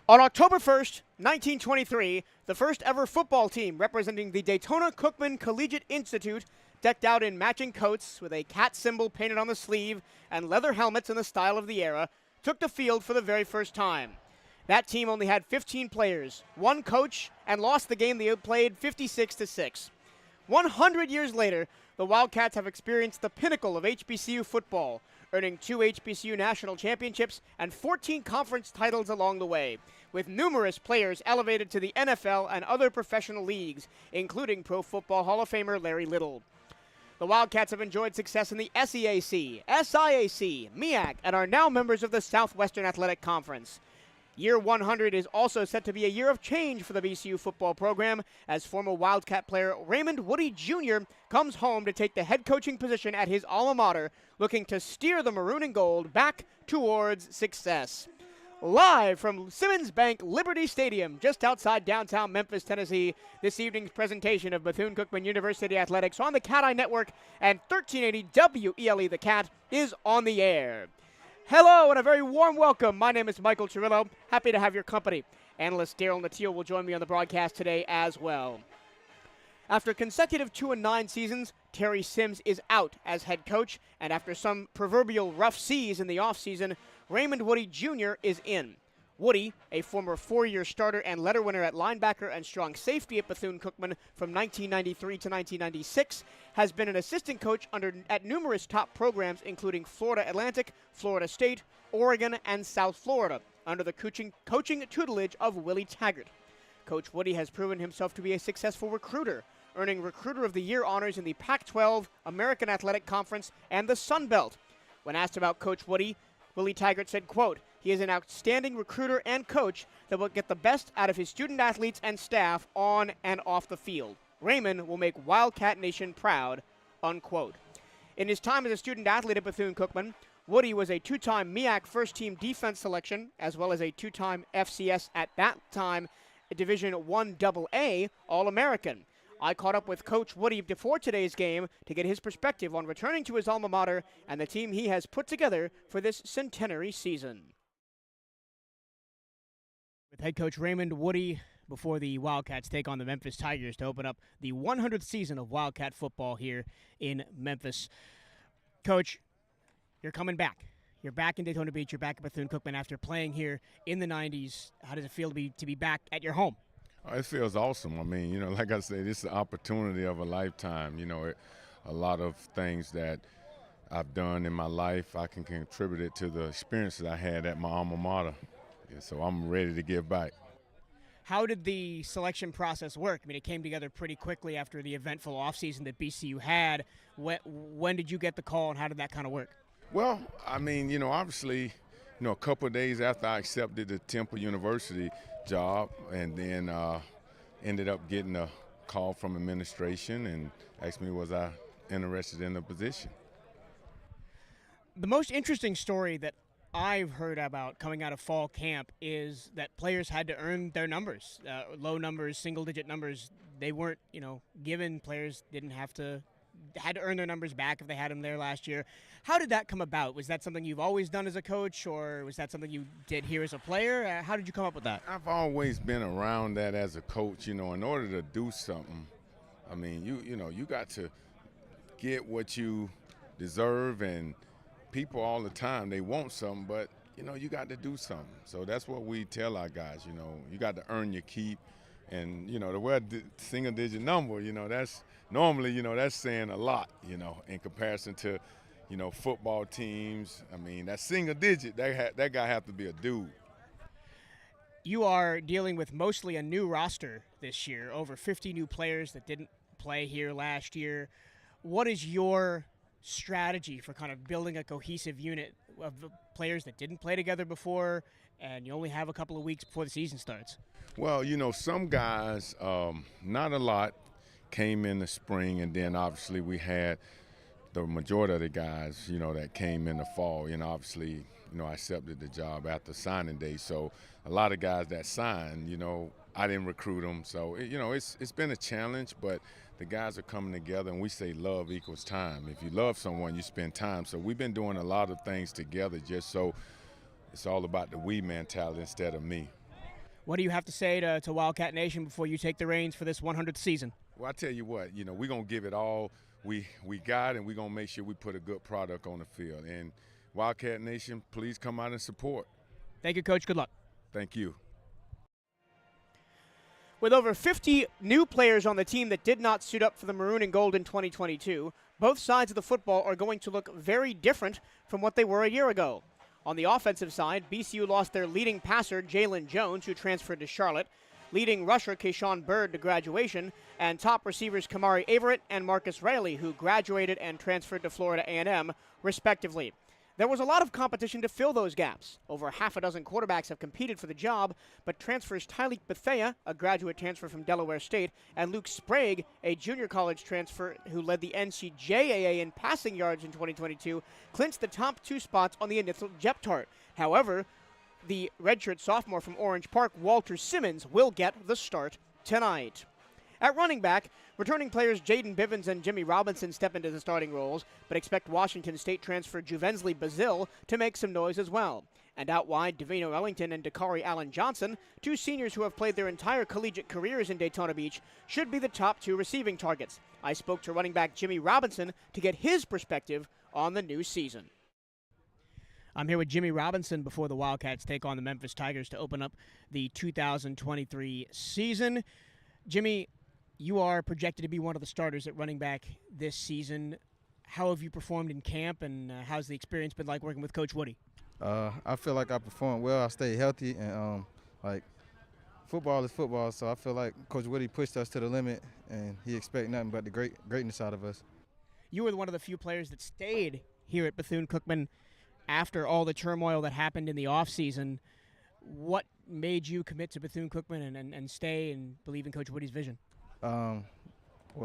On October 1st, 1923, the first ever football team representing the Bethune-Cookman Collegiate Institute, decked out in matching coats with a cat symbol painted on the sleeve and leather helmets in the style of the era, took the field for the very first time. That team only had 15 players, one coach, and lost the game they played 56-6. 100 years later, the Wildcats have experienced the pinnacle of HBCU football, earning 2 HBCU national championships and 14 conference titles along the way, with numerous players elevated to the NFL and other professional leagues, including Pro Football Hall of Famer Larry Little. The Wildcats have enjoyed success in the SEAC, SIAC, MEAC, and are now members of the Southwestern Athletic Conference. Year 100 is also set to be a year of change for the VCU football program, as former Wildcat player Raymond Woody Jr. comes home to take the head coaching position at his alma mater, looking to steer the maroon and gold back towards success. Live from Simmons Bank Liberty Stadium, just outside downtown Memphis, Tennessee, this evening's presentation of Bethune-Cookman University Athletics on the CatEye Network and 1380 WELE The Cat is on the air. Hello and a very warm welcome. My name is Michael Cirillo. Happy to have your company. Analyst Daryl Natil will join me on the broadcast today as well. After consecutive 2-9 seasons, Terry Sims is out as head coach, and after some proverbial rough seas in the offseason, Raymond Woody Jr. is in. Woody, a former 4-year starter and letter winner at linebacker and strong safety at Bethune-Cookman from 1993 to 1996, has been an assistant coach at numerous top programs including Florida Atlantic, Florida State, Oregon, and South Florida, under the coaching tutelage of Willie Taggart. Coach Woody has proven himself to be a successful recruiter, earning Recruiter of the Year honors in the Pac-12, American Athletic Conference, and the Sun Belt. When asked about Coach Woody, Willie Taggart said, quote, "He is an outstanding recruiter and coach that will get the best out of his student athletes and staff on and off the field. Raymond will make Wildcat Nation proud," unquote. In his time as a student athlete at Bethune-Cookman, Woody was a 2-time MEAC first-team defense selection, as well as a 2-time FCS at that time Division I AA All-American. I caught up with Coach Woody before today's game to get his perspective on returning to his alma mater and the team he has put together for this centenary season. With head coach Raymond Woody before the Wildcats take on the Memphis Tigers to open up the 100th season of Wildcat football here in Memphis. Coach, you're coming back. You're back in Daytona Beach. You're back at Bethune-Cookman after playing here in the 90s. How does it feel to be back at your home? Oh, it feels awesome. I mean, like I said, it's the opportunity of a lifetime. A lot of things that I've done in my life, I can contribute it to the experiences I had at my alma mater. So I'm ready to give back. How did the selection process work? I mean, it came together pretty quickly after the eventful offseason that BCU had. When did you get the call, and how did that kind of work? Well, I mean, obviously, a couple of days after I accepted the Temple University job, and then ended up getting a call from administration and asked me was I interested in the position. The most interesting story that I've heard about coming out of fall camp is that players had to earn their numbers, low numbers, single-digit numbers. They weren't, given. Players had to earn their numbers back if they had them there last year. How did that come about? Was that something you've always done as a coach, or was that something you did here as a player? How did you come up with that? I've always been around that as a coach. In order to do something, I mean, you got to get what you deserve, and people all the time, they want something, but, you got to do something. So that's what we tell our guys, you got to earn your keep. And, the word single-digit number, that's normally, that's saying a lot, in comparison to, football teams. I mean, that single-digit, that guy have to be a dude. You are dealing with mostly a new roster this year, over 50 new players that didn't play here last year. What is your strategy for kind of building a cohesive unit of players that didn't play together before, and you only have a couple of weeks before the season starts? Well, some guys, not a lot, came in the spring, and then obviously we had the majority of the guys, that came in the fall. Obviously, I accepted the job after signing day, so a lot of guys that signed, I didn't recruit them. So, it's been a challenge, but the guys are coming together, and we say love equals time. If you love someone, you spend time. So we've been doing a lot of things together just so it's all about the we mentality instead of me. What do you have to say to Wildcat Nation before you take the reins for this 100th season? Well, I tell you what, we're going to give it all we got, and we're going to make sure we put a good product on the field. And Wildcat Nation, please come out and support. Thank you, Coach. Good luck. Thank you. With over 50 new players on the team that did not suit up for the maroon and gold in 2022, both sides of the football are going to look very different from what they were a year ago. On the offensive side, BCU lost their leading passer, Jalen Jones, who transferred to Charlotte, leading rusher, Keyshawn Bird, to graduation, and top receivers, Kamari Averett and Marcus Riley, who graduated and transferred to Florida A&M, respectively. There was a lot of competition to fill those gaps. Over half a dozen quarterbacks have competed for the job, but transfers Tyleek Bethea, a graduate transfer from Delaware State, and Luke Sprague, a junior college transfer who led the NCJAA in passing yards in 2022, clinched the top 2 spots on the initial depth chart. However, the redshirt sophomore from Orange Park, Walter Simmons, will get the start tonight. At running back, returning players Jaden Bivens and Jimmy Robinson step into the starting roles, but expect Washington State transfer Juvensley Bazil to make some noise as well. And out wide, Davino Ellington and Dakari Allen Johnson, 2 seniors who have played their entire collegiate careers in Daytona Beach, should be the top 2 receiving targets. I spoke to running back Jimmy Robinson to get his perspective on the new season. I'm here with Jimmy Robinson before the Wildcats take on the Memphis Tigers to open up the 2023 season. Jimmy, you are projected to be one of the starters at running back this season. How have you performed in camp, and how's the experience been like working with Coach Woody? I feel like I performed well. I stayed healthy, and football is football, so I feel like Coach Woody pushed us to the limit, and he expects nothing but the greatness out of us. You were one of the few players that stayed here at Bethune-Cookman after all the turmoil that happened in the offseason. What made you commit to Bethune-Cookman and stay and believe in Coach Woody's vision? Well,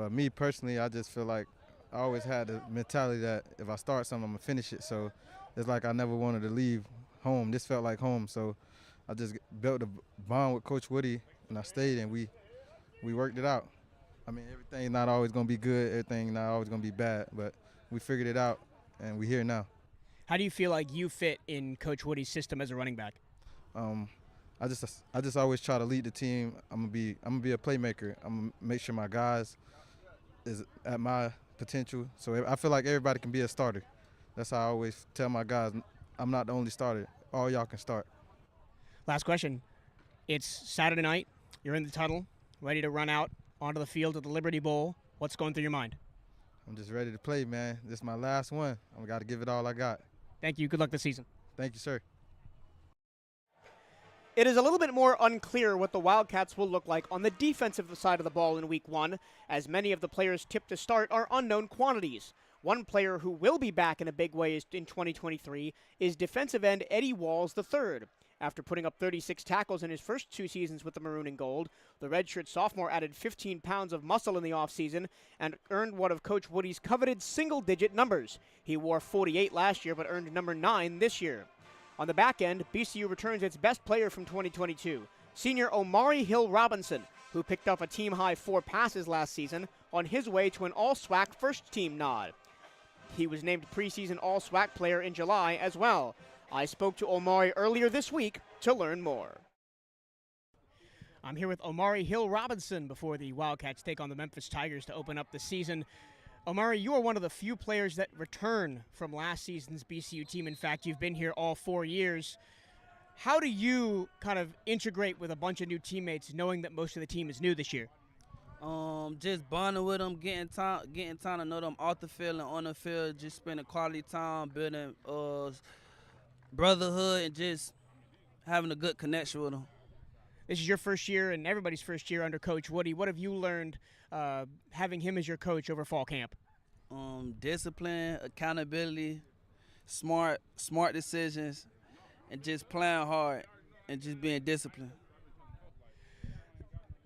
me personally, I just feel like I always had the mentality that if I start something, I'm going to finish it. So it's like I never wanted to leave home. This felt like home. So I just built a bond with Coach Woody, and I stayed, and we worked it out. I mean, everything's not always going to be good. Everything not always going to be bad. But we figured it out, and we're here now. How do you feel like you fit in Coach Woody's system as a running back? I just always try to lead the team. I'm gonna be a playmaker. I'm gonna make sure my guys is at my potential. So I feel like everybody can be a starter. That's how I always tell my guys, I'm not the only starter. All y'all can start. Last question. It's Saturday night. You're in the tunnel, ready to run out onto the field of the Liberty Bowl. What's going through your mind? I'm just ready to play, man. This is my last one. I got to give it all I got. Thank you. Good luck this season. Thank you, sir. It is a little bit more unclear what the Wildcats will look like on the defensive side of the ball in Week 1, as many of the players tipped to start are unknown quantities. One player who will be back in a big way in 2023 is defensive end Eddie Walls III. After putting up 36 tackles in his first 2 seasons with the Maroon and Gold, the redshirt sophomore added 15 pounds of muscle in the offseason and earned one of Coach Woody's coveted single-digit numbers. He wore 48 last year but earned number 9 this year. On the back end, BCU returns its best player from 2022, senior Omari Hill Robinson, who picked up a team-high 4 passes last season on his way to an all-SWAC first-team nod. He was named preseason all-SWAC player in July as well. I spoke to Omari earlier this week to learn more. I'm here with Omari Hill Robinson before the Wildcats take on the Memphis Tigers to open up the season. Omari, you are one of the few players that return from last season's BCU team. In fact, you've been here all 4 years. How do you kind of integrate with a bunch of new teammates, knowing that most of the team is new this year? Just bonding with them, getting time to know them off the field and on the field, just spending quality time, building brotherhood, and just having a good connection with them. This is your first year and everybody's first year under Coach Woody. What have you learned having him as your coach over fall camp? Discipline, accountability, smart decisions, and just playing hard and just being disciplined.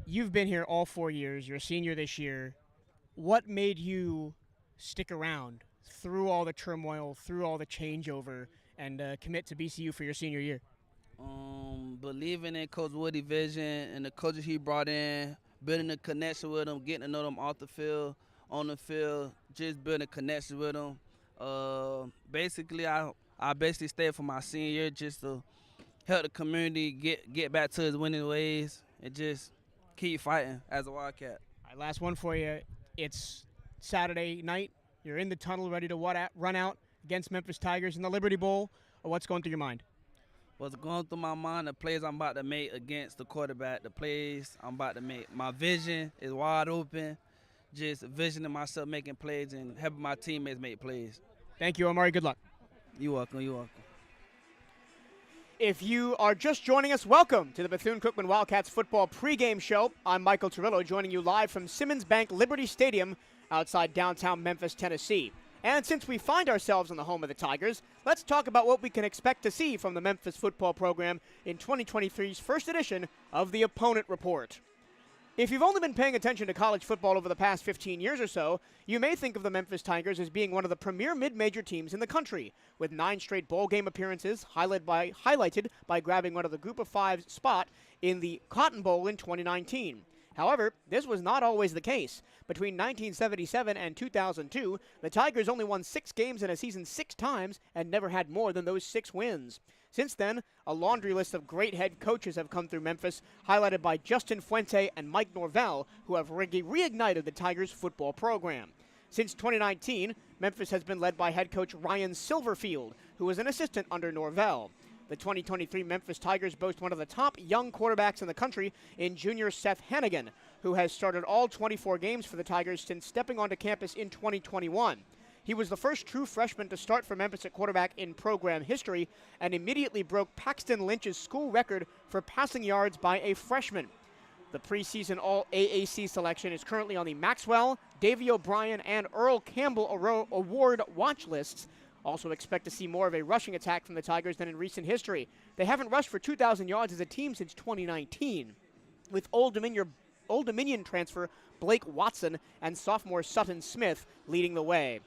You've been here all 4 years. You're a senior this year. What made you stick around through all the turmoil, through all the changeover, and commit to BCU for your senior year? Believing in Coach Woody's vision and the coaches he brought in, building a connection with them, getting to know them off the field, on the field, just building a connection with them. Basically, I basically stayed for my senior year just to help the community get back to its winning ways and just keep fighting as a Wildcat. All right, last one for you. It's Saturday night. You're in the tunnel ready to run out against Memphis Tigers in the Liberty Bowl. What's going through your mind? What's going through my mind, the plays I'm about to make against the quarterback, the plays I'm about to make. My vision is wide open, just visioning myself making plays and helping my teammates make plays. Thank you, Omari. Good luck. You're welcome. You're welcome. If you are just joining us, welcome to the Bethune-Cookman Wildcats Football pregame show. I'm Michael Torillo, joining you live from Simmons Bank Liberty Stadium outside downtown Memphis, Tennessee. And since we find ourselves in the home of the Tigers, let's talk about what we can expect to see from the Memphis football program in 2023's first edition of the Opponent Report. If you've only been paying attention to college football over the past 15 years or so, you may think of the Memphis Tigers as being one of the premier mid-major teams in the country, with 9 straight bowl game appearances highlighted by grabbing one of the Group of 5 spot in the Cotton Bowl in 2019. However, this was not always the case. Between 1977 and 2002, the Tigers only won 6 games in a season 6 times and never had more than those 6 wins. Since then, a laundry list of great head coaches have come through Memphis, highlighted by Justin Fuente and Mike Norvell, who have reignited the Tigers football program. Since 2019, Memphis has been led by head coach Ryan Silverfield, who was an assistant under Norvell. The 2023 Memphis Tigers boast one of the top young quarterbacks in the country in junior Seth Hannigan, who has started all 24 games for the Tigers since stepping onto campus in 2021. He was the first true freshman to start for Memphis at quarterback in program history and immediately broke Paxton Lynch's school record for passing yards by a freshman. The preseason All-AAC selection is currently on the Maxwell, Davey O'Brien, and Earl Campbell Award watch lists. Also expect to see more of a rushing attack from the Tigers than in recent history. They haven't rushed for 2,000 yards as a team since 2019, with Old Dominion transfer Blake Watson and sophomore Sutton Smith leading the way.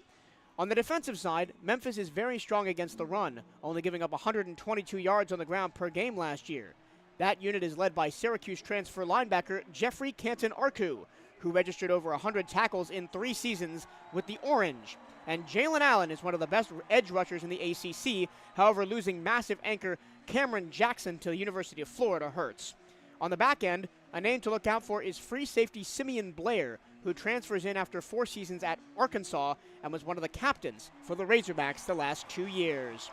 On the defensive side, Memphis is very strong against the run, only giving up 122 yards on the ground per game last year. That unit is led by Syracuse transfer linebacker Jeffrey Canton-Arku, who registered over 100 tackles in 3 seasons with the Orange. And Jalen Allen is one of the best edge rushers in the ACC. However, losing massive anchor Cameron Jackson to the University of Florida hurts. On the back end, a name to look out for is free safety Simeon Blair, who transfers in after 4 seasons at Arkansas and was one of the captains for the Razorbacks the last 2 years.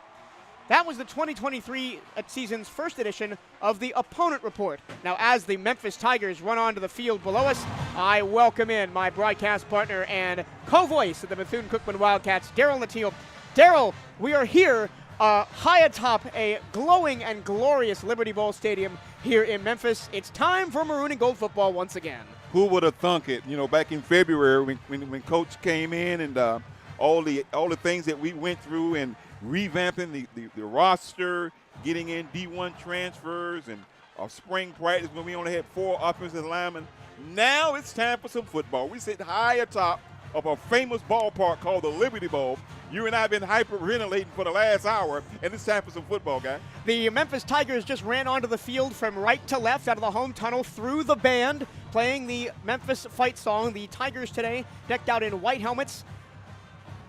That was the 2023 season's first edition of the Opponent Report. Now, as the Memphis Tigers run onto the field below us, I welcome in my broadcast partner and co-voice of the Bethune-Cookman Wildcats, Daryl Natil. Daryl, we are here high atop a glowing and glorious Liberty Bowl Stadium here in Memphis. It's time for maroon and gold football once again. Who would have thunk it? You know, back in February when Coach came in and all the things that we went through and revamping the roster, getting in D1 transfers and spring practice when we only had 4 offensive linemen. Now it's time for some football. We sit high atop of a famous ballpark called the Liberty Bowl. You and I have been hyperventilating for the last hour, and it's time for some football, guy. The Memphis Tigers just ran onto the field from right to left out of the home tunnel through the band, playing the Memphis fight song. The Tigers today decked out in white helmets,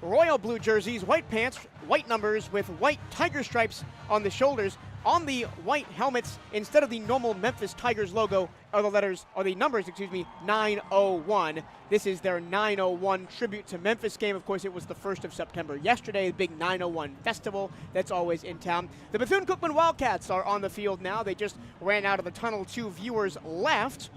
royal blue jerseys, white pants, white numbers with white tiger stripes on the shoulders. On the white helmets, instead of the normal Memphis Tigers logo, are the numbers, 901. This is their 901 tribute to Memphis game. Of course, it was the 1st of September yesterday, the big 901 festival that's always in town. The Bethune-Cookman Wildcats are on the field now. They just ran out of the tunnel to viewers left.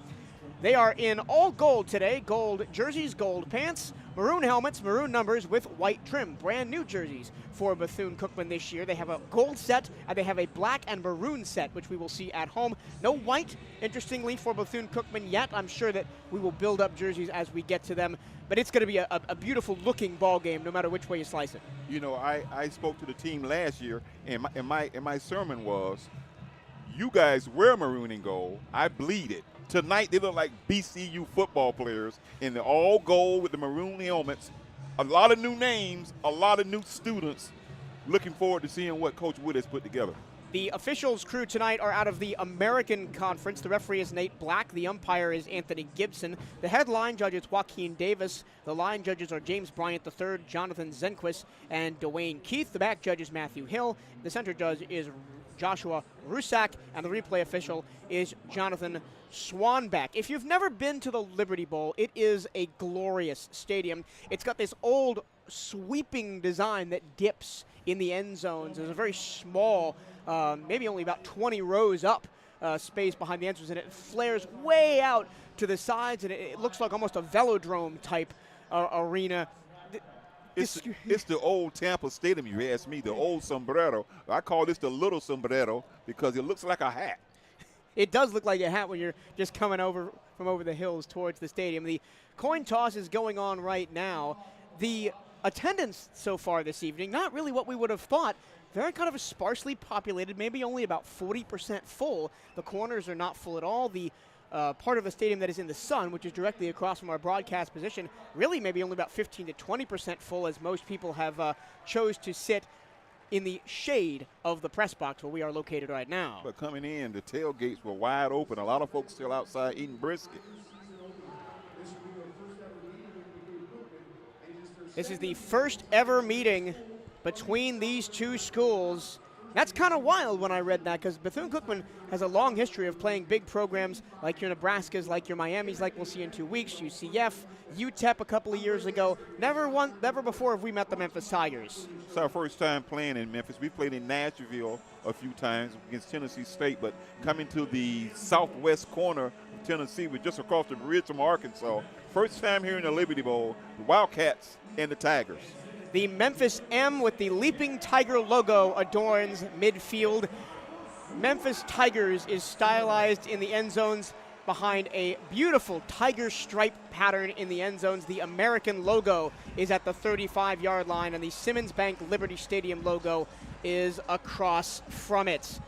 They are in all gold today, gold jerseys, gold pants, maroon helmets, maroon numbers with white trim. Brand new jerseys for Bethune-Cookman this year. They have a gold set and they have a black and maroon set, which we will see at home. No white, interestingly, for Bethune-Cookman yet. I'm sure that we will build up jerseys as we get to them. But it's going to be a beautiful looking ball game no matter which way you slice it. You know, I spoke to the team last year, and my sermon was, you guys wear maroon and gold. I bleed it. Tonight, they look like BCU football players in the all gold with the maroon helmets. A lot of new names, a lot of new students. Looking forward to seeing what Coach Wood has put together. The officials crew tonight are out of the American Conference. The referee is Nate Black. The umpire is Anthony Gibson. The head line judge is Joaquin Davis. The line judges are James Bryant III, Jonathan Zenquist, and Dwayne Keith. The back judge is Matthew Hill. The center judge is Joshua Rusak, and the replay official is Jonathan Swanbeck. If you've never been to the Liberty Bowl, it is a glorious stadium. It's got this old sweeping design that dips in the end zones. There's a very small, maybe only about 20 rows up space behind the end zones, and it flares way out to the sides, and it looks like almost a velodrome type arena. It's the old Tampa Stadium, you ask me, the old sombrero. I call this the little sombrero because it looks like a hat. It does look like a hat when you're just coming over from over the hills towards the stadium. The coin toss is going on right now. The attendance so far this evening, not really what we would have thought. Very kind of a sparsely populated, maybe only about 40% full. The corners are not full at all. The part of the stadium that is in the sun, which is directly across from our broadcast position, really maybe only about 15 to 20% full, as most people have chose to sit in the shade of the press box where we are located right now. But coming in, the tailgates were wide open. A lot of folks still outside eating brisket. This is the first ever meeting between these two schools. That's kind of wild when I read that, because Bethune-Cookman has a long history of playing big programs like your Nebraskas, like your Miamis, like we'll see in 2 weeks, UCF, UTEP a couple of years ago. Never before have we met the Memphis Tigers. It's our first time playing in Memphis. We played in Nashville a few times against Tennessee State, but coming to the southwest corner of Tennessee, we're just across the bridge from Arkansas. First time here in the Liberty Bowl, the Wildcats and the Tigers. The Memphis M with the Leaping Tiger logo adorns midfield. Memphis Tigers is stylized in the end zones behind a beautiful tiger stripe pattern in the end zones. The American logo is at the 35-yard line, and the Simmons Bank Liberty Stadium logo is across from it.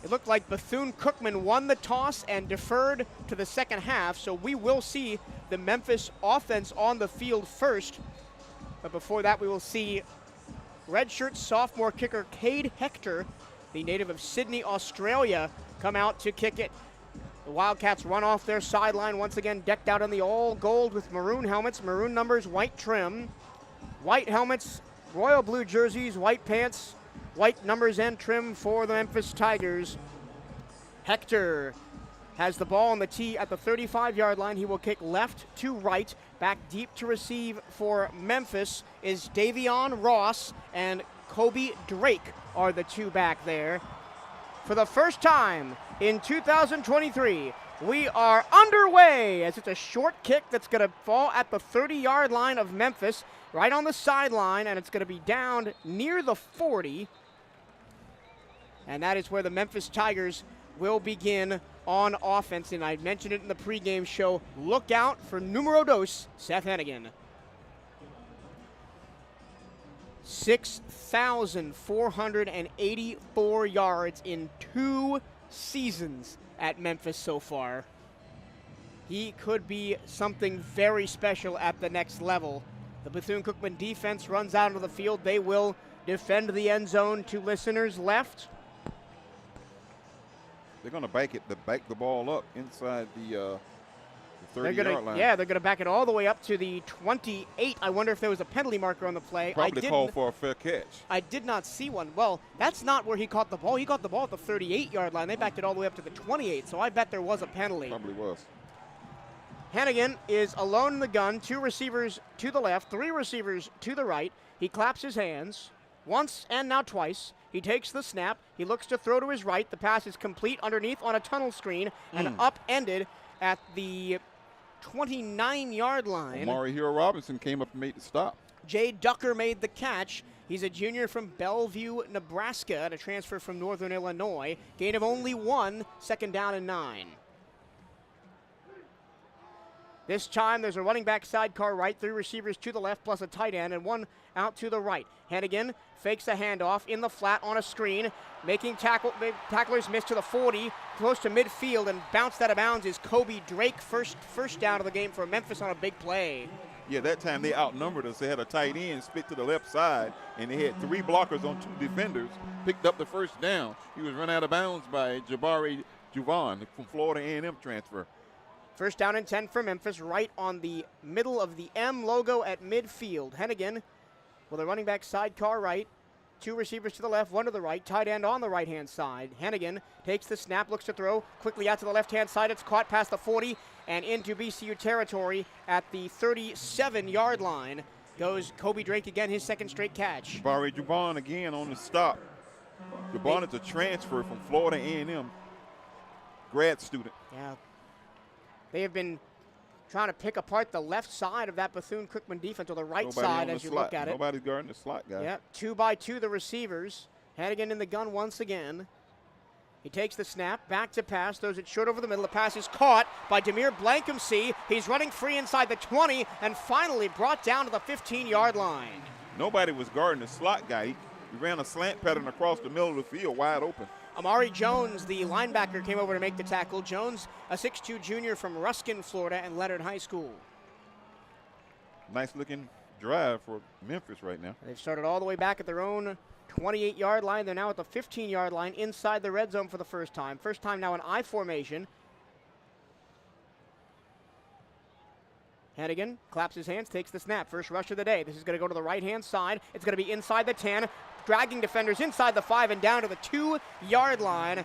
It looked like Bethune-Cookman won the toss and deferred to the second half, so we will see the Memphis offense on the field first. But before that, we will see redshirt sophomore kicker Cade Hector, the native of Sydney, Australia, come out to kick it. The Wildcats run off their sideline once again, decked out in the all gold with maroon helmets, maroon numbers, white trim. White helmets, royal blue jerseys, white pants, white numbers and trim for the Memphis Tigers. Hector has the ball on the tee at the 35-yard line. He will kick left to right. Back deep to receive for Memphis is Davion Ross, and Kobe Drake are the two back there. For the first time in 2023, we are underway as it's a short kick that's going to fall at the 30-yard line of Memphis, right on the sideline, and it's going to be down near the 40. And that is where the Memphis Tigers will begin on offense. And I mentioned it in the pregame show. Look out for numero dos, Seth Hennigan. 6,484 yards in 2 seasons at Memphis so far. He could be something very special at the next level. The Bethune-Cookman defense runs out of the field. They will defend the end zone to listeners left. They're going to back the ball up inside the 30-yard line. Yeah, they're going to back it all the way up to the 28. I wonder if there was a penalty marker on the play. Probably called for a fair catch. I did not see one. Well, that's not where he caught the ball. He caught the ball at the 38-yard line. They backed it all the way up to the 28, so I bet there was a penalty. Probably was. Hennigan is alone in the gun. 2 receivers to the left, 3 receivers to the right. He claps his hands once and now twice. He takes the snap. He looks to throw to his right. The pass is complete underneath on a tunnel screen and upended at the 29-yard line. Amari Hero Robinson came up and made the stop. Jay Ducker made the catch. He's a junior from Bellevue, Nebraska, and a transfer from Northern Illinois. Gain of only 1, second down and 9. This time there's a running back sidecar right, 3 receivers to the left plus a tight end, and 1 out to the right. Hennigan fakes a handoff in the flat on a screen, making tacklers miss to the 40, close to midfield, and bounced out of bounds is Kobe Drake. First down of the game for Memphis on a big play. Yeah, that time they outnumbered us. They had a tight end split to the left side, and they had 3 blockers on 2 defenders. Picked up the first down. He was run out of bounds by Jabari Juvan from Florida A&M transfer. First down and 10 for Memphis, right on the middle of the M logo at midfield. Hennigan With a running back sidecar right, 2 receivers to the left, 1 to the right, tight end on the right-hand side. Hennigan takes the snap, looks to throw, quickly out to the left-hand side. It's caught past the 40 and into BCU territory at the 37-yard line. Goes Kobe Drake again, his second straight catch. Barry Jabon again on the stop. Jabon is a transfer from Florida A&M, grad student. Yeah. They have been trying to pick apart the left side of that Bethune-Cookman defense, or the right side as you look at it. Nobody's guarding the slot guy. Yep, 2 by 2 the receivers. Hannigan in the gun once again. He takes the snap, back to pass, throws it short over the middle. The pass is caught by Demir Blankumsey. He's running free inside the 20 and finally brought down to the 15-yard line. Nobody was guarding the slot guy. He ran a slant pattern across the middle of the field, wide open. Amari Jones, the linebacker, came over to make the tackle. Jones, a 6'2 junior from Ruskin, Florida, and Leonard High School. Nice looking drive for Memphis right now. They've started all the way back at their own 28-yard line. They're now at the 15-yard line inside the red zone for the first time. First time now in I formation. Hannigan claps his hands, takes the snap. First rush of the day. This is going to go to the right-hand side. It's going to be inside the 10, dragging defenders inside the 5 and down to the 2-yard line.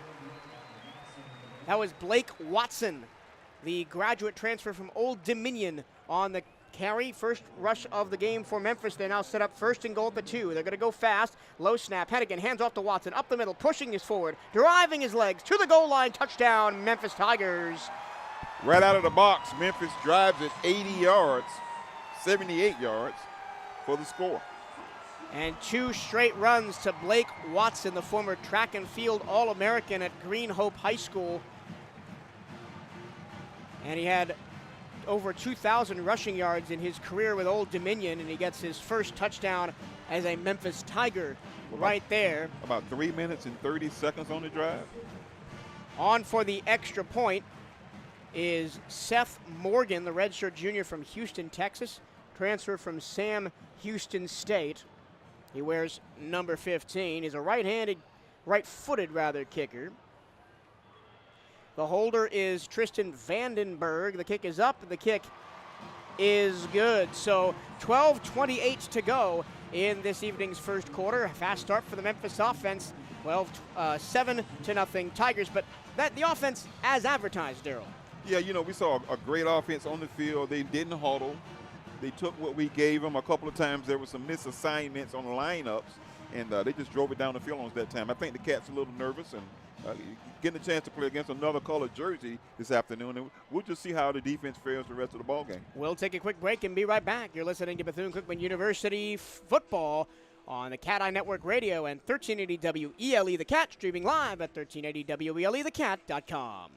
That was Blake Watson, the graduate transfer from Old Dominion, on the carry. First rush of the game for Memphis. They're now set up first and goal at the 2. They're going to go fast. Low snap. Hannigan hands off to Watson. Up the middle, pushing his forward, driving his legs to the goal line. Touchdown, Memphis Tigers. Right out of the box, Memphis drives it 80 yards, 78 yards for the score. And 2 straight runs to Blake Watson, the former track and field All-American at Green Hope High School. And he had over 2,000 rushing yards in his career with Old Dominion, and he gets his first touchdown as a Memphis Tiger right there. About 3 minutes and 30 seconds on the drive. On for the extra point is Seth Morgan, the redshirt junior from Houston, Texas, transfer from Sam Houston State. He wears number 15. He's a right-footed kicker. The holder is Tristan Vandenberg. The kick is up. The kick is good. So 12:28 to go in this evening's first quarter. A fast start for the Memphis offense. 7-0 Tigers, but the offense as advertised, Daryl. Yeah, we saw a great offense on the field. They didn't huddle. They took what we gave them. A couple of times there were some misassignments on the lineups, and they just drove it down the field on that time. I think the Cats are a little nervous and getting a chance to play against another colored jersey this afternoon, and we'll just see how the defense fares the rest of the ball game. We'll take a quick break and be right back. You're listening to Bethune-Cookman University football on the CatEye Network Radio and 1380 WELE The Cat, streaming live at 1380 WELETheCat.com.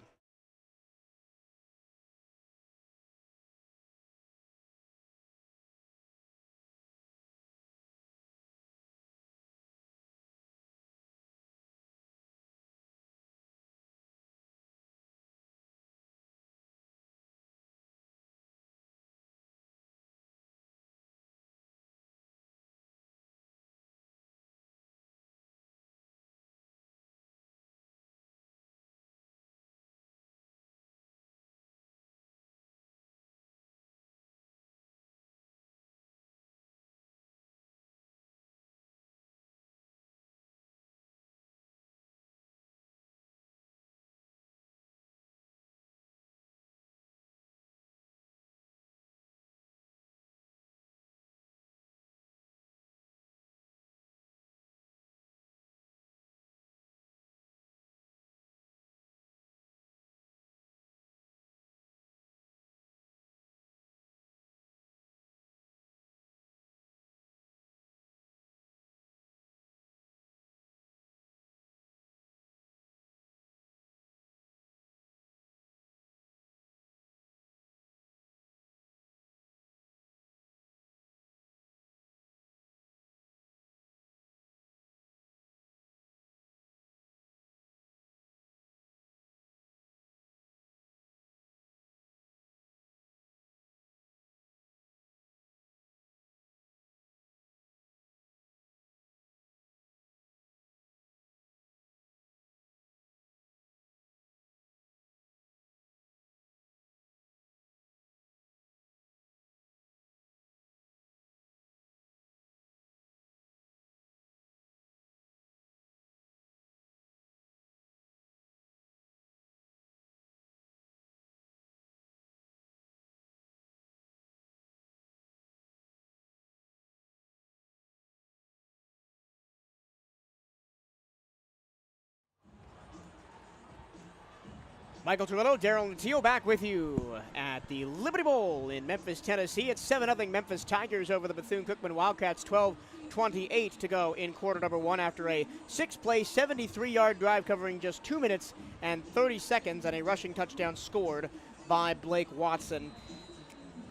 Michael Turillo, Daryl Natil back with you at the Liberty Bowl in Memphis, Tennessee. It's 7-0 Memphis Tigers over the Bethune-Cookman Wildcats, 12:28 to go in quarter number one after a 6-play, 73-yard drive covering just 2 minutes and 30 seconds and a rushing touchdown scored by Blake Watson.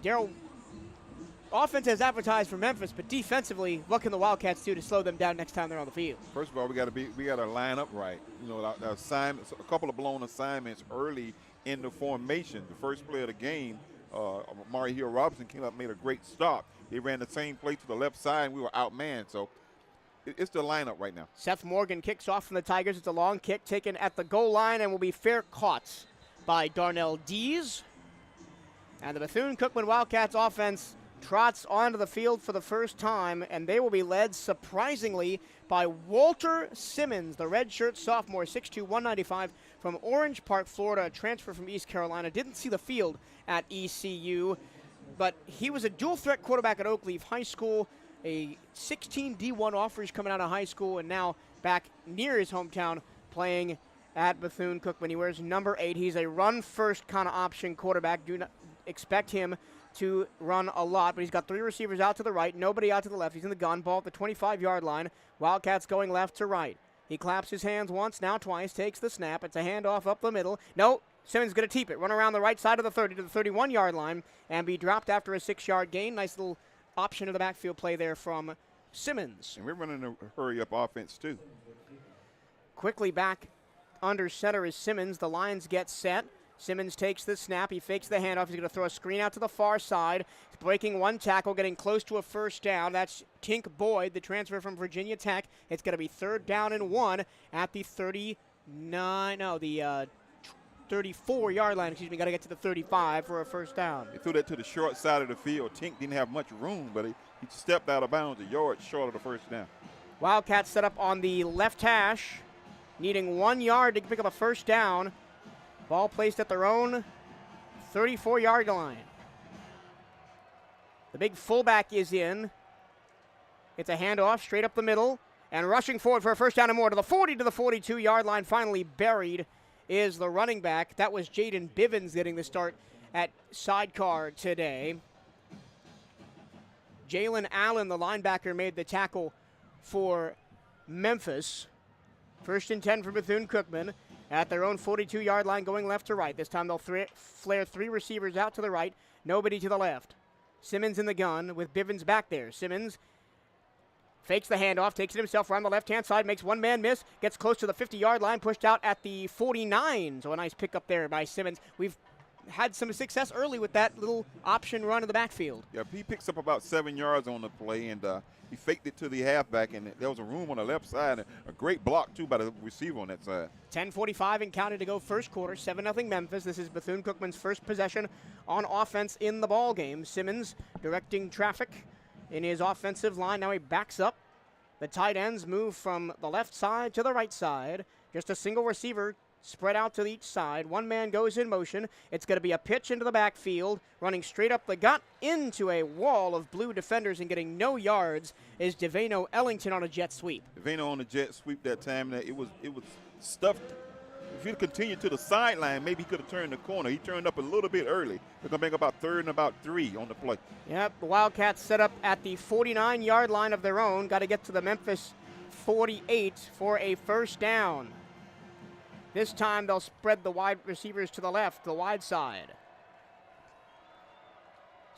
Daryl, offense has advertised for Memphis, but defensively, what can the Wildcats do to slow them down next time they're on the field? First of all, we got to line up right. You know, the assignments, a couple of blown assignments early in the formation. The first play of the game, Amari Hill-Robinson came up, made a great stop. They ran the same play to the left side, and we were outmanned. So it's the lineup right now. Seth Morgan kicks off from the Tigers. It's a long kick taken at the goal line and will be fair caught by Darnell Dees. And the Bethune-Cookman Wildcats offense trots onto the field for the first time, and they will be led, surprisingly, by Walter Simmons, the redshirt sophomore, 6'2", 195, from Orange Park, Florida, a transfer from East Carolina. Didn't see the field at ECU, but he was a dual-threat quarterback at Oak Leaf High School, a 16 D1 offers coming out of high school, and now back near his hometown playing at Bethune-Cookman. He wears number 8. He's a run-first kind of option quarterback. Do not expect him to run a lot, but he's got 3 receivers out to the right, nobody out to the left. He's in the gun, ball at the 25-yard line. Wildcats going left to right. He claps his hands once, now twice, takes the snap. It's a handoff up the middle. No, Simmons going to keep it. Run around the right side of the 30 to the 31-yard line and be dropped after a 6-yard gain. Nice little option of the backfield play there from Simmons. And we're running a hurry-up offense, too. Quickly back under center is Simmons. The Lions get set. Simmons takes the snap. He fakes the handoff. He's going to throw a screen out to the far side. He's breaking one tackle, getting close to a first down. That's Tink Boyd, the transfer from Virginia Tech. It's going to be 3rd down and 1 at the 34-yard line. Excuse me, got to get to the 35 for a first down. He threw that to the short side of the field. Tink didn't have much room, but he stepped out of bounds a yard short of the first down. Wildcats set up on the left hash, needing 1 yard to pick up a first down. Ball placed at their own 34-yard line. The big fullback is in. It's a handoff straight up the middle. And rushing forward for a first down and more to the 40 to the 42-yard line. Finally buried is the running back. That was Jaden Bivens getting the start at sidecar today. Jalen Allen, the linebacker, made the tackle for Memphis. 1st and 10 for Bethune-Cookman. At their own 42-yard line going left to right. This time they'll flare 3 receivers out to the right, nobody to the left. Simmons in the gun with Bivens back there. Simmons fakes the handoff, takes it himself around the left-hand side, makes one man miss, gets close to the 50-yard line, pushed out at the 49. So a nice pickup there by Simmons. We've had some success early with that little option run in the backfield. Yeah, he picks up about 7 yards on the play, and he faked it to the halfback, and there was a room on the left side, and a great block, too, by the receiver on that side. 10:45 and counted to go first quarter, 7-0 Memphis. This is Bethune-Cookman's first possession on offense in the ball game. Simmons directing traffic in his offensive line. Now he backs up. The tight ends move from the left side to the right side. Just a single receiver spread out to each side. One man goes in motion. It's going to be a pitch into the backfield. Running straight up the gut into a wall of blue defenders and getting no yards is Devano Ellington on a jet sweep. Devano on the jet sweep that time. It was stuffed. If he'd continued to the sideline, maybe he could have turned the corner. He turned up a little bit early. They're going to make about 3rd and about 3 on the play. Yep, the Wildcats set up at the 49-yard line of their own. Got to get to the Memphis 48 for a first down. This time they'll spread the wide receivers to the left, the wide side.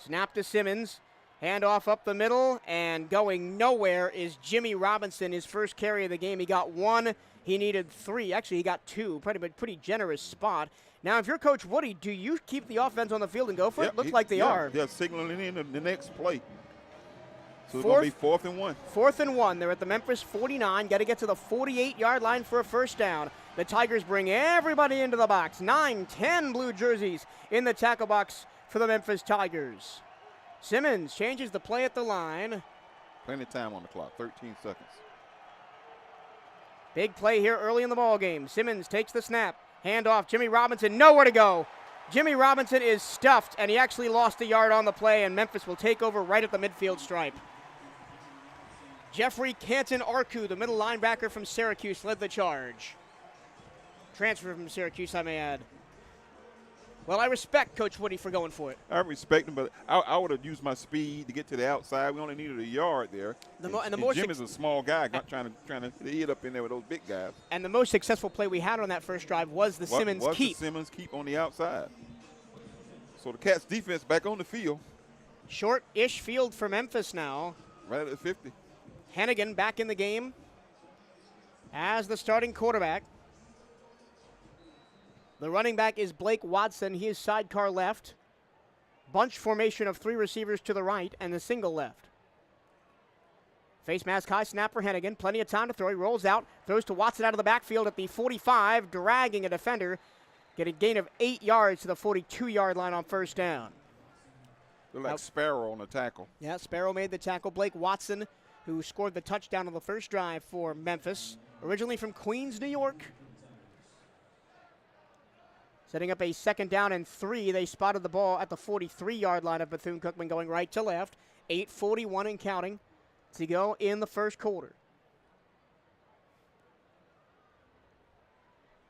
Snap to Simmons. Handoff up the middle, and going nowhere is Jimmy Robinson, his first carry of the game. He got 1. He needed 3. Actually, he got 2. Pretty generous spot. Now, if you're Coach Woody, do you keep the offense on the field and go for it? Looks like they are. They're signaling in the next play. So it's going to be 4th and 1. 4th and 1. They're at the Memphis 49. Got to get to the 48-yard line for a first down. The Tigers bring everybody into the box. 9-10 blue jerseys in the tackle box for the Memphis Tigers. Simmons changes the play at the line. Plenty of time on the clock, 13 seconds. Big play here early in the ball game. Simmons takes the snap. Handoff. Jimmy Robinson, nowhere to go. Jimmy Robinson is stuffed, and he actually lost a yard on the play, and Memphis will take over right at the midfield stripe. Jeffrey Canton-Arku, the middle linebacker from Syracuse, led the charge. Transfer from Syracuse, I may add. Well, I respect Coach Woody for going for it. I respect him, but I would have used my speed to get to the outside. We only needed a yard there. Jim is a small guy, trying to hit up in there with those big guys. And the most successful play we had on that first drive was the Simmons keep. The Simmons keep on the outside. So the Cats defense back on the field. Short-ish field for Memphis now. Right at the 50. Hennigan back in the game as the starting quarterback. The running back is Blake Watson. He is sidecar left. Bunch formation of 3 receivers to the right and the single left. Face mask high, snap for Hennigan. Plenty of time to throw. He rolls out, throws to Watson out of the backfield at the 45, dragging a defender. Get a gain of 8 yards to the 42-yard line on first down. Look like Sparrow on the tackle. Yeah, Sparrow made the tackle. Blake Watson, who scored the touchdown on the first drive for Memphis, originally from Queens, New York. Setting up a 2nd down and 3. They spotted the ball at the 43-yard line of Bethune-Cookman going right to left. 8:41 and counting to go in the first quarter.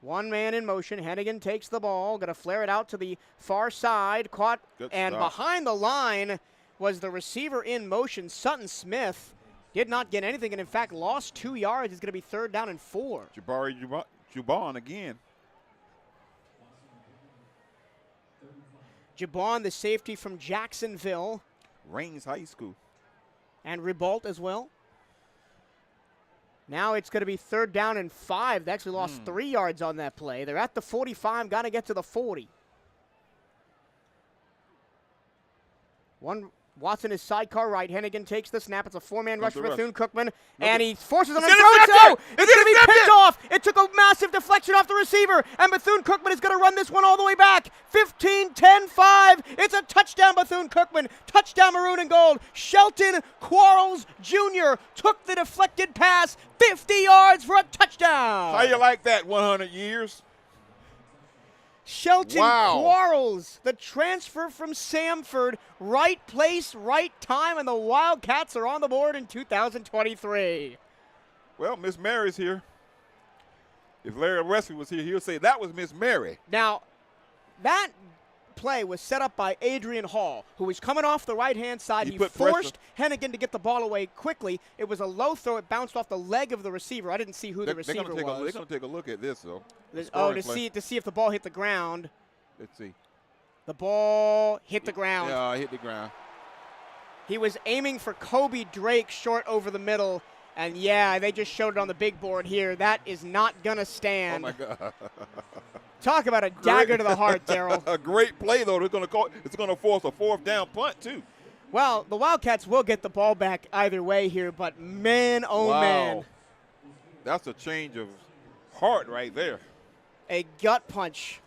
One man in motion. Hennigan takes the ball. Going to flare it out to the far side. Caught. And behind the line was the receiver in motion, Sutton Smith. Did not get anything and, in fact, lost 2 yards. It's going to be 3rd down and 4. Jabari Juban again. Jabon, the safety from Jacksonville. Raines High School. And Ribault as well. Now it's going to be 3rd down and 5. They actually lost 3 yards on that play. They're at the 45, got to get to the 40. Watson is sidecar right. Hennigan takes the snap. It's a 4-man rush for Bethune-Cookman, and he forces him to throw it. It's going to be picked off. It took a massive deflection off the receiver, and Bethune-Cookman is going to run this one all the way back. 15, 10, 5. It's a touchdown, Bethune-Cookman. Touchdown, maroon and gold. Shelton Quarles Jr. took the deflected pass 50 yards for a touchdown. How you like that, 100 years? Shelton Quarles, the transfer from Samford, right place, right time, and the Wildcats are on the board in 2023. Well, Miss Mary's here. If Larry Wesley was here, he'll say that was Miss Mary. Now, that play was set up by Adrian Hall, who was coming off the right-hand side. He forced Hennigan to get the ball away quickly. It was a low throw. It bounced off the leg of the receiver. I didn't see who the receiver was. They're going to take a look at this, though. To see if the ball hit the ground. Let's see. The ball hit the ground. Yeah, it hit the ground. He was aiming for Kobe Drake short over the middle. And, yeah, they just showed it on the big board here. That is not going to stand. Oh, my God. Talk about a dagger to the heart, Darryl. A great play, though. It's going to force a 4th down punt, too. Well, the Wildcats will get the ball back either way here, but man, oh man. That's a change of heart right there. A gut punch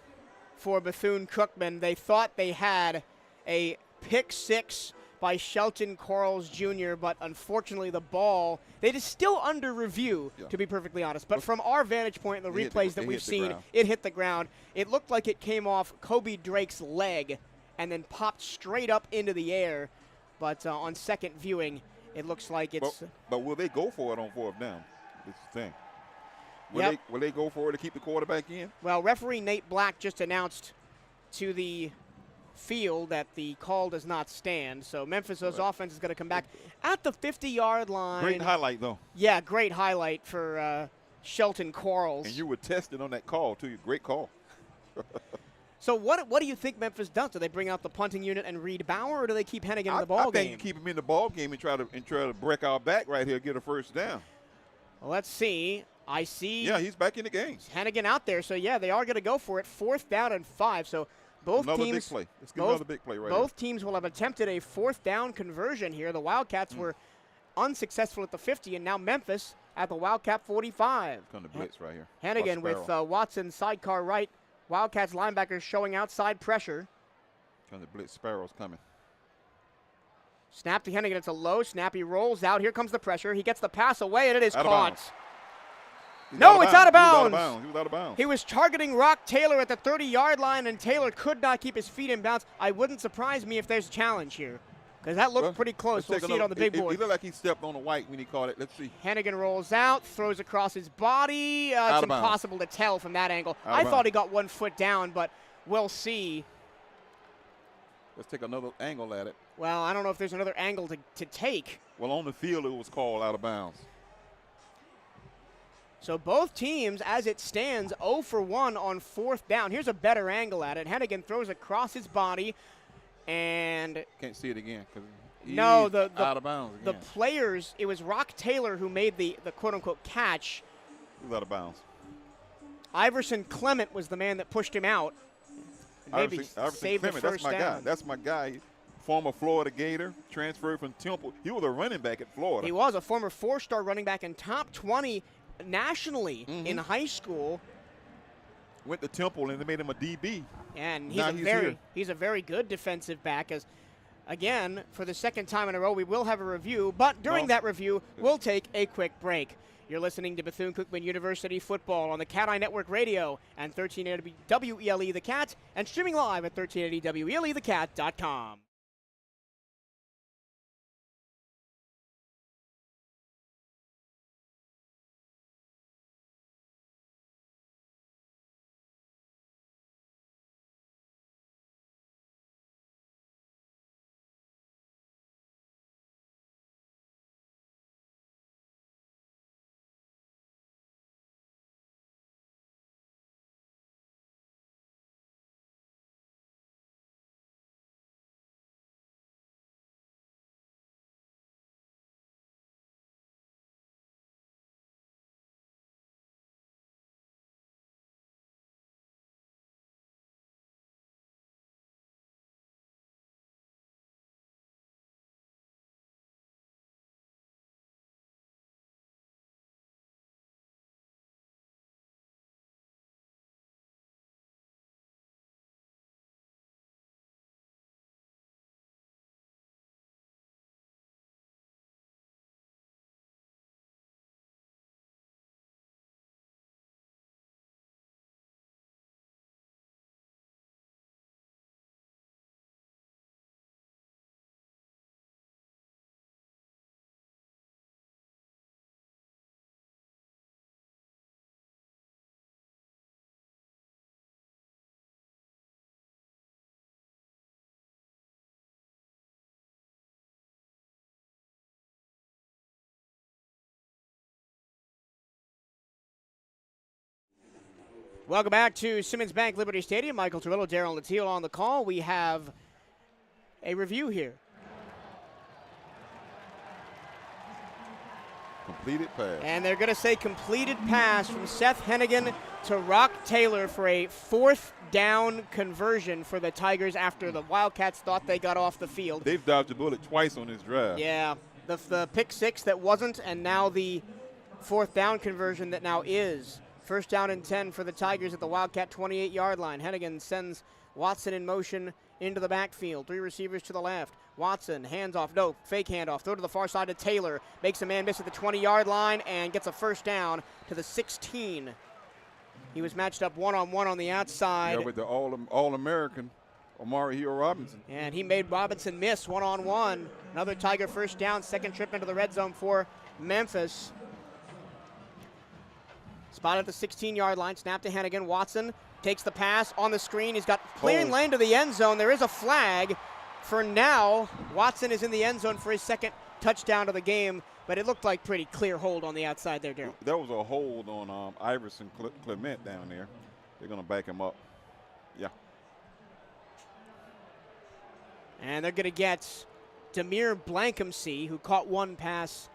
for Bethune-Cookman. They thought they had a pick 6 by Shelton Quarles Jr., but unfortunately the ball, it is still under review, to be perfectly honest. But from our vantage point in the replays that we've seen, it hit the ground. It looked like it came off Kobe Drake's leg and then popped straight up into the air. But on second viewing, it looks like it's... But will they go for it on 4th down? That's the thing. Will they go for it to keep the quarterback in? Well, referee Nate Black just announced to the field that the call does not stand. So Memphis' offense is going to come back at the 50-yard line. Great highlight, though. Yeah, great highlight for Shelton Quarles. And you were tested on that call, too. Great call. So what do you think Memphis does? Do they bring out the punting unit and Reed Bauer, or do they keep Hennigan in the ball game? I think you keep him in the ball game and try to break our back right here, get a 1st down. Well, let's see. I see. Yeah, he's back in the game. Hennigan out there. So, yeah, they are going to go for it. 4th down and 5. So both another teams. Big play. Let's get another big play right Both teams will have attempted a 4th down conversion here. The Wildcats were unsuccessful at the 50, and now Memphis at the Wildcat 45. Kind of blitz right here. Hennigan with Watson sidecar right. Wildcats linebackers showing outside pressure. Trying to blitz. Sparrow's coming. Snap to Hennigan. It's a low snap. He rolls out. Here comes the pressure. He gets the pass away, and it is caught. No, it's out of bounds. He was out of bounds. He was targeting Rock Taylor at the 30-yard line, and Taylor could not keep his feet in bounds. I wouldn't surprise me if there's a challenge here, because that looked pretty close. We'll see it on the big board. He looked like he stepped on the white when he caught it. Let's see. Hennigan rolls out, throws across his body. It's impossible to tell from that angle. I thought he got 1 foot down, but we'll see. Let's take another angle at it. Well, I don't know if there's another angle to take. Well, on the field, it was called out of bounds. So both teams, as it stands, 0 for 1 on 4th down. Here's a better angle at it. Hennigan throws across his body, and Can't see it again because no, the out of bounds the again. players. It was Rock Taylor who made the quote-unquote catch. He was out of bounds. Iverson Clement was the man that pushed him out. Maybe Iverson saved Clement, the first that's my down. guy. That's my guy. Former Florida Gator, transferred from Temple. He was a running back at Florida. He was a former 4-star running back and top 20 nationally in high school. Went to Temple and they made him a DB. And Now he's a very good defensive back. As again, for the second time in a row, we will have a review. But during that review, we'll take a quick break. You're listening to Bethune-Cookman University football on the CatEye Network Radio and 1380 WELE The Cat, and streaming live at 1380WELETheCat.com. Welcome back to Simmons Bank Liberty Stadium. Michael Torello, Darryl Latil on the call. We have a review here. Completed pass. And they're going to say completed pass from Seth Hennigan to Rock Taylor for a 4th down conversion for the Tigers after the Wildcats thought they got off the field. They've dodged a bullet twice on this drive. Yeah, the pick 6 that wasn't, and now the 4th down conversion that now is. 1st down and 10 for the Tigers at the Wildcat 28-yard line. Hennigan sends Watson in motion into the backfield. 3 receivers to the left. Watson, hands off, no, fake handoff. Throw to the far side to Taylor. Makes a man miss at the 20-yard line and gets a 1st down to the 16. He was matched up one-on-one on the outside. Yeah, with the All-American Amari Hill Robinson. And he made Robinson miss one-on-one. Another Tiger 1st down, 2nd trip into the red zone for Memphis. Spot at the 16-yard line, snap to Hennigan. Watson takes the pass on the screen. He's got clearing lane to the end zone. There is a flag. For now, Watson is in the end zone for his 2nd touchdown of the game, but it looked like pretty clear hold on the outside there, Darryl. There was a hold on Iverson Clement down there. They're going to back him up. Yeah. And they're going to get Demir Blankhamsey, who caught one pass,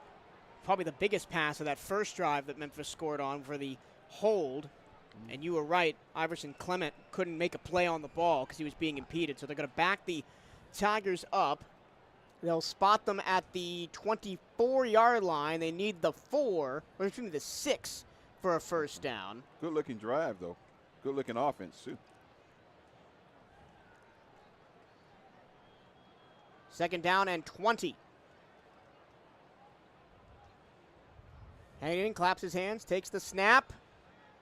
probably the biggest pass of that first drive that Memphis scored on for the hold. And you were right, Iverson Clement couldn't make a play on the ball because he was being impeded. So they're going to back the Tigers up. They'll spot them at the 24-yard line. They need the 6 for a 1st down. Good-looking drive, though. Good-looking offense, too. 2nd down and 20. Hennigan claps his hands, takes the snap.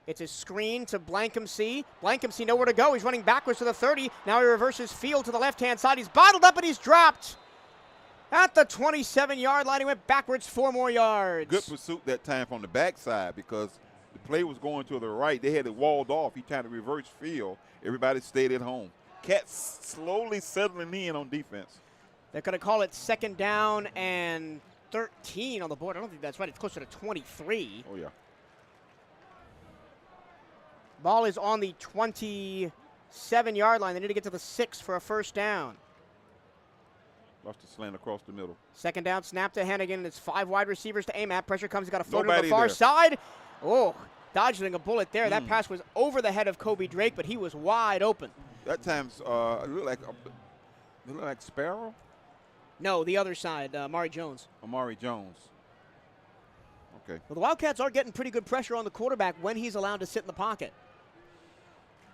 It's a screen to Blankhamsey. Blankhamsey nowhere to go. He's running backwards to the 30. Now he reverses field to the left-hand side. He's bottled up and he's dropped. At the 27-yard line, he went backwards 4 more yards. Good pursuit that time from the backside because the play was going to the right. They had it walled off. He tried to reverse field. Everybody stayed at home. Cats slowly settling in on defense. They're going to call it 2nd down and 13 on the board. I don't think that's right. It's closer to 23. Oh, yeah. Ball is on the 27-yard line. They need to get to the 6 for a first down. Lost the slant across the middle. 2nd down, snap to Hennigan, and it's 5 wide receivers to aim at. Pressure comes, he's got a floater to Nobody the far there. side. Oh, dodging a bullet there. That pass was over the head of Kobe Drake, but he was wide open. That time's it looked like Sparrow? No, the other side, Amari Jones. Amari Jones. Okay. Well, the Wildcats are getting pretty good pressure on the quarterback when he's allowed to sit in the pocket,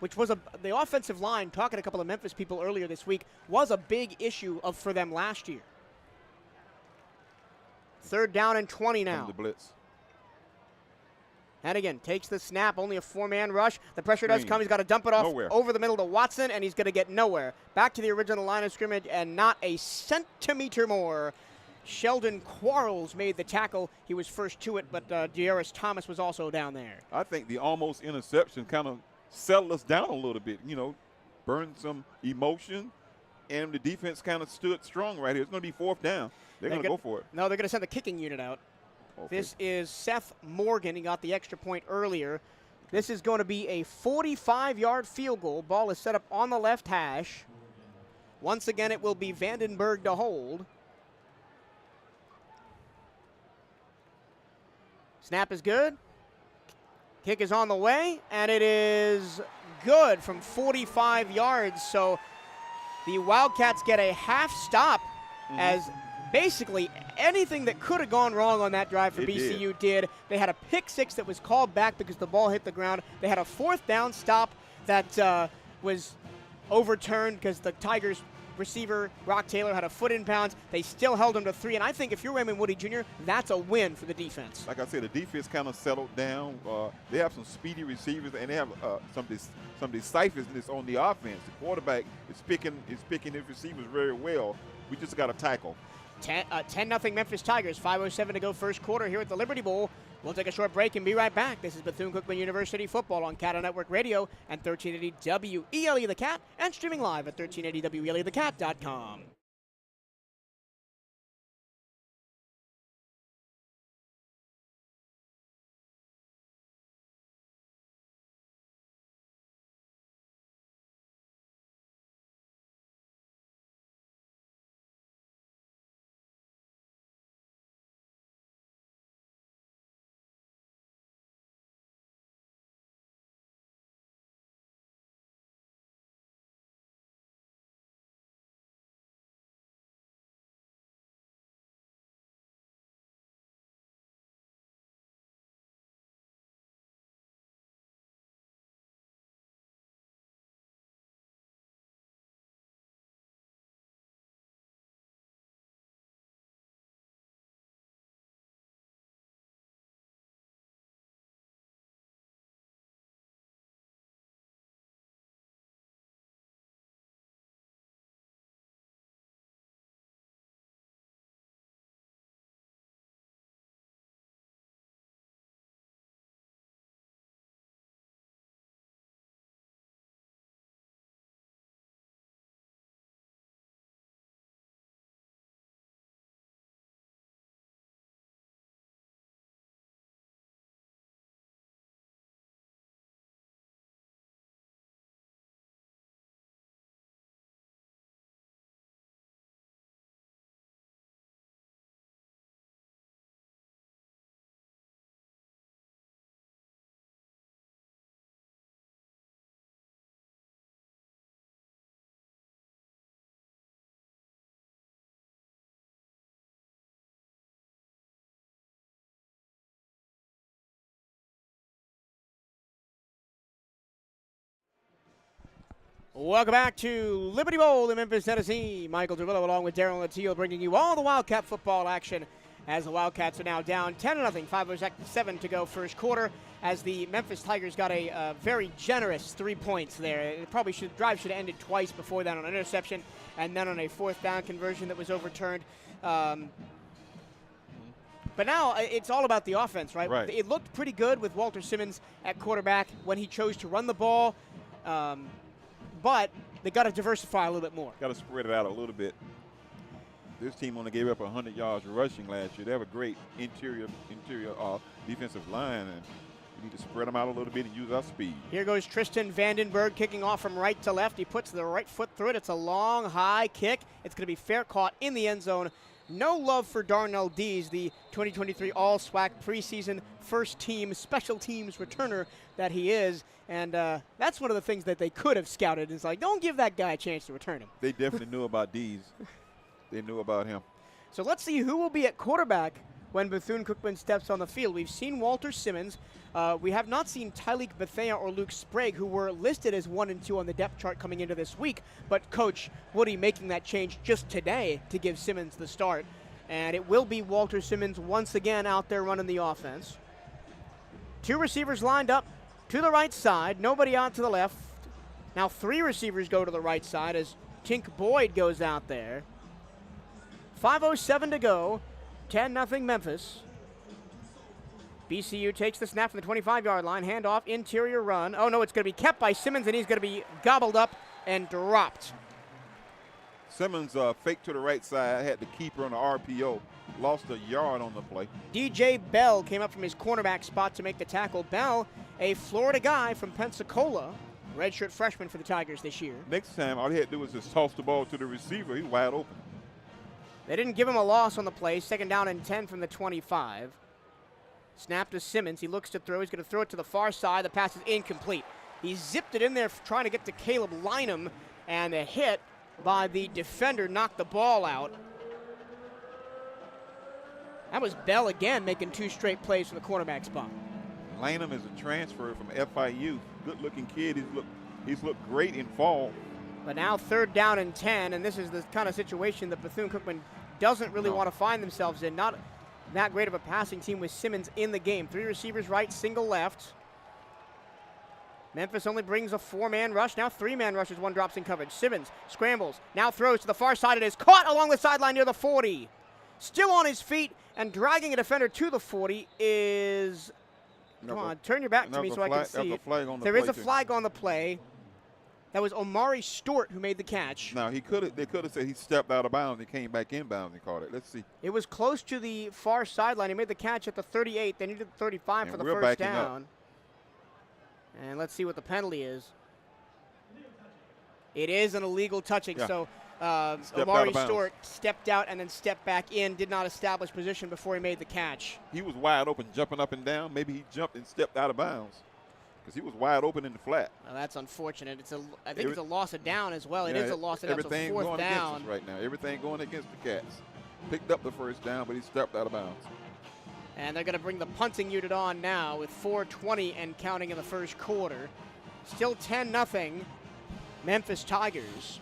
which was the offensive line, talking to a couple of Memphis people earlier this week, was a big issue for them last year. 3rd down and 20 now. From the blitz. Hennigan takes the snap, only a 4-man rush. The pressure does Green. come. He's got to dump it off Nowhere. over the middle to Watson, and he's going to get nowhere. Back to the original line of scrimmage, and not a centimeter more. Sheldon Quarles made the tackle. He was first to it, but Dearris Thomas was also down there. I think the almost interception kind of settled us down a little bit, burned some emotion, and the defense kind of stood strong right here. It's going to be 4th down. They're going to go for it. No, they're going to send the kicking unit out. Okay. This is Seth Morgan. He got the extra point earlier. This is going to be a 45-yard field goal. Ball is set up on the left hash. Once again, it will be Vandenberg to hold. Snap is good. Kick is on the way, and it is good from 45 yards. So the Wildcats get a half stop as basically anything that could have gone wrong on that drive for BCU did. They had a pick 6 that was called back because the ball hit the ground. They had a 4th down stop that was overturned because the Tigers receiver, Rock Taylor, had a foot in bounds. They still held him to 3, and I think if you're Raymond Woody Jr., that's a win for the defense. Like I said, the defense kind of settled down. They have some speedy receivers, and they have some decisiveness on the offense. The quarterback is picking his receivers very well. We just got to tackle. 10-0 Memphis Tigers, 5:07 to go first quarter here at the Liberty Bowl. We'll take a short break and be right back. This is Bethune-Cookman University football on CatEye Network Radio and 1380 WELE The Cat, and streaming live at 1380WELETheCat.com. Welcome back to Liberty Bowl in Memphis, Tennessee. Michael Durillo along with Darren Latil bringing you all the Wildcat football action as the Wildcats are now down 10-0, 5:07 to go first quarter, as the Memphis Tigers got a very generous 3 points there. It probably drive should have ended twice before that on an interception and then on a 4th down conversion that was overturned. But now it's all about the offense, right? It looked pretty good with Walter Simmons at quarterback when he chose to run the ball. But they got to diversify a little bit more. Got to spread it out a little bit. This team only gave up 100 yards rushing last year. They have a great interior defensive line, and we need to spread them out a little bit and use our speed. Here goes Tristan Vandenberg kicking off from right to left. He puts the right foot through it. It's a long, high kick. It's going to be fair caught in the end zone. No love for Darnell Dees, the 2023 All-SWAC preseason first-team special teams returner that he is. And that's one of the things that they could have scouted. It's like, don't give that guy a chance to return him. They definitely knew about Dees. They knew about him. So let's see who will be at quarterback when Bethune-Cookman steps on the field. We've seen Walter Simmons. We have not seen Tyleek Bethea or Luke Sprague, who were listed as 1 and 2 on the depth chart coming into this week. But Coach Woody making that change just today to give Simmons the start. And it will be Walter Simmons once again out there running the offense. 2 receivers lined up to the right side. Nobody out to the left. Now 3 receivers go to the right side as Tink Boyd goes out there. 5:07 to go. 10-0 Memphis. BCU takes the snap from the 25-yard line. Handoff, interior run. Oh, no, it's going to be kept by Simmons, and he's going to be gobbled up and dropped. Simmons faked to the right side, had the keeper on the RPO, lost a yard on the play. DJ Bell came up from his cornerback spot to make the tackle. Bell, a Florida guy from Pensacola, redshirt freshman for the Tigers this year. Next time, all he had to do was just toss the ball to the receiver. He's wide open. They didn't give him a loss on the play. 2nd down and 10 from the 25. Snap to Simmons. He looks to throw. He's going to throw it to the far side. The pass is incomplete. He zipped it in there trying to get to Caleb Lynham, and a hit by the defender knocked the ball out. That was Bell again making 2 straight plays from the cornerback spot. Lynham is a transfer from FIU. Good-looking kid. He's looked great in fall. But now 3rd down and 10, and this is the kind of situation that Bethune-Cookman doesn't really want to find themselves in. Not that great of a passing team with Simmons in the game. 3 receivers right, single left. Memphis only brings a 4-man rush. Now 3-man rushes, 1 drops in coverage. Simmons scrambles, now throws to the far side. It is caught along the sideline near the 40. Still on his feet and dragging a defender to the 40 is... Come on, turn your back to me so I can see. There is a flag on the play. That was Omari Stewart who made the catch. Now, they could have said he stepped out of bounds and came back in bounds and caught it. Let's see. It was close to the far sideline. He made the catch at the 38. They needed the 35 for the first down. And let's see what the penalty is. It is an illegal touching. Yeah. So Omari Stewart stepped out and then stepped back in, did not establish position before he made the catch. He was wide open, jumping up and down. Maybe he jumped and stepped out of bounds, because he was wide open in the flat. Well, that's unfortunate. I think it's a loss of down as well. It is a loss of down. Everything so 4th going down. against us right now. Everything going against the Cats. Picked up the first down, but he stepped out of bounds. And they're going to bring the punting unit on now with 4:20 and counting in the first quarter. Still 10-0 Memphis Tigers.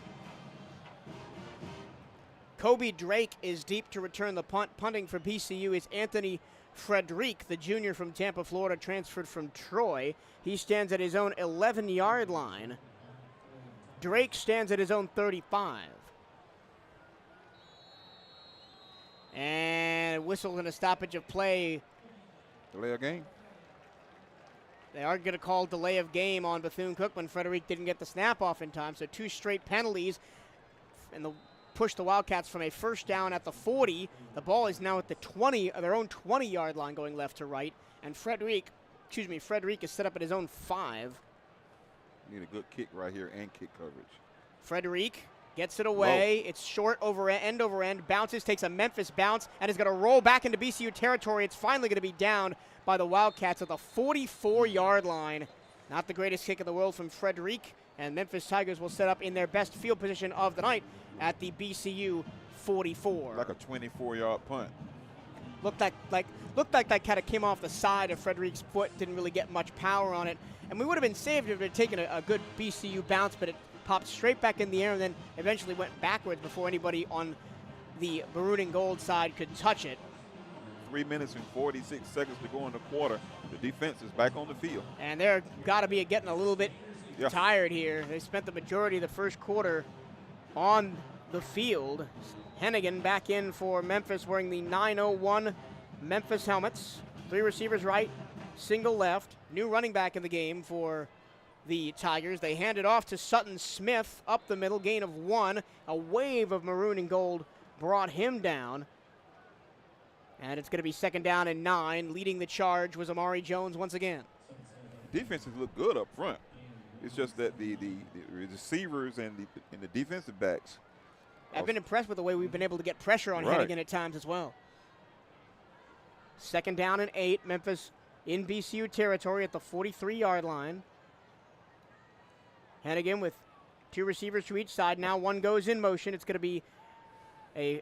Kobe Drake is deep to return the punt. Punting for BCU is Anthony Frederick, the junior from Tampa, Florida, transferred from Troy. He stands at his own 11-yard line. Drake stands at his own 35. And whistle and a stoppage of play. Delay of game. They are going to call delay of game on Bethune-Cookman. Frederick didn't get the snap off in time, so 2 straight penalties. And the push the Wildcats from a first down at the 40. The ball is now at the 20, their own 20-yard line going left to right. And Frederick is set up at his own 5. Need a good kick right here and kick coverage. Frederick gets it away. It's short over end over end. Bounces, takes a Memphis bounce, and is going to roll back into BCU territory. It's finally going to be down by the Wildcats at the 44-yard line. Not the greatest kick in the world from Frederick. And Memphis Tigers will set up in their best field position of the night at the BCU 44. Like a 24-yard punt. Looked like that kind of came off the side of Frederick's foot. Didn't really get much power on it. And we would have been saved if it had taken a good BCU bounce, but it popped straight back in the air and then eventually went backwards before anybody on the maroon and gold side could touch it. 3 minutes and 46 seconds to go in the quarter. The defense is back on the field. And they're got to be getting a little bit tired here. They spent the majority of the first quarter on the field. Hennigan back in for Memphis wearing the 901 Memphis helmets. 3 receivers right, single left. New running back in the game for the Tigers. They hand it off to Sutton Smith up the middle, gain of 1. A wave of maroon and gold brought him down. And it's going to be 2nd down and 9. Leading the charge was Amari Jones once again. Defenses look good up front. It's just that the receivers and the defensive backs. I've been impressed with the way we've been able to get pressure on Hennigan at times as well. 2nd down and 8. Memphis in BCU territory at the 43-yard line. Hennigan with 2 receivers to each side. Now one goes in motion. It's going to be a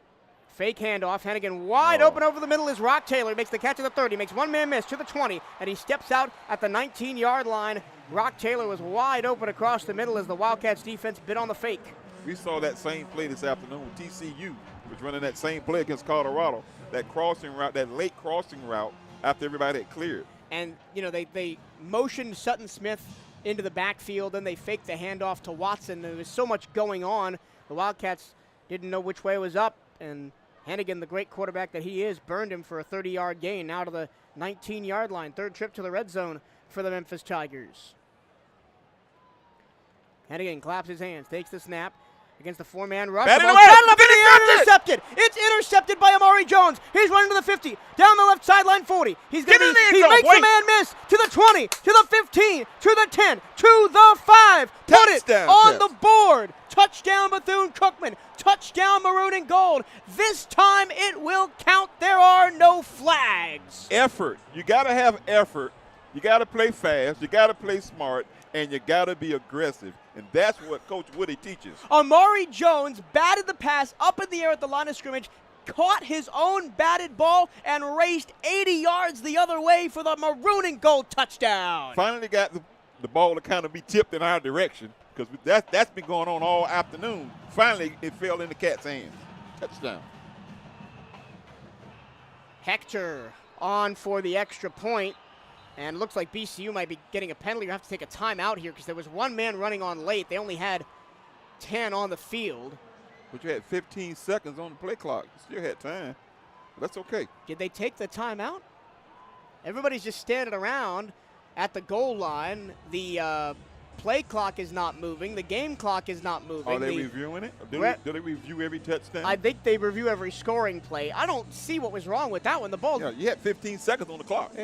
fake handoff. Hennigan wide open over the middle is Rock Taylor. He makes the catch at the 30. Makes one man miss to the 20. And he steps out at the 19-yard line. Rock Taylor was wide open across the middle as the Wildcats defense bit on the fake. We saw that same play this afternoon. TCU was running that same play against Colorado. That crossing route, that late crossing route after everybody had cleared. And, you know, they motioned Sutton Smith into the backfield, then they faked the handoff to Watson. There was so much going on. The Wildcats didn't know which way was up, and Hennigan, the great quarterback that he is, burned him for a 30-yard gain out of the 19-yard line. 3rd trip to the red zone for the Memphis Tigers. Hennigan claps his hands, takes the snap against the 4-man rush. Batted The ball away. batted up in the air, intercepted. It's intercepted by Amari Jones. He's running to the 50, down the left sideline 40. He makes a man miss to the 20, to the 15, to the 10, to the 5. Put it on the board. Touchdown Bethune-Cookman. Touchdown Maroon and Gold. This time it will count. There are no flags. Effort. You got to have effort. You got to play fast. You got to play smart. And you got to be aggressive. And that's what Coach Woody teaches. Amari Jones batted the pass up in the air at the line of scrimmage, caught his own batted ball, and raced 80 yards the other way for the Maroon and Gold touchdown. Finally got the ball to kind of be tipped in our direction because that's been going on all afternoon. Finally, it fell in the Cats' hands. Touchdown. Hector on for the extra point. And looks like BCU might be getting a penalty. You have to take a timeout here because there was 1 man running on late. They only had 10 on the field. But you had 15 seconds on the play clock. You still had time. But that's okay. Did they take the timeout? Everybody's just standing around at the goal line. The play clock is not moving. The game clock is not moving. Are they reviewing it? Do they review every touchdown? I think they review every scoring play. I don't see what was wrong with that one. The ball. Yeah, you had 15 seconds on the clock.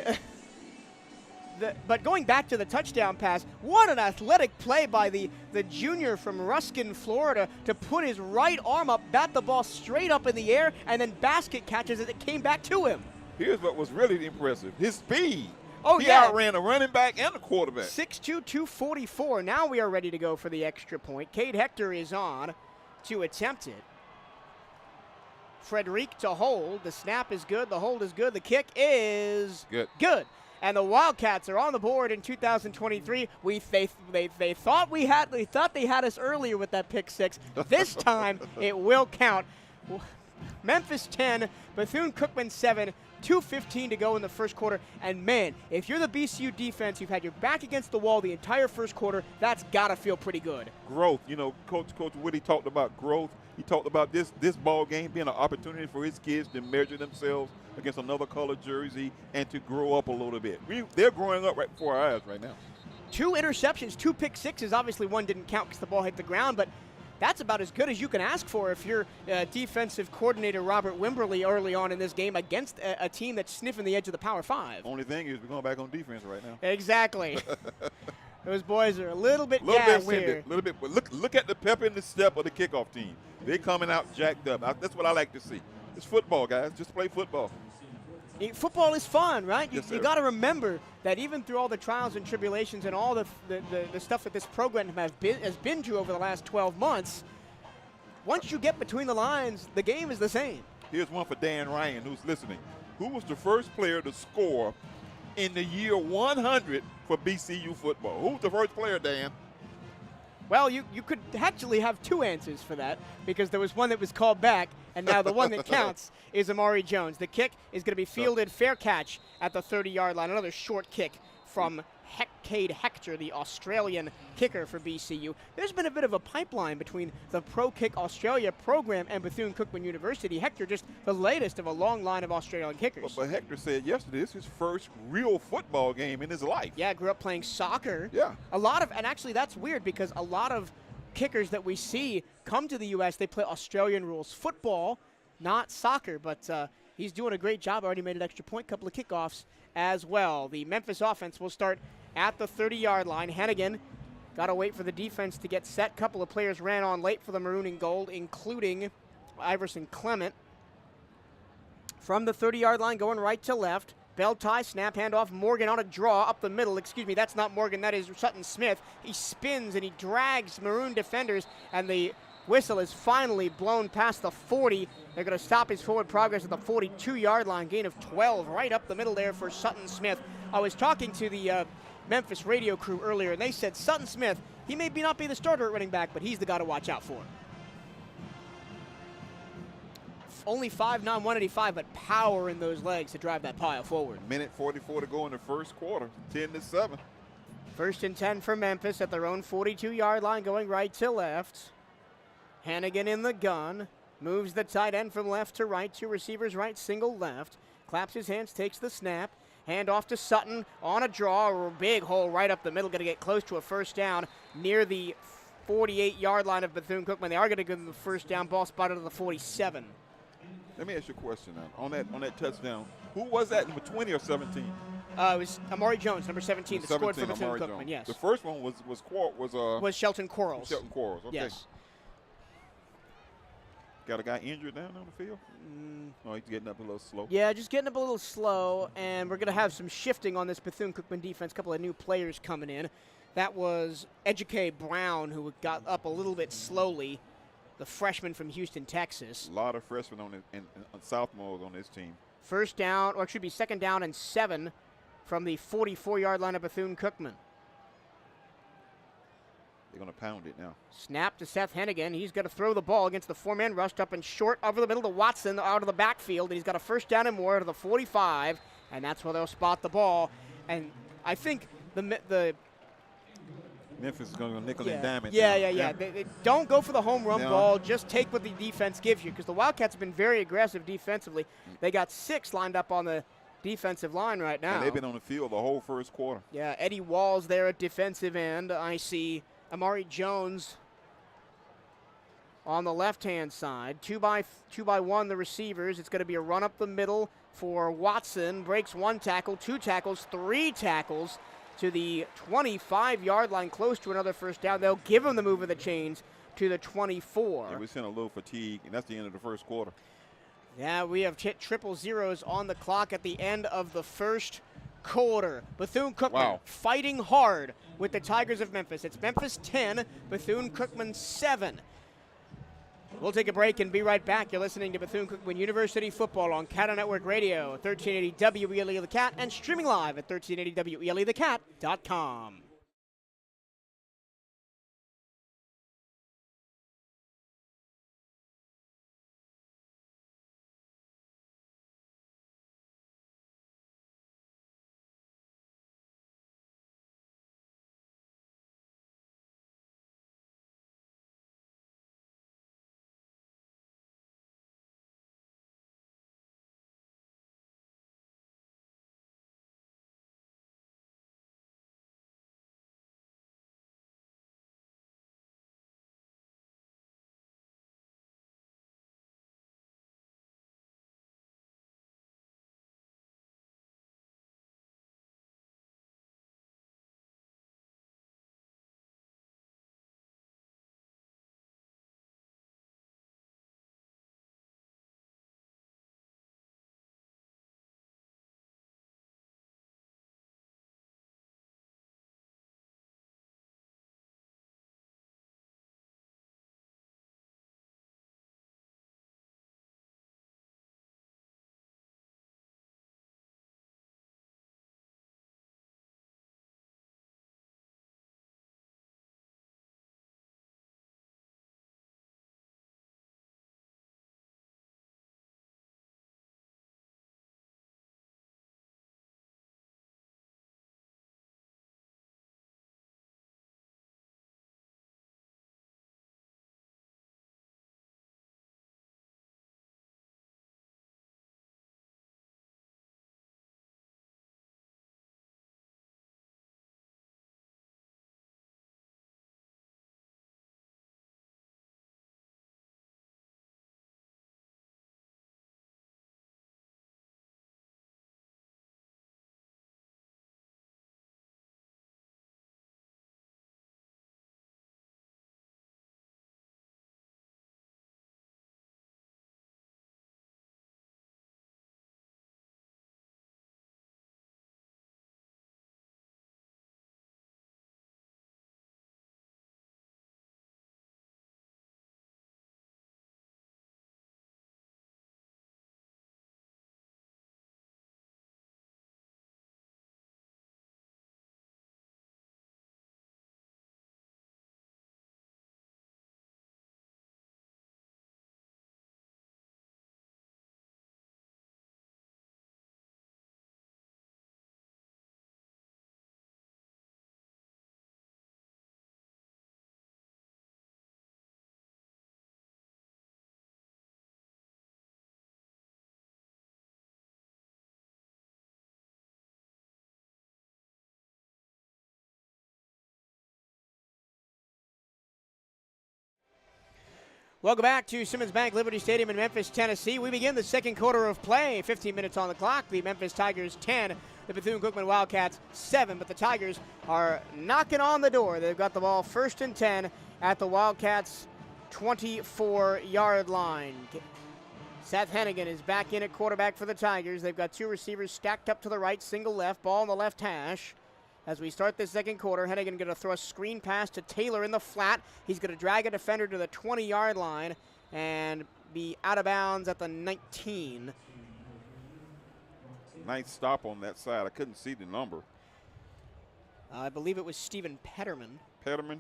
But going back to the touchdown pass, what an athletic play by the junior from Ruskin, Florida, to put his right arm up, bat the ball straight up in the air, and then basket catches it. It came back to him. Here's what was really impressive. His speed. Oh, he yeah. outran a running back and a quarterback. 6'2", 244. Now we are ready to go for the extra point. Cade Hector is on to attempt it. Frederic to hold. The snap is good. The hold is good. The kick is good. And the Wildcats are on the board in 2023. They thought they had us earlier with that pick 6. This time it will count. Memphis 10, Bethune-Cookman 7, 2:15 to go in the first quarter. And man, if you're the BCU defense, you've had your back against the wall the entire first quarter. That's gotta feel pretty good. Growth. You know, Coach Woody talked about growth. He talked about this ball game being an opportunity for his kids to measure themselves against another colored jersey and to grow up a little bit. They're growing up right before our eyes right now. 2 interceptions, 2 pick sixes. Obviously, one didn't count because the ball hit the ground, but that's about as good as you can ask for if you're defensive coordinator Robert Wimberly early on in this game against a team that's sniffing the edge of the Power 5. Only thing is we're going back on defense right now. Exactly. Those boys are a little bit gassed here. A little bit. But look at the pep in the step of the kickoff team. They're coming out jacked up. That's what I like to see. It's football, guys. Just play football. Football is fun, right? Yes, you got to remember that even through all the trials and tribulations and all the stuff that this program has been to over the last 12 months, once you get between the lines, the game is the same. Here's one for Dan Ryan, who's listening. Who was the first player to score in the year 100 for BCU football? Who was the first player, Dan? Well, you could actually have 2 answers for that because there was one that was called back, and now the one that counts is Amari Jones. The kick is going to be fielded, fair catch at the 30-yard line. Another short kick from Cade Hector, the Australian kicker for BCU. There's been a bit of a pipeline between the Pro Kick Australia program and Bethune-Cookman University. Hector just the latest of a long line of Australian kickers. But Hector said yesterday this is his first real football game in his life. Yeah, grew up playing soccer. Yeah. And actually that's weird because a lot of kickers that we see come to the U.S., they play Australian rules football, not soccer, but he's doing a great job. Already made an extra point, couple of kickoffs as well. The Memphis offense will start at the 30-yard line. Hennigan got to wait for the defense to get set. Couple of players ran on late for the maroon and gold, including Iverson Clement. From the 30-yard line, going right to left. Bell tie, snap, handoff. Morgan on a draw up the middle. Excuse me, that's not Morgan, that is Sutton Smith. He spins and he drags maroon defenders, and the whistle is finally blown past the 40. They're going to stop his forward progress at the 42-yard line. Gain of 12 right up the middle there for Sutton Smith. I was talking to the Memphis radio crew earlier, and they said Sutton Smith, he may not be the starter at running back, but he's the guy to watch out for. Only 5'9", 185, but power in those legs to drive that pile forward. Minute 44 to go in the first quarter, 10-7. First and 10 for Memphis at their own 42-yard line, going right to left. Hennigan in the gun, moves the tight end from left to right, two receivers right, single left. Claps his hands, takes the snap. Hand off to Sutton on a draw, a big hole right up the middle, going to get close to a first down near the 48-yard line of Bethune-Cookman. They are going to get the first down, ball spotted at the 47. Let me ask you a question now. On that touchdown, who was that, number 20 or 17? It was Amari Jones, number 17, that scored for Bethune-Cookman, yes. The first one was Shelton Quarles. Shelton Quarles, okay. Yes. Got a guy injured down on the field? Oh, he's getting up a little slow. Yeah, just getting up a little slow, and we're going to have some shifting on this Bethune-Cookman defense, a couple of new players coming in. That was Ejike Brown, who got up a little bit slowly, the freshman from Houston, Texas. A lot of freshmen on it, and sophomores on this team. First down, or it should be second down and 7 from the 44-yard line of Bethune-Cookman. They're going to pound it now. Snap to Seth Hennigan. He's going to throw the ball against the four-man rush up and short over the middle to Watson out of the backfield. And he's got a first down and more to the 45, and that's where they'll spot the ball. And I think the Memphis is going to nickel and dime it. Yeah. They don't go for the home run ball. Just take what the defense gives you, because the Wildcats have been very aggressive defensively. They got 6 lined up on the defensive line right now. And they've been on the field the whole first quarter. Yeah, Eddie Walls there at defensive end. I see Amari Jones on the left-hand side. 2 by 1 the receivers. It's going to be a run up the middle for Watson. Breaks 1 tackle, 2 tackles, 3 tackles to the 25-yard line, close to another first down. They'll give him the move of the chains to the 24. Yeah, we're seeing a little fatigue, and that's the end of the first quarter. Yeah, we have hit triple zeros on the clock at the end of the first quarter. Bethune-Cookman fighting hard with the Tigers of Memphis. It's Memphis 10, Bethune-Cookman 7. We'll take a break and be right back. You're listening to Bethune-Cookman University Football on CatEye Network Radio, 1380 WELE The Cat, and streaming live at 1380 WELETheCat.com. Welcome back to Simmons Bank Liberty Stadium in Memphis, Tennessee. We begin the second quarter of play. 15 minutes on the clock. The Memphis Tigers 10, the Bethune-Cookman Wildcats 7. But the Tigers are knocking on the door. They've got the ball 1st and 10 at the Wildcats' 24-yard line. Seth Hennigan is back in at quarterback for the Tigers. They've got two receivers stacked up to the right, single left, ball on the left hash. As we start this second quarter, Hennigan going to throw a screen pass to Taylor in the flat. He's going to drag a defender to the 20-yard line and be out of bounds at the 19. Nice stop on that side. I couldn't see the number. I believe it was Stephen Petterman. Petterman.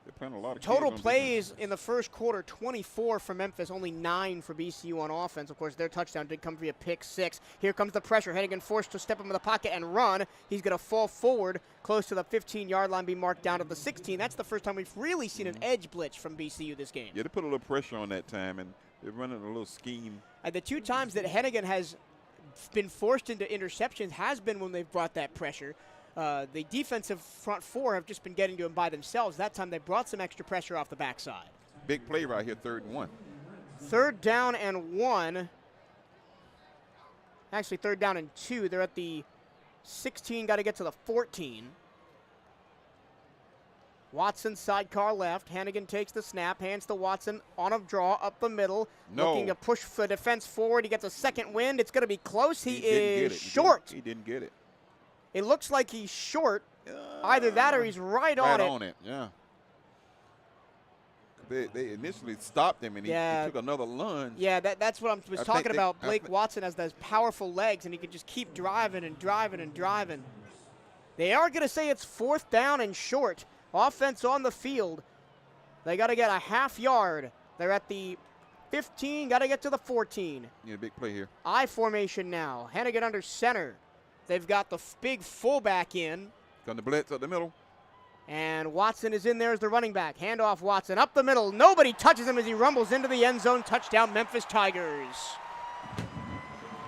They're playing a lot of Total kids on plays defense. in the first quarter, 24 for Memphis, only 9 for BCU on offense. Of course, their touchdown did come via pick 6. Here comes the pressure. Hennigan forced to step into the pocket and run. He's going to fall forward close to the 15-yard line, be marked down at the 16. That's the first time we've really seen an edge blitz from BCU this game. Yeah, they put a little pressure on that time, and they're running a little scheme. And the 2 times that Hennigan has been forced into interceptions has been when they've brought that pressure. The defensive front 4 have just been getting to him by themselves. That time they brought some extra pressure off the backside. Big play right here, 3rd and 1. 3rd down and 1. Actually, 3rd down and 2. They're at the 16, got to get to the 14. Watson sidecar left. Hennigan takes the snap, hands to Watson on a draw up the middle. No. Looking to push the defense forward. He gets a second wind. It's going to be close. He didn't get is it. short. He didn't get it. It looks like he's short. Either that or he's right on it. Yeah. They initially stopped him, and he took another lunge. Yeah, that's what I was talking about. Blake Watson has those powerful legs, and he can just keep driving and driving and driving. They are going to say it's 4th down and short. Offense on the field. They got to get a half yard. They're at the 15, got to get to the 14. Yeah, big play here. I formation now. Hennigan under center. They've got the big fullback in. Got the blitz up the middle. And Watson is in there as the running back. Handoff Watson up the middle. Nobody touches him as he rumbles into the end zone. Touchdown, Memphis Tigers.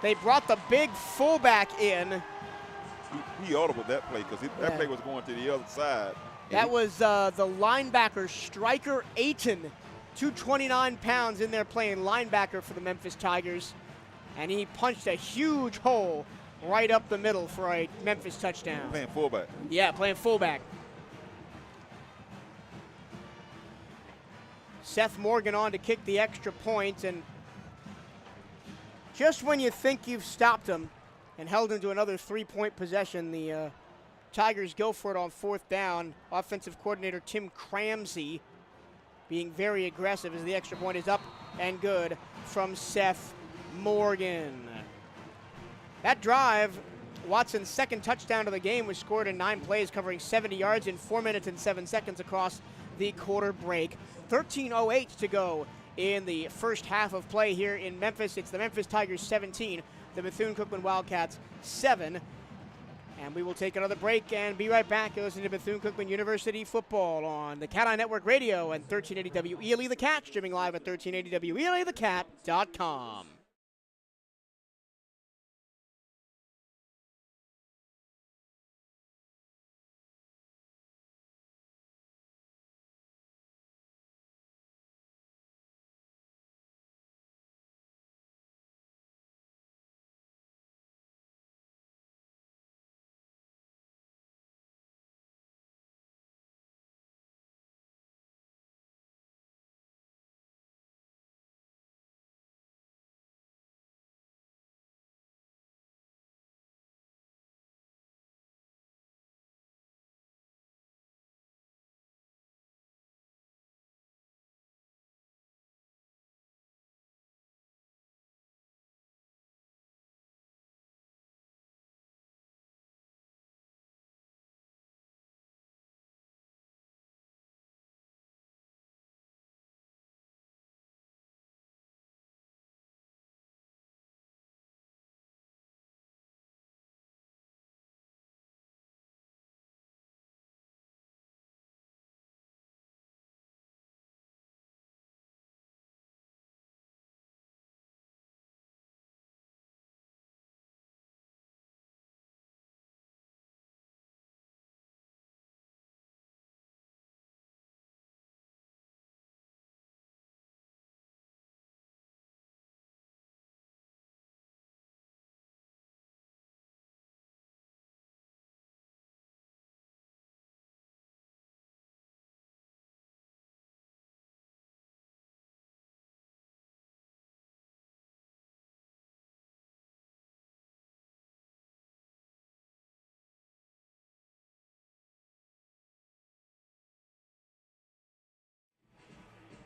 They brought the big fullback in. He audibled that play because that play was going to the other side. That was the linebacker, Striker Ayton, 229 pounds in there playing linebacker for the Memphis Tigers. And he punched a huge hole right up the middle for a Memphis touchdown. Playing fullback. Yeah, playing fullback. Seth Morgan on to kick the extra point, and just when you think you've stopped him and held him to another 3-point possession, the Tigers go for it on 4th down. Offensive coordinator Tim Cramsey being very aggressive as the extra point is up and good from Seth Morgan. That drive, Watson's 2nd touchdown of the game, was scored in 9 plays, covering 70 yards in 4 minutes and 7 seconds across the quarter break. 13:08 to go in the first half of play here in Memphis. It's the Memphis Tigers 17, the Bethune-Cookman Wildcats 7. And we will take another break and be right back. You're listening to Bethune-Cookman University football on the CatEye Network Radio and 1380 WELE The Cat, streaming live at 1380 WELETheCat.com.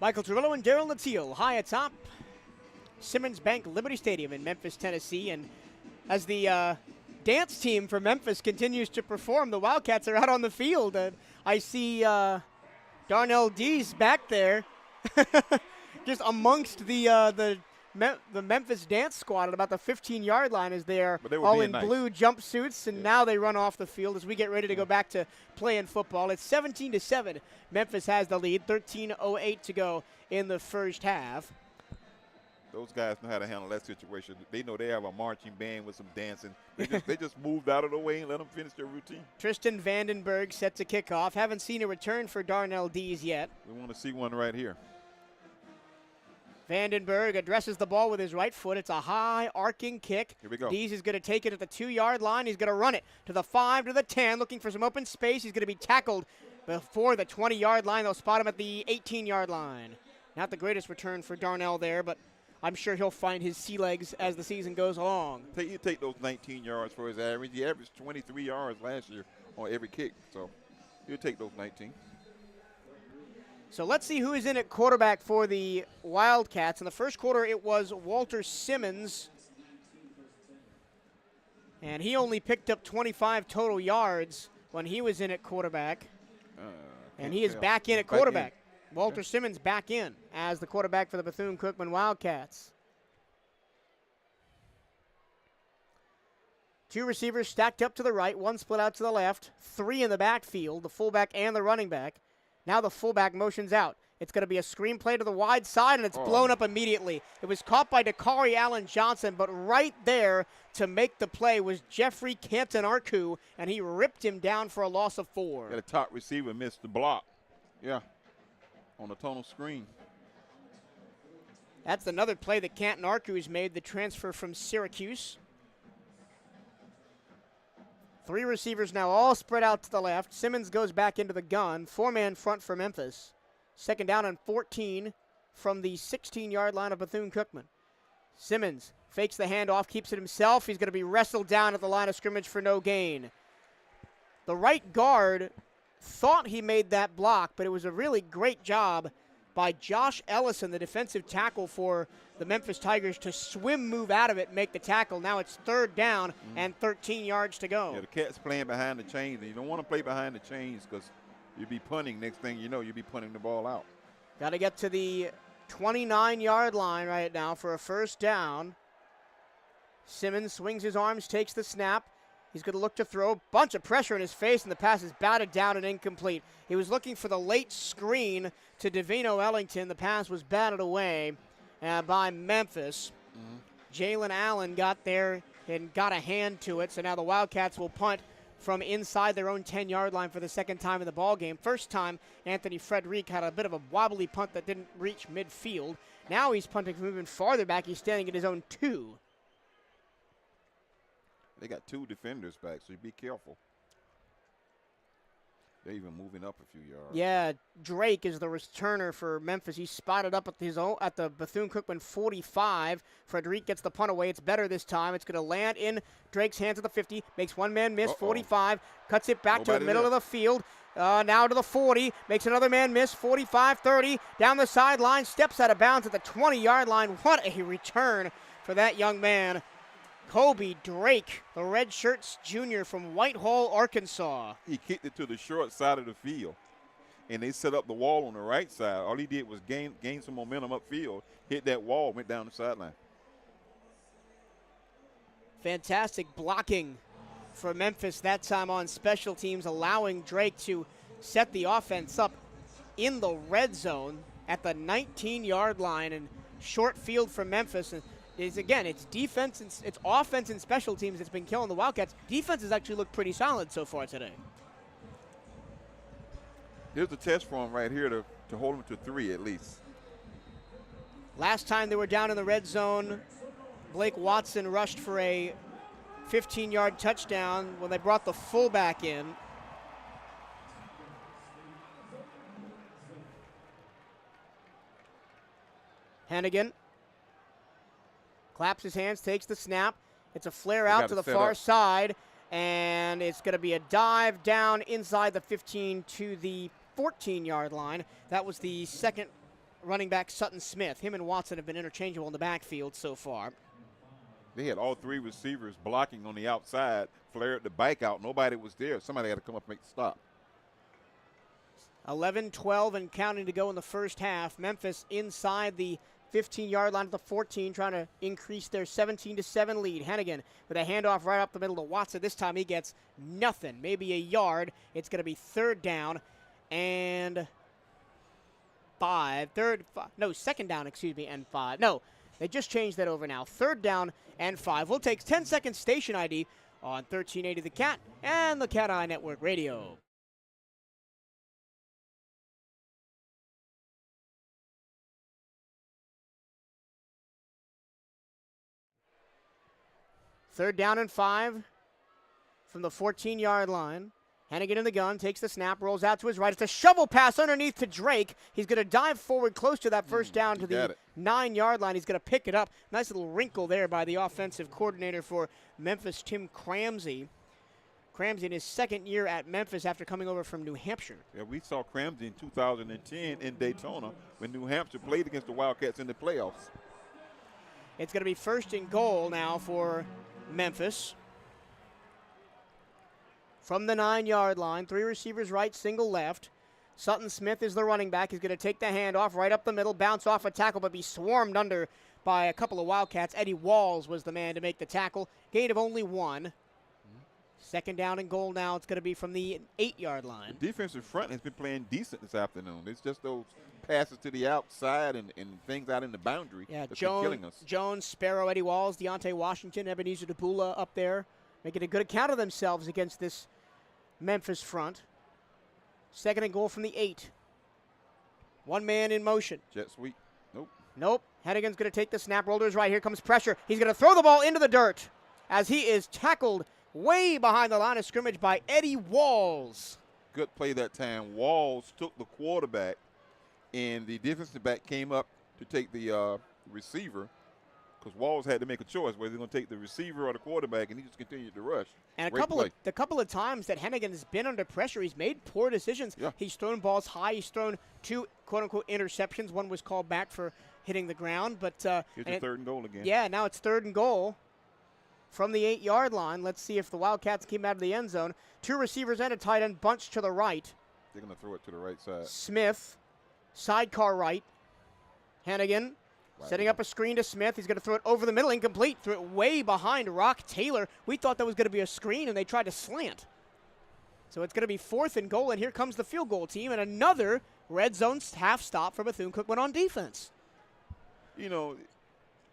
Michael Turillo and Daryl Latil high atop Simmons Bank Liberty Stadium in Memphis, Tennessee. And as the dance team for Memphis continues to perform, the Wildcats are out on the field. I see Darnell Dees back there just amongst the Memphis dance squad at about the 15-yard line as they are all in blue jumpsuits, and now they run off the field as we get ready to go back to playing football. It's 17-7. Memphis has the lead, 13:08 to go in the first half. Those guys know how to handle that situation. They know they have a marching band with some dancing. They just moved out of the way and let them finish their routine. Tristan Vandenberg set to kick off. Haven't seen a return for Darnell Dees yet. We want to see one right here. Vandenberg addresses the ball with his right foot. It's a high arcing kick. Here we go. Dees is going to take it at the 2-yard line. He's going to run it to the 5, to the 10, looking for some open space. He's going to be tackled before the 20-yard line. They'll spot him at the 18-yard line. Not the greatest return for Darnell there, but I'm sure he'll find his sea legs as the season goes along. You take those 19 yards for his average. He averaged 23 yards last year on every kick, so he'll take those 19. So let's see who is in at quarterback for the Wildcats. In the first quarter, it was Walter Simmons, and he only picked up 25 total yards when he was in at quarterback. And he is back in at quarterback. Walter Simmons back in as the quarterback for the Bethune-Cookman Wildcats. 2 receivers stacked up to the right, 1 split out to the left, 3 in the backfield, the fullback and the running back. Now the fullback motions out. It's going to be a screen play to the wide side, and it's blown up immediately. It was caught by Dakari Allen Johnson, but right there to make the play was Jeffrey Canton-Arku, and he ripped him down for a loss of 4. Yeah, the top receiver missed the block. Yeah, on the tunnel screen. That's another play that Canton-Arku has made, the transfer from Syracuse. 3 receivers now all spread out to the left. Simmons goes back into the gun. 4-man front for Memphis. Second down and 14 from the 16-yard line of Bethune-Cookman. Simmons fakes the handoff, keeps it himself. He's going to be wrestled down at the line of scrimmage for no gain. The right guard thought he made that block, but it was a really great job by Josh Ellison, the defensive tackle for the Memphis Tigers, to move out of it and make the tackle. Now it's 3rd down and 13 yards to go. Yeah, the Cats playing behind the chains, and you don't want to play behind the chains because you'll be punting. Next thing you know, you'll be punting the ball out. Got to get to the 29-yard line right now for a first down. Simmons swings his arms, takes the snap. He's going to look to throw. Bunch of pressure in his face, and the pass is batted down and incomplete. He was looking for the late screen to Davino Ellington. The pass was batted away by Memphis. Jalen Allen got there and got a hand to it, so now the Wildcats will punt from inside their own 10-yard line for the second time in the ballgame. First time, Anthony Frederick had a bit of a wobbly punt that didn't reach midfield. Now he's punting from even farther back. He's standing at his own 2. They got 2 defenders back, so you be careful. They're even moving up a few yards. Yeah, Drake is the returner for Memphis. He's spotted up at the Bethune-Cookman 45. Frederick gets the punt away. It's better this time. It's going to land in Drake's hands at the 50. Makes one man miss, 45. Cuts it back to the middle of the field. Now to the 40. Makes another man miss, 45, 30. Down the sideline, steps out of bounds at the 20-yard line. What a return for that young man. Kobe Drake, the red shirts junior from Whitehall, Arkansas. He kicked it to the short side of the field, and they set up the wall on the right side. All he did was gain some momentum upfield, hit that wall, went down the sideline. Fantastic blocking for Memphis that time on special teams, allowing Drake to set the offense up in the red zone at the 19-yard line, and short field for Memphis. And it's defense and it's offense and special teams that's been killing the Wildcats. Defense has actually looked pretty solid so far today. Here's the test for them right here to hold them to 3 at least. Last time they were down in the red zone, Blake Watson rushed for a 15-yard touchdown when they brought the fullback in. Hennigan claps his hands, takes the snap. It's a flare out to the far side, and it's going to be a dive down inside the 15 to the 14-yard line. That was the second running back Sutton Smith. Him and Watson have been interchangeable in the backfield so far. They had all three receivers blocking on the outside, flared the bike out. Nobody was there. Somebody had to come up and make the stop. 11-12 and counting to go in the first half. Memphis inside the 15-yard line at the 14, trying to increase their 17-7 lead. Hennigan with a handoff right up the middle to Watson. This time he gets nothing, maybe a yard. It's going to be third down and 5. Second down, and 5. No, they just changed that over now. Third down and 5. We'll take 10 seconds station ID on 1380 The Cat and the CatEye Network Radio. Third down and 5 from the 14-yard line. Hennigan in the gun, takes the snap, rolls out to his right. It's a shovel pass underneath to Drake. He's going to dive forward close to that first down to the 9-yard line. He's going to pick it up. Nice little wrinkle there by the offensive coordinator for Memphis, Tim Cramsey. Cramsey in his second year at Memphis after coming over from New Hampshire. Yeah, we saw Cramsey in 2010 in Daytona when New Hampshire played against the Wildcats in the playoffs. It's going to be first and goal now for Memphis. From the 9-yard line, 3 receivers right, single left. Sutton Smith is the running back. He's going to take the handoff right up the middle, bounce off a tackle, but be swarmed under by a couple of Wildcats. Eddie Walls was the man to make the tackle. Gain of only 1. Second down and goal now. It's going to be from the 8-yard line. The defensive front has been playing decent this afternoon. It's just those passes to the outside and things out in the boundary that's been killing us. Jones, Sparrow, Eddie Walls, Deontay Washington, Ebenezer Debula up there, making a good account of themselves against this Memphis front. Second and goal from the 8. One man in motion. Jet sweep. Nope. Hennigan's going to take the snap, roll to his right. Here comes pressure. He's going to throw the ball into the dirt as he is tackled way behind the line of scrimmage by Eddie Walls. Good play that time. Walls took the quarterback, and the defensive back came up to take the receiver because Walls had to make a choice whether he's going to take the receiver or the quarterback, and he just continued to rush. And a couple of times that Hennigan has been under pressure, he's made poor decisions. Yeah. He's thrown balls high. He's thrown 2 quote-unquote interceptions. One was called back for hitting the ground. But here's your third and goal again. Yeah, now it's third and goal from the 8-yard line. Let's see if the Wildcats came out of the end zone. 2 receivers and a tight end bunched to the right. They're going to throw it to the right side. Smith, sidecar right. Hennigan setting up a screen to Smith. He's going to throw it over the middle, incomplete. Threw it way behind Rock Taylor. We thought that was going to be a screen, and they tried to slant. So it's going to be fourth and goal, and here comes the field goal team, and another red zone half stop for Bethune-Cookman on defense. You know,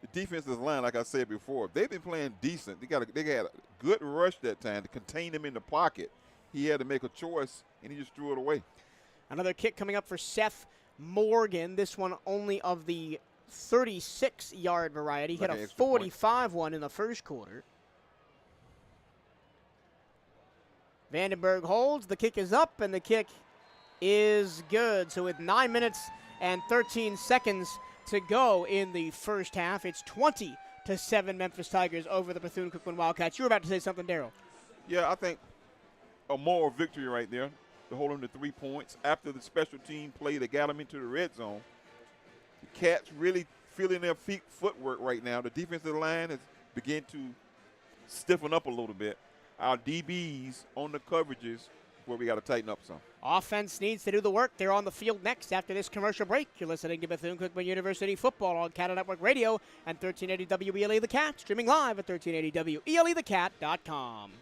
the defensive line, like I said before, they've been playing decent. They had a good rush that time to contain him in the pocket. He had to make a choice, and he just threw it away. Another kick coming up for Seth Morgan. This one only of the 36-yard variety. He hit a 45 one in the first quarter. Vandenberg holds. The kick is up, and the kick is good. So with 9 minutes and 13 seconds to go in the first half, it's 20-7 Memphis Tigers over the Bethune-Cookman Wildcats. You were about to say something, Daryl. Yeah, I think a moral victory right there to hold them to 3 points. After the special team play that got them into the red zone, the Cats really feeling their footwork right now. The defensive line has begun to stiffen up a little bit. Our DBs on the coverages where we got to tighten up some. Offense needs to do the work. They're on the field next after this commercial break. You're listening to Bethune-Cookman University Football on CatEye Network Radio and 1380 WELA The Cat, streaming live at 1380 WELATheCat.com.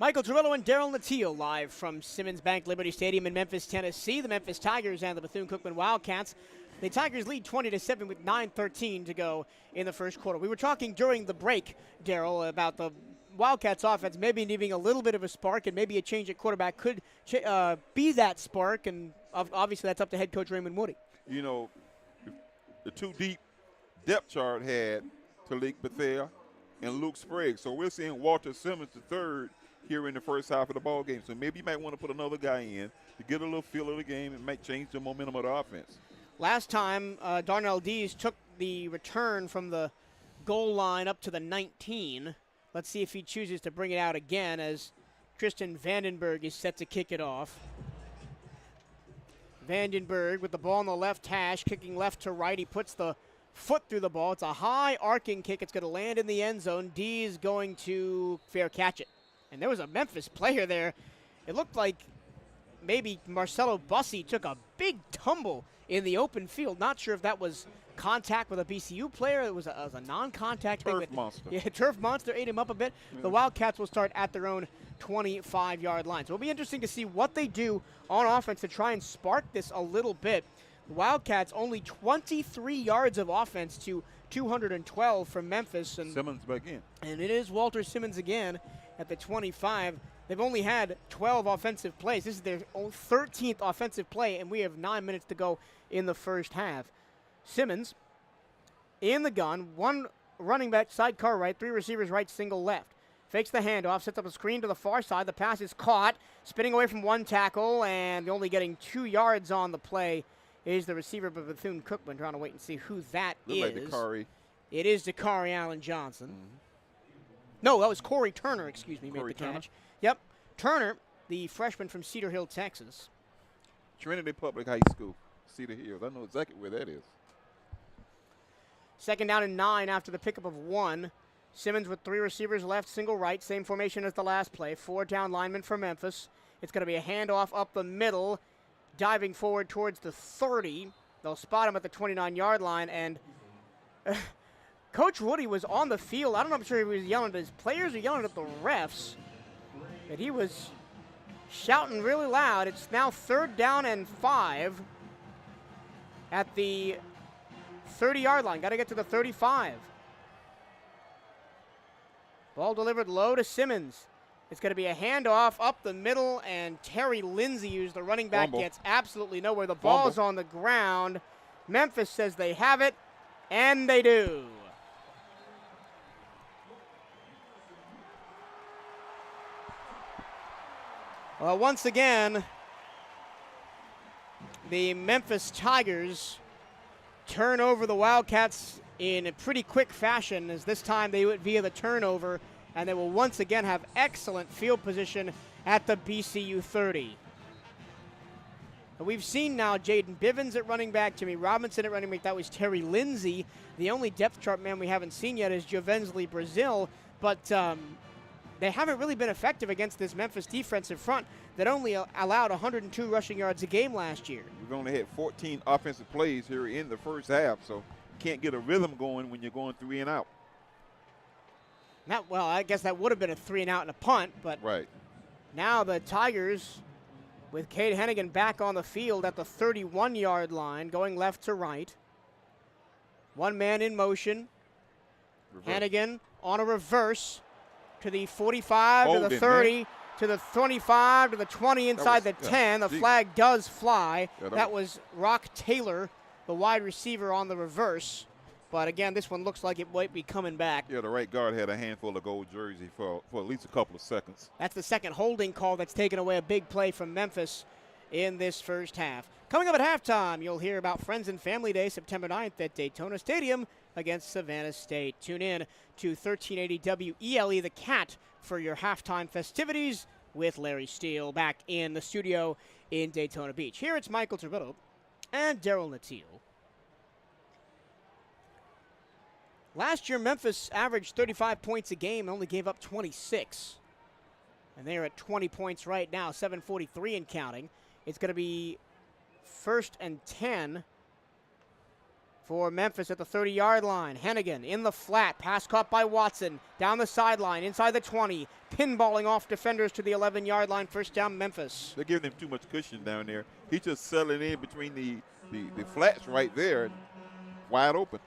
Michael Torello and Daryl Natil live from Simmons Bank Liberty Stadium in Memphis, Tennessee. The Memphis Tigers and the Bethune-Cookman Wildcats. The Tigers lead 20-7 with 9:13 to go in the first quarter. We were talking during the break, Daryl, about the Wildcats offense maybe needing a little bit of a spark, and maybe a change at quarterback could be that spark, and obviously that's up to head coach Raymond Moody. You know, the two deep depth chart had Talik Bethea and Luke Sprague. So we're seeing Walter Simmons III here in the first half of the ball game. So maybe you might want to put another guy in to get a little feel of the game and might change the momentum of the offense. Last time, Darnell Dees took the return from the goal line up to the 19. Let's see if he chooses to bring it out again as Tristan Vandenberg is set to kick it off. Vandenberg with the ball on the left hash, kicking left to right. He puts the foot through the ball. It's a high arcing kick. It's going to land in the end zone. D is going to fair catch it. And there was a Memphis player there. It looked like maybe Marcelo Bussi took a big tumble in the open field. Not sure if that was contact with a BCU player. It was a non-contact thing. Turf monster. Yeah, turf monster ate him up a bit. The Wildcats will start at their own 25-yard line. So it'll be interesting to see what they do on offense to try and spark this a little bit. The Wildcats only 23 yards of offense to 212 from Memphis. And Simmons back in. And it is Walter Simmons again at the 25. They've only had 12 offensive plays. This is their 13th offensive play, and we have 9 minutes to go in the first half. Simmons in the gun, one running back sidecar right, three receivers right, single left. Fakes the handoff, sets up a screen to the far side. The pass is caught, spinning away from one tackle, and only getting 2 yards on the play is the receiver of Bethune-Cookman. Trying to wait and see who that is. Like Dakari. It is Dakari Allen Johnson. No, that was Corey Turner, excuse me, made the catch. Yep, Turner, the freshman from Cedar Hill, Texas. Trinity Public High School, Cedar Hills. I know exactly where that is. Second down and 9 after the pickup of 1. Simmons with 3 receivers left, single right, same formation as the last play. 4 down linemen for Memphis. It's going to be a handoff up the middle, diving forward towards the 30. They'll spot him at the 29-yard line, and Coach Woody was on the field. I don't know if I'm sure he was yelling at his players or yelling at the refs, but he was shouting really loud. It's now 3rd down and 5 at the 30-yard line. Got to get to the 35. Ball delivered low to Simmons. It's going to be a handoff up the middle, and Terry Lindsay, who's the running back, gets absolutely nowhere. The ball's on the ground. Memphis says they have it, and they do. Well, once again, the Memphis Tigers turn over the Wildcats in a pretty quick fashion, as this time they went via the turnover, and they will once again have excellent field position at the BCU 30. And we've seen now Jaden Bivens at running back, Jimmy Robinson at running back. That was Terry Lindsay. The only depth chart man we haven't seen yet is Jovensley Brazil, but they haven't really been effective against this Memphis defensive front that only allowed 102 rushing yards a game last year. We've only had 14 offensive plays here in the first half, so you can't get a rhythm going when you're going 3 and out. Well, I guess that would have been a 3 and out and a punt, but right now the Tigers, with Cade Hennigan back on the field at the 31-yard line, going left to right. One man in motion. Hennigan on a reverse to the 45, to the 30, to the 25, to the 20, inside the 10. The flag does fly. That was Rock Taylor, the wide receiver, on the reverse. But again, this one looks like it might be coming back. Yeah, the right guard had a handful of gold jersey for at least a couple of seconds. That's the second holding call that's taken away a big play from Memphis in this first half. Coming up at halftime, you'll hear about Friends and Family Day, September 9th at Daytona Stadium against Savannah State. Tune in to 1380 WELE, the Cat, for your halftime festivities with Larry Steele back in the studio in Daytona Beach. Here it's Michael Turbiddo and Daryl Natil. Last year, Memphis averaged 35 points a game and only gave up 26. And they're at 20 points right now, 7:43 and counting. It's going to be 1st and 10 for Memphis at the 30-yard line. Hennigan in the flat, pass caught by Watson, down the sideline, inside the 20, pinballing off defenders to the 11-yard line, first down Memphis. They're giving him too much cushion down there. He's just settling in between the flats right there, wide open.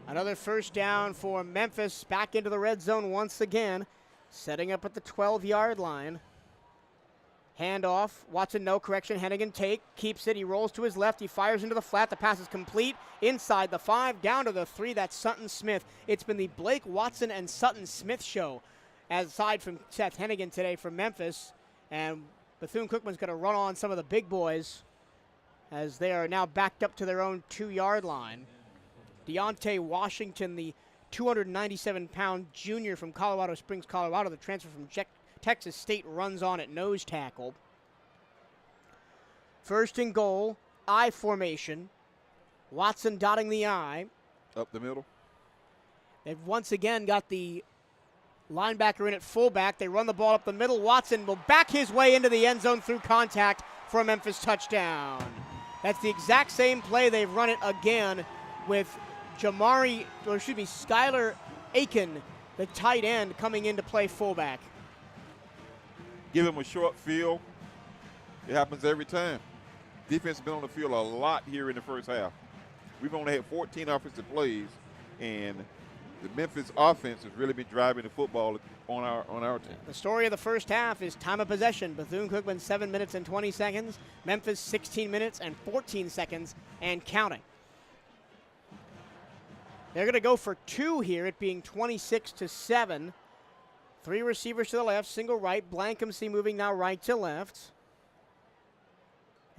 Another first down for Memphis, back into the red zone once again, setting up at the 12-yard line. Handoff, Watson, no correction, Hennigan take, keeps it, he rolls to his left, he fires into the flat, the pass is complete, inside the 5, down to the 3, that's Sutton Smith. It's been the Blake Watson and Sutton Smith show, aside from Seth Hennigan today for Memphis, and Bethune-Cookman's going to run on some of the big boys as they are now backed up to their own 2-yard line. Deontay Washington, the 297-pound junior from Colorado Springs, Colorado, the transfer from Texas State, runs on at nose tackle. First and goal, I formation. Watson dotting the I. Up the middle. They've once again got the linebacker in at fullback. They run the ball up the middle. Watson will back his way into the end zone through contact for a Memphis touchdown. That's the exact same play. They've run it again with Skylar Aiken, the tight end, coming in to play fullback. Give him a short field. It happens every time. Defense has been on the field a lot here in the first half. We've only had 14 offensive plays, and the Memphis offense has really been driving the football on our team. The story of the first half is time of possession. Bethune-Cookman 7 minutes and 20 seconds. Memphis 16 minutes and 14 seconds and counting. They're going to go for 2 here, it being 26-7. 3 receivers to the left, single right. Blankensee moving now right to left.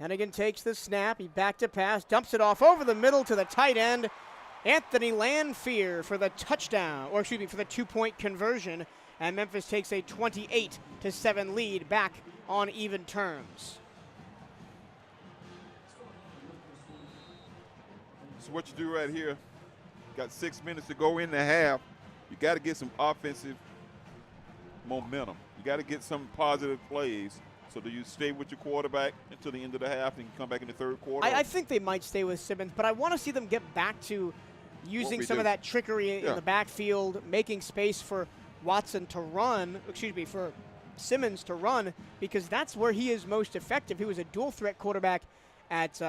Hennigan takes the snap. He back to pass, dumps it off over the middle to the tight end, Anthony Lanfear, for the touchdown, for the 2-point conversion. And Memphis takes a 28-7 lead, back on even terms. So what you do right here, got 6 minutes to go in the half. You got to get some offensive momentum. You got to get some positive plays. So do you stay with your quarterback until the end of the half and come back in the third quarter? I think they might stay with Simmons, but I want to see them get back to using some of that trickery in the backfield, making space for Watson to run, for Simmons to run, because that's where he is most effective. He was a dual threat quarterback at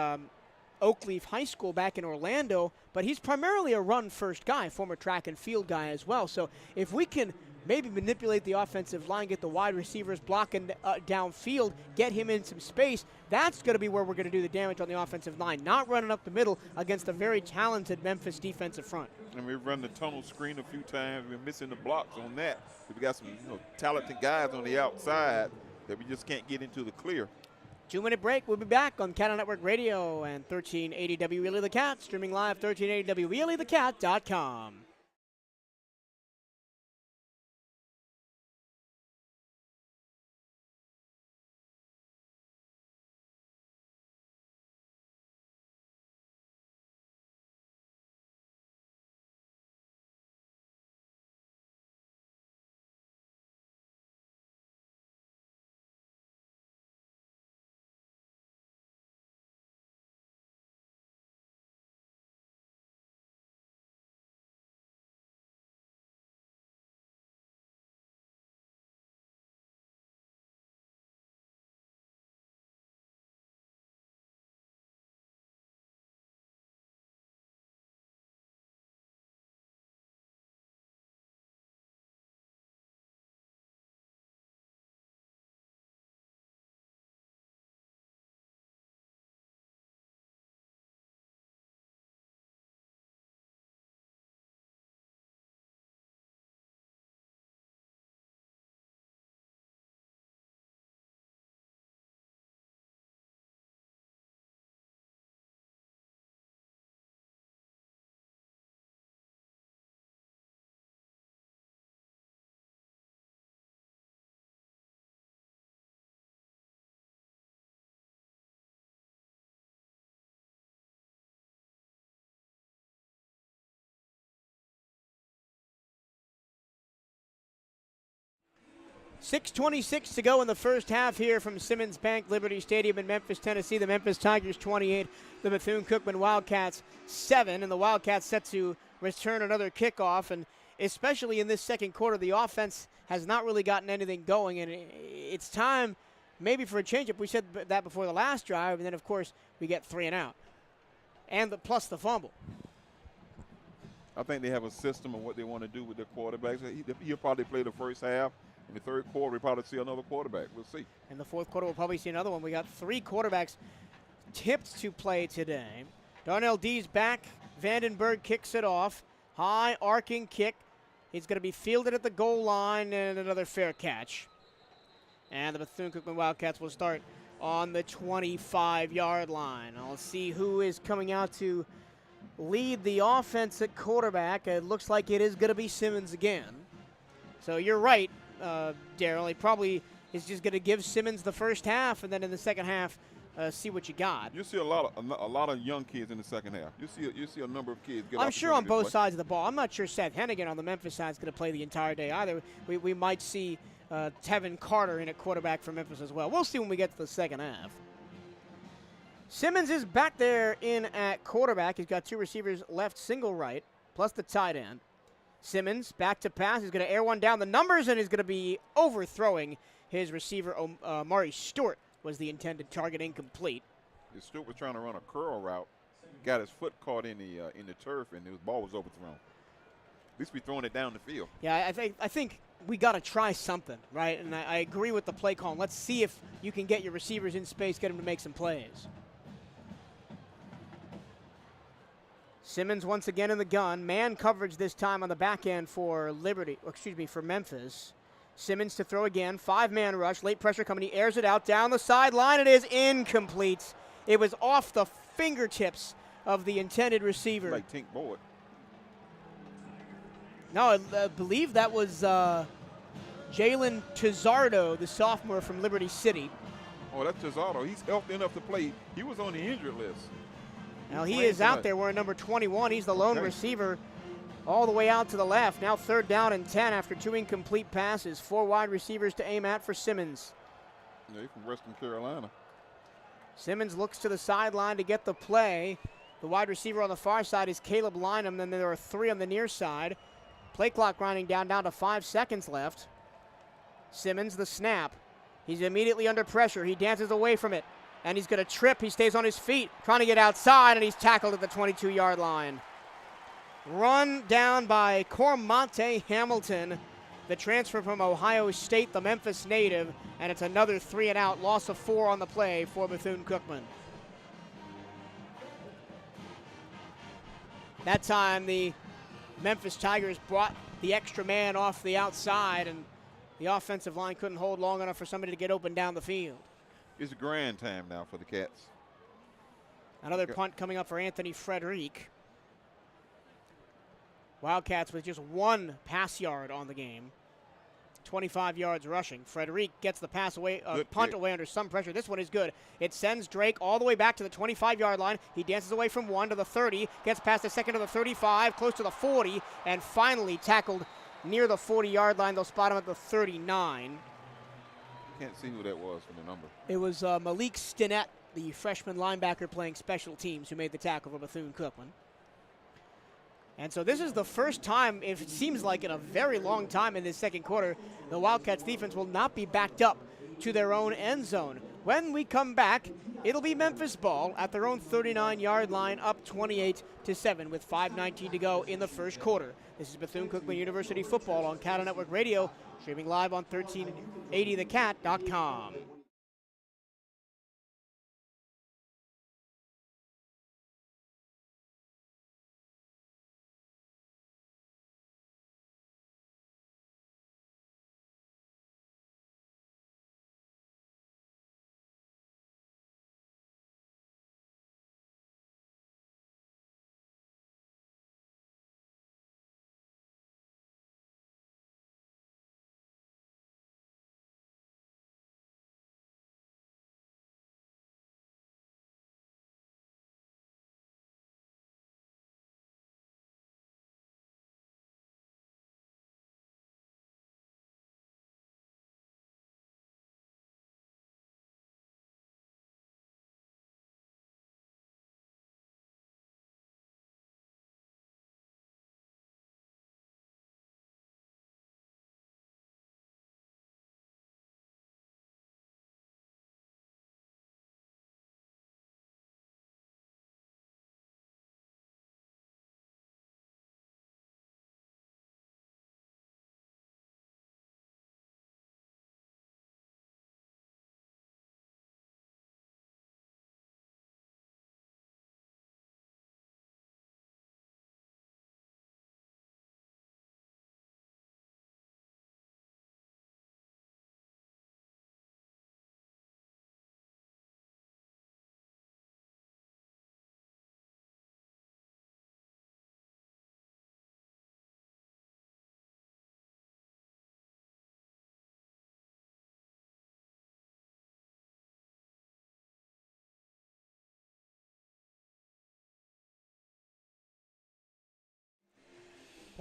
Oakleaf High School back in Orlando, but he's primarily a run-first guy, former track and field guy as well. So if we can maybe manipulate the offensive line, get the wide receivers blocking downfield, get him in some space, that's going to be where we're going to do the damage on the offensive line, not running up the middle against a very talented Memphis defensive front. And we've run the tunnel screen a few times. We're missing the blocks on that. We've got some talented guys on the outside that we just can't get into the clear. 2-minute break. We'll be back on CatEye Network Radio and 1380 WLE The Cat, streaming live 1380 WLETheCat.com. 6:26 to go in the first half here from Simmons Bank Liberty Stadium in Memphis, Tennessee. The Memphis Tigers 28, the Bethune-Cookman Wildcats 7, and the Wildcats set to return another kickoff. And especially in this second quarter, the offense has not really gotten anything going, and it's time maybe for a change-up. We said that before the last drive, and then, of course, we get 3 and out, and plus the fumble. I think they have a system of what they want to do with their quarterbacks. He'll probably play the first half. In the third quarter, we'll probably see another quarterback. We'll see. In the fourth quarter, we'll probably see another one. We got 3 quarterbacks tipped to play today. Darnell D's back. Vandenberg kicks it off. High arcing kick. He's going to be fielded at the goal line, and another fair catch. And the Bethune-Cookman Wildcats will start on the 25-yard line. I'll see who is coming out to lead the offense at quarterback. It looks like it is going to be Simmons again. So you're right, Daryl. He probably is just going to give Simmons the first half, and then in the second half, see what you got. You see a lot of young kids in the second half. You see a number of kids get. I'm sure on both sides of the ball. I'm not sure Seth Hennigan on the Memphis side is going to play the entire day either. We might see Tevin Carter in at quarterback for Memphis as well. We'll see when we get to the second half. Simmons is back there in at quarterback. He's got 2 receivers left, single right, plus the tight end. Simmons back to pass. He's going to air one down the numbers, and he's going to be overthrowing his receiver. Maury Stewart was the intended target, incomplete. Stewart was trying to run a curl route, got his foot caught in the turf, and his ball was overthrown. At least we throwing it down the field. Yeah, I think we got to try something, right? And I agree with the play call. Let's see if you can get your receivers in space, get them to make some plays. Simmons once again in the gun. Man coverage this time on the back end for for Memphis. Simmons to throw again. 5-man rush. Late pressure coming. He airs it out down the sideline. It is incomplete. It was off the fingertips of the intended receiver. Like Tink Boyd. No, I believe that was Jalen Tizardo, the sophomore from Liberty City. Oh, that's Tizardo. He's healthy enough to play. He was on the injured list. Now he is out there wearing number 21. He's the lone receiver all the way out to the left. Now 3rd down and 10 after 2 incomplete passes. 4 wide receivers to aim at for Simmons. Yeah, he's from Western Carolina. Simmons looks to the sideline to get the play. The wide receiver on the far side is Caleb Lynham. Then there are 3 on the near side. Play clock grinding down to 5 seconds left. Simmons the snap. He's immediately under pressure. He dances away from it. And he's going to trip. He stays on his feet, trying to get outside, and he's tackled at the 22-yard line. Run down by Cormonte Hamilton, the transfer from Ohio State, the Memphis native, and it's another 3 and out, loss of 4 on the play for Bethune-Cookman. That time the Memphis Tigers brought the extra man off the outside, and the offensive line couldn't hold long enough for somebody to get open down the field. It's grand time now for the Cats. Another punt coming up for Anthony Frederick. Wildcats with just 1 pass yard on the game. 25 yards rushing. Frederick gets the pass away, punt away under some pressure. This one is good. It sends Drake all the way back to the 25-yard line. He dances away from 1 to the 30, gets past the 2nd to the 35, close to the 40, and finally tackled near the 40-yard line. They'll spot him at the 39. Can't see who that was from the number. It was Malik Stinnett, the freshman linebacker playing special teams, who made the tackle for Bethune-Cookman. And so this is the first time, if it seems like in a very long time in this second quarter, the Wildcats defense will not be backed up to their own end zone. When we come back, it'll be Memphis ball at their own 39-yard line, up 28-7 with 5:19 to go in the first quarter. This is Bethune-Cookman University football on CatEye Network Radio, streaming live on 1380thecat.com.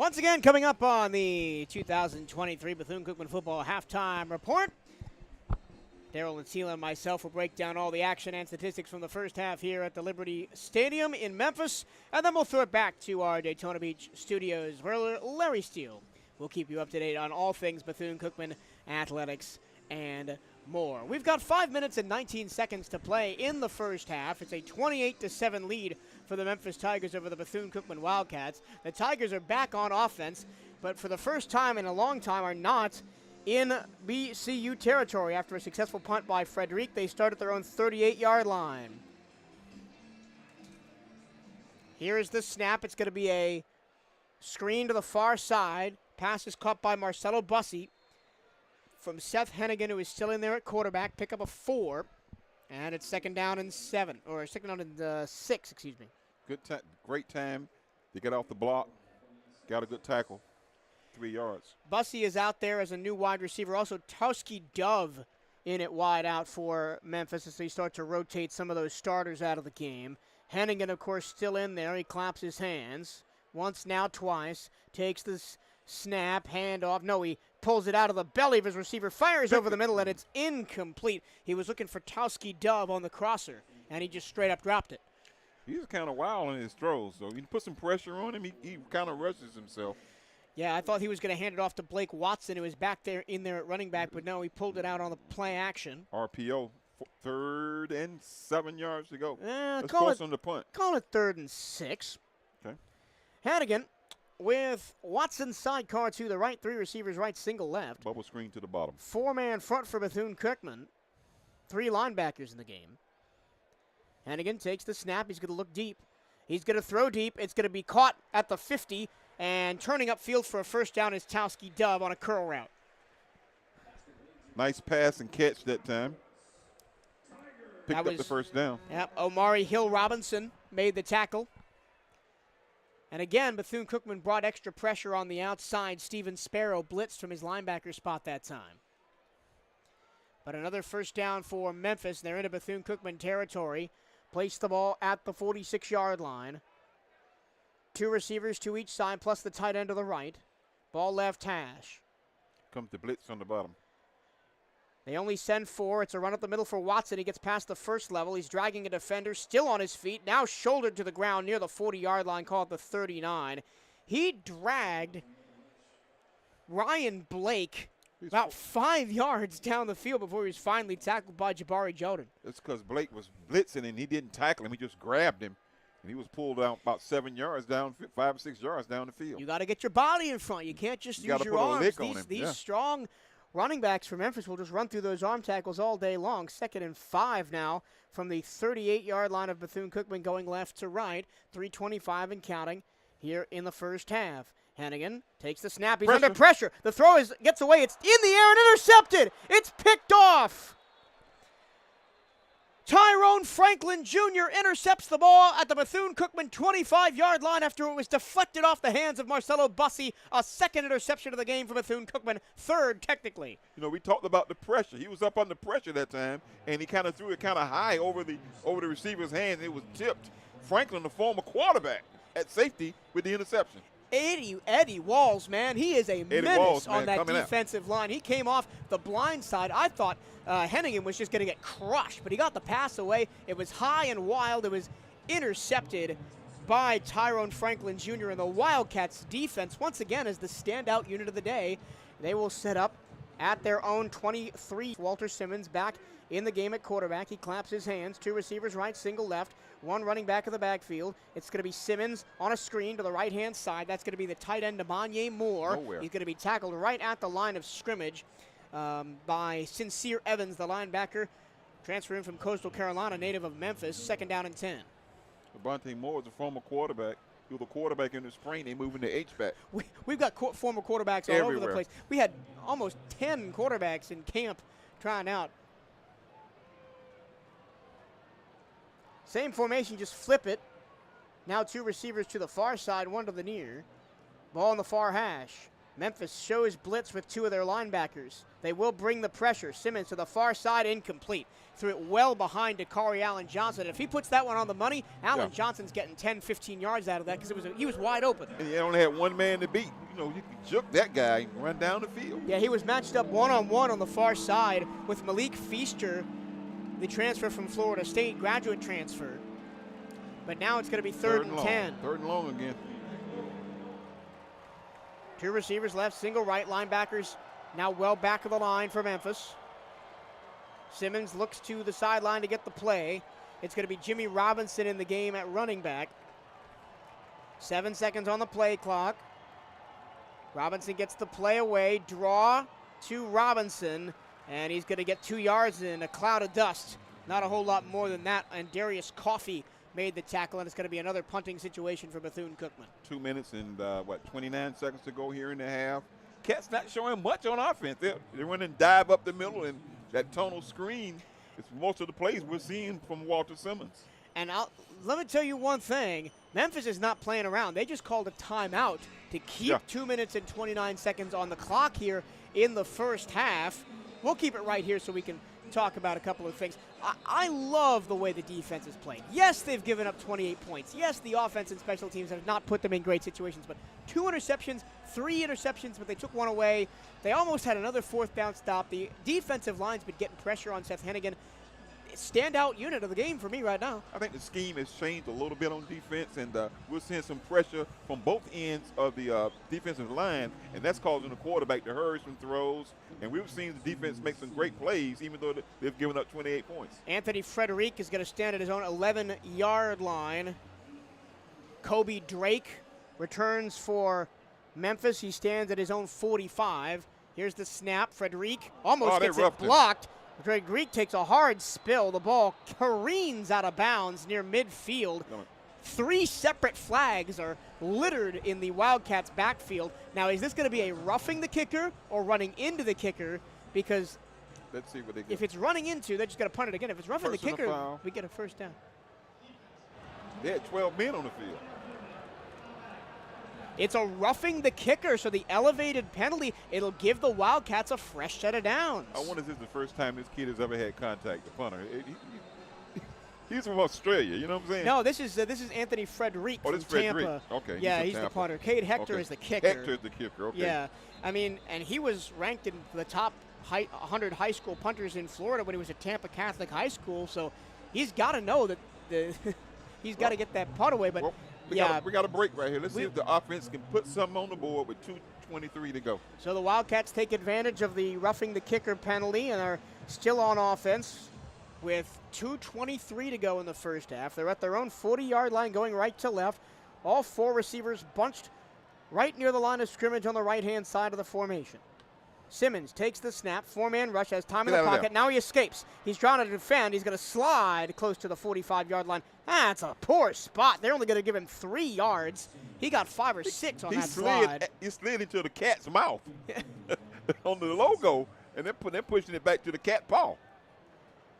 Once again, coming up on the 2023 Bethune-Cookman Football Halftime Report, Daryl and Sela and myself will break down all the action and statistics from the first half here at the Liberty Stadium in Memphis, and then we'll throw it back to our Daytona Beach studios where Larry Steele will keep you up to date on all things Bethune-Cookman athletics and more. We've got 5 minutes and 19 seconds to play in the first half. It's a 28-7 lead for the Memphis Tigers over the Bethune-Cookman Wildcats. The Tigers are back on offense, but for the first time in a long time are not in BCU territory after a successful punt by Frederic. They start at their own 38-yard line. Here is the snap. It's going to be a screen to the far side. Pass is caught by Marcelo Bussey from Seth Hennigan, who is still in there at quarterback. Pick up a 4, and it's second down and 6, excuse me. Great time to get off the block. Got a good tackle. 3 yards. Bussey is out there as a new wide receiver. Also, Towski Dove in it wide out for Memphis as they start to rotate some of those starters out of the game. Hennigan, of course, still in there. He claps his hands. Once, now twice. Takes this snap, handoff. No, he pulls it out of the belly of his receiver, fires over the middle, and it's incomplete. He was looking for Towski Dove on the crosser, and he just straight up dropped it. He's kind of wild in his throws, so you put some pressure on him, he kind of rushes himself. Yeah, I thought he was going to hand it off to Blake Watson, who was back there in there at running back, but no, he pulled it out on the play action. RPO, 3rd and 7 yards to go. Let's call force on the punt. Call it 3rd and 6. Okay. Hannigan with Watson sidecar to the right, 3 receivers right, single left. Bubble screen to the bottom. 4-man front for Bethune-Cookman. 3 linebackers in the game. Hannigan takes the snap. He's going to look deep. He's going to throw deep. It's going to be caught at the 50, and turning upfield for a first down is Towski Dove on a curl route. Nice pass and catch that time. Picked up the first down. Yep, Omari Hill-Robinson made the tackle. And again, Bethune-Cookman brought extra pressure on the outside. Steven Sparrow blitzed from his linebacker spot that time. But another first down for Memphis. They're into Bethune-Cookman territory. Place the ball at the 46-yard line. 2 receivers to each side, plus the tight end to the right. Ball left hash. Comes the blitz on the bottom. They only send 4. It's a run up the middle for Watson. He gets past the first level. He's dragging a defender, still on his feet, now shouldered to the ground near the 40-yard line, called the 39. He dragged Ryan Blake about 5 yards down the field before he was finally tackled by Jabari Jordan. It's because Blake was blitzing and he didn't tackle him. He just grabbed him. And he was pulled out about 7 yards down, 5 or 6 yards down the field. You got to get your body in front. You can't just use your arms. These strong running backs for Memphis will just run through those arm tackles all day long. 2nd and 5 now from the 38-yard line of Bethune-Cookman going left to right. 3:25 and counting here in the first half. Hannigan takes the snap. He's under pressure. The throw gets away. It's in the air and intercepted. It's picked off. Tyrone Franklin Jr. intercepts the ball at the Bethune-Cookman 25-yard line after it was deflected off the hands of Marcelo Bussey. A 2nd interception of the game for Bethune-Cookman, 3rd technically. You know, we talked about the pressure. He was up under pressure that time, and he kind of threw it kind of high over the receiver's hand, and it was tipped. Franklin, the former quarterback, at safety with the interception. Eddie Walls, man, he is a menace on that defensive line. He came off the blind side. I thought Hennigan was just going to get crushed, but he got the pass away. It was high and wild. It was intercepted by Tyrone Franklin Jr. And the Wildcats defense, once again, is the standout unit of the day. They will set up at their own 23. Walter Simmons back in the game at quarterback. He claps his hands. 2 receivers right, single left. 1 running back of the backfield. It's going to be Simmons on a screen to the right-hand side. That's going to be the tight end, Demanye Moore. He's going to be tackled right at the line of scrimmage by Sincere Evans, the linebacker, transferring from Coastal Carolina, native of Memphis. 2nd down and 10. Demanye Moore is a former quarterback. He was a quarterback in the spring. They moving to H-back. We've got former quarterbacks all over the place. We had almost 10 quarterbacks in camp trying out. Same formation, just flip it. Now 2 receivers to the far side, 1 to the near. Ball on the far hash. Memphis shows blitz with 2 of their linebackers. They will bring the pressure. Simmons to the far side, incomplete. Threw it well behind Dakari Allen Johnson. If he puts that one on the money, Allen Johnson's getting 10, 15 yards out of that because he was wide open. And he only had one man to beat. You know, you can juke that guy and run down the field. Yeah, he was matched up one-on-one on the far side with Malik Feaster, the transfer from Florida State, graduate transfer. But now it's going to be third and 10. Third and long again. 2 receivers left, single right, linebackers now well back of the line for Memphis. Simmons looks to the sideline to get the play. It's going to be Jimmy Robinson in the game at running back. 7 seconds on the play clock. Robinson gets the play away, draw to Robinson, and he's going to get 2 yards in a cloud of dust. Not a whole lot more than that, and Darius Coffey made the tackle, and it's going to be another punting situation for Bethune-Cookman. 2 minutes and 29 seconds to go here in the half. Cats not showing much on offense. They're running dive up the middle, and that tonal screen is most of the plays we're seeing from Walter Simmons. And let me tell you one thing. Memphis is not playing around. They just called a timeout to keep 2 minutes and 29 seconds on the clock here in the first half. We'll keep it right here so we can talk about a couple of things. I love the way the defense is playing. Yes, they've given up 28 points. Yes, the offense and special teams have not put them in great situations, but 2 interceptions, 3 interceptions, but they took 1 away. They almost had another 4th down stop. The defensive line's been getting pressure on Seth Hennigan. Standout unit of the game for me right now. I think the scheme has changed a little bit on defense, and we're seeing some pressure from both ends of the defensive line, and that's causing the quarterback to hurry some throws. And we've seen the defense make some great plays, even though they've given up 28 points. Anthony Frederic is going to stand at his own 11-yard line. Kobe Drake returns for Memphis. He stands at his own 45. Here's the snap. Frederic almost gets it blocked. Greek takes a hard spill. The ball careens out of bounds near midfield. 3 separate flags are littered in the Wildcats backfield. Now, is this going to be a roughing the kicker or running into the kicker? Because let's see what they get. If it's running into, they're just going to punt it again. If it's roughing the kicker, we get a first down. They had 12 men on the field. It's a roughing the kicker, so the elevated penalty, it'll give the Wildcats a fresh set of downs. I wonder if this is the first time this kid has ever had contact with the punter. He's from Australia, you know what I'm saying? No, this is Anthony Frederic from Tampa. Okay. Yeah, he's the punter. Cade Hector is the kicker. Hector is the kicker, okay. Yeah, I mean, and he was ranked in the top 100 high school punters in Florida when he was at Tampa Catholic High School, so he's got to know that he's got to get that punt away, but... We got a break right here. Let's see if the offense can put something on the board with 2:23 to go. So the Wildcats take advantage of the roughing the kicker penalty and are still on offense with 2:23 to go in the first half. They're at their own 40-yard line going right to left. All 4 receivers bunched right near the line of scrimmage on the right-hand side of the formation. Simmons takes the snap, 4-man rush, has time in the pocket. Now he escapes. He's trying to defend. He's going to slide close to the 45-yard line. That's a poor spot. They're only going to give him 3 yards. He got 5 or 6 on that slide. He slid into the cat's mouth on the logo, and they're pushing it back to the cat paw.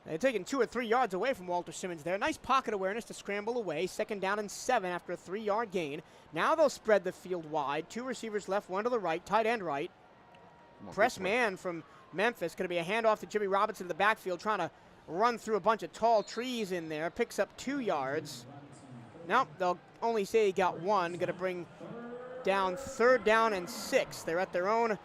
They're taking 2 or 3 yards away from Walter Simmons there. Nice pocket awareness to scramble away. 2nd down and 7 after a 3-yard gain. Now they'll spread the field wide. 2 receivers left, 1 to the right, tight end right. Press man from Memphis. Going to be a handoff to Jimmy Robinson in the backfield, trying to run through a bunch of tall trees in there. Picks up 2 yards. Nope, they'll only say he got 1. Going to bring down 3rd down and 6. They're at their own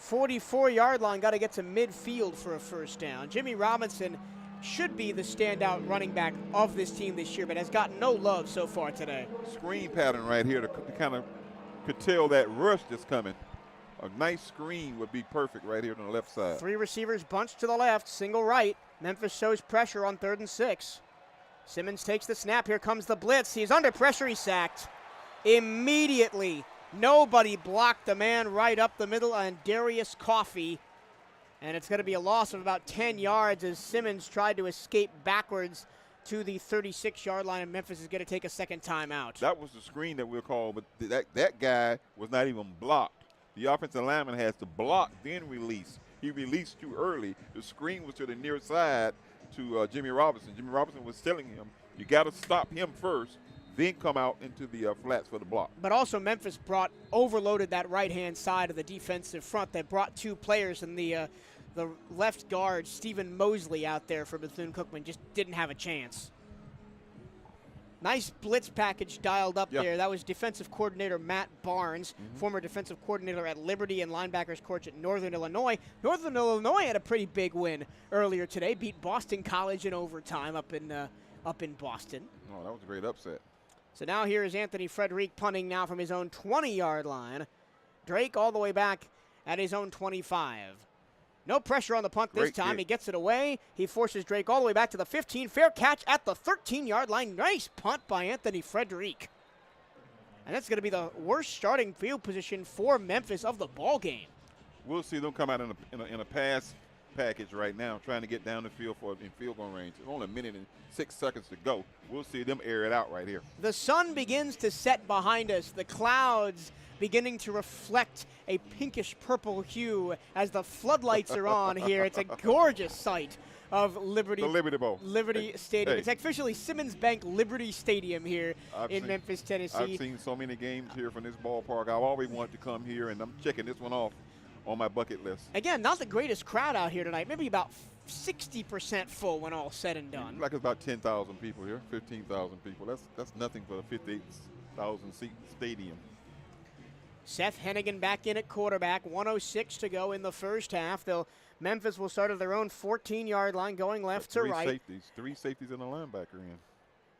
44-yard line. Got to get to midfield for a first down. Jimmy Robinson should be the standout running back of this team this year, but has gotten no love so far today. Screen pattern right here to kind of curtail that rush that's coming. A nice screen would be perfect right here on the left side. 3 receivers bunched to the left, single right. Memphis shows pressure on 3rd and 6. Simmons takes the snap. Here comes the blitz. He's under pressure. He's sacked. Immediately, nobody blocked the man right up the middle on Darius Coffey. And it's going to be a loss of about 10 yards as Simmons tried to escape backwards to the 36-yard line, and Memphis is going to take a 2nd timeout. That was the screen that we'll call, but that guy was not even blocked. The offensive lineman has to block, then release. He released too early. The screen was to the near side to Jimmy Robinson. Jimmy Robinson was telling him, you got to stop him first, then come out into the flats for the block. But also Memphis overloaded that right-hand side of the defensive front. They brought 2 players, and the left guard, Stephen Mosley, out there for Bethune-Cookman, just didn't have a chance. Nice blitz package dialed up there. That was defensive coordinator Matt Barnes, former defensive coordinator at Liberty and linebackers coach at Northern Illinois. Northern Illinois had a pretty big win earlier today, beat Boston College in overtime up in Boston. Oh, that was a great upset. So now here is Anthony Frederic punting now from his own 20-yard line. Drake all the way back at his own 25. No pressure on the punt this time. He gets it away. He forces Drake all the way back to the 15. Fair catch at the 13-yard line. Nice punt by Anthony Frederic. And that's going to be the worst starting field position for Memphis of the ball game. We'll see them come out in a pass package right now, trying to get down the field in field goal range. It's only a minute and 6 seconds to go. We'll see them air it out right here. The sun begins to set behind us. The clouds beginning to reflect a pinkish purple hue as the floodlights are on here. It's a gorgeous sight of Liberty. The Liberty Bowl. Liberty Stadium. It's officially Simmons Bank Liberty Stadium here in Memphis, Tennessee. I've seen so many games here from this ballpark. I've always wanted to come here, and I'm checking this one off on my bucket list. Again, not the greatest crowd out here tonight. Maybe about 60% full when all said and done. Like it's about 10,000 people here, 15,000 people. That's nothing for a 58,000 seat stadium. Seth Hennigan back in at quarterback. 1:06 to go in the first half. Memphis will start at their own 14-yard line, going left to right. Three safeties and a linebacker in.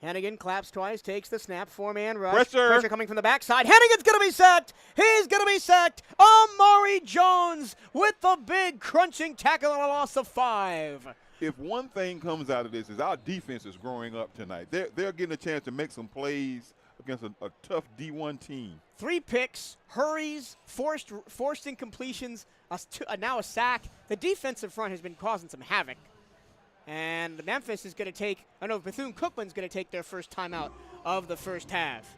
Hennigan claps twice, takes the snap, 4-man rush. Pressure coming from the backside. Hennigan's going to be sacked. He's going to be sacked. Amari Jones with the big crunching tackle on a loss of 5. If one thing comes out of this is our defense is growing up tonight. They're getting a chance to make some plays against a tough D1 team. 3 picks, hurries, forced incompletions, now a sack. The defensive front has been causing some havoc. And Memphis is going to Bethune-Cookman's going to take their first timeout of the first half.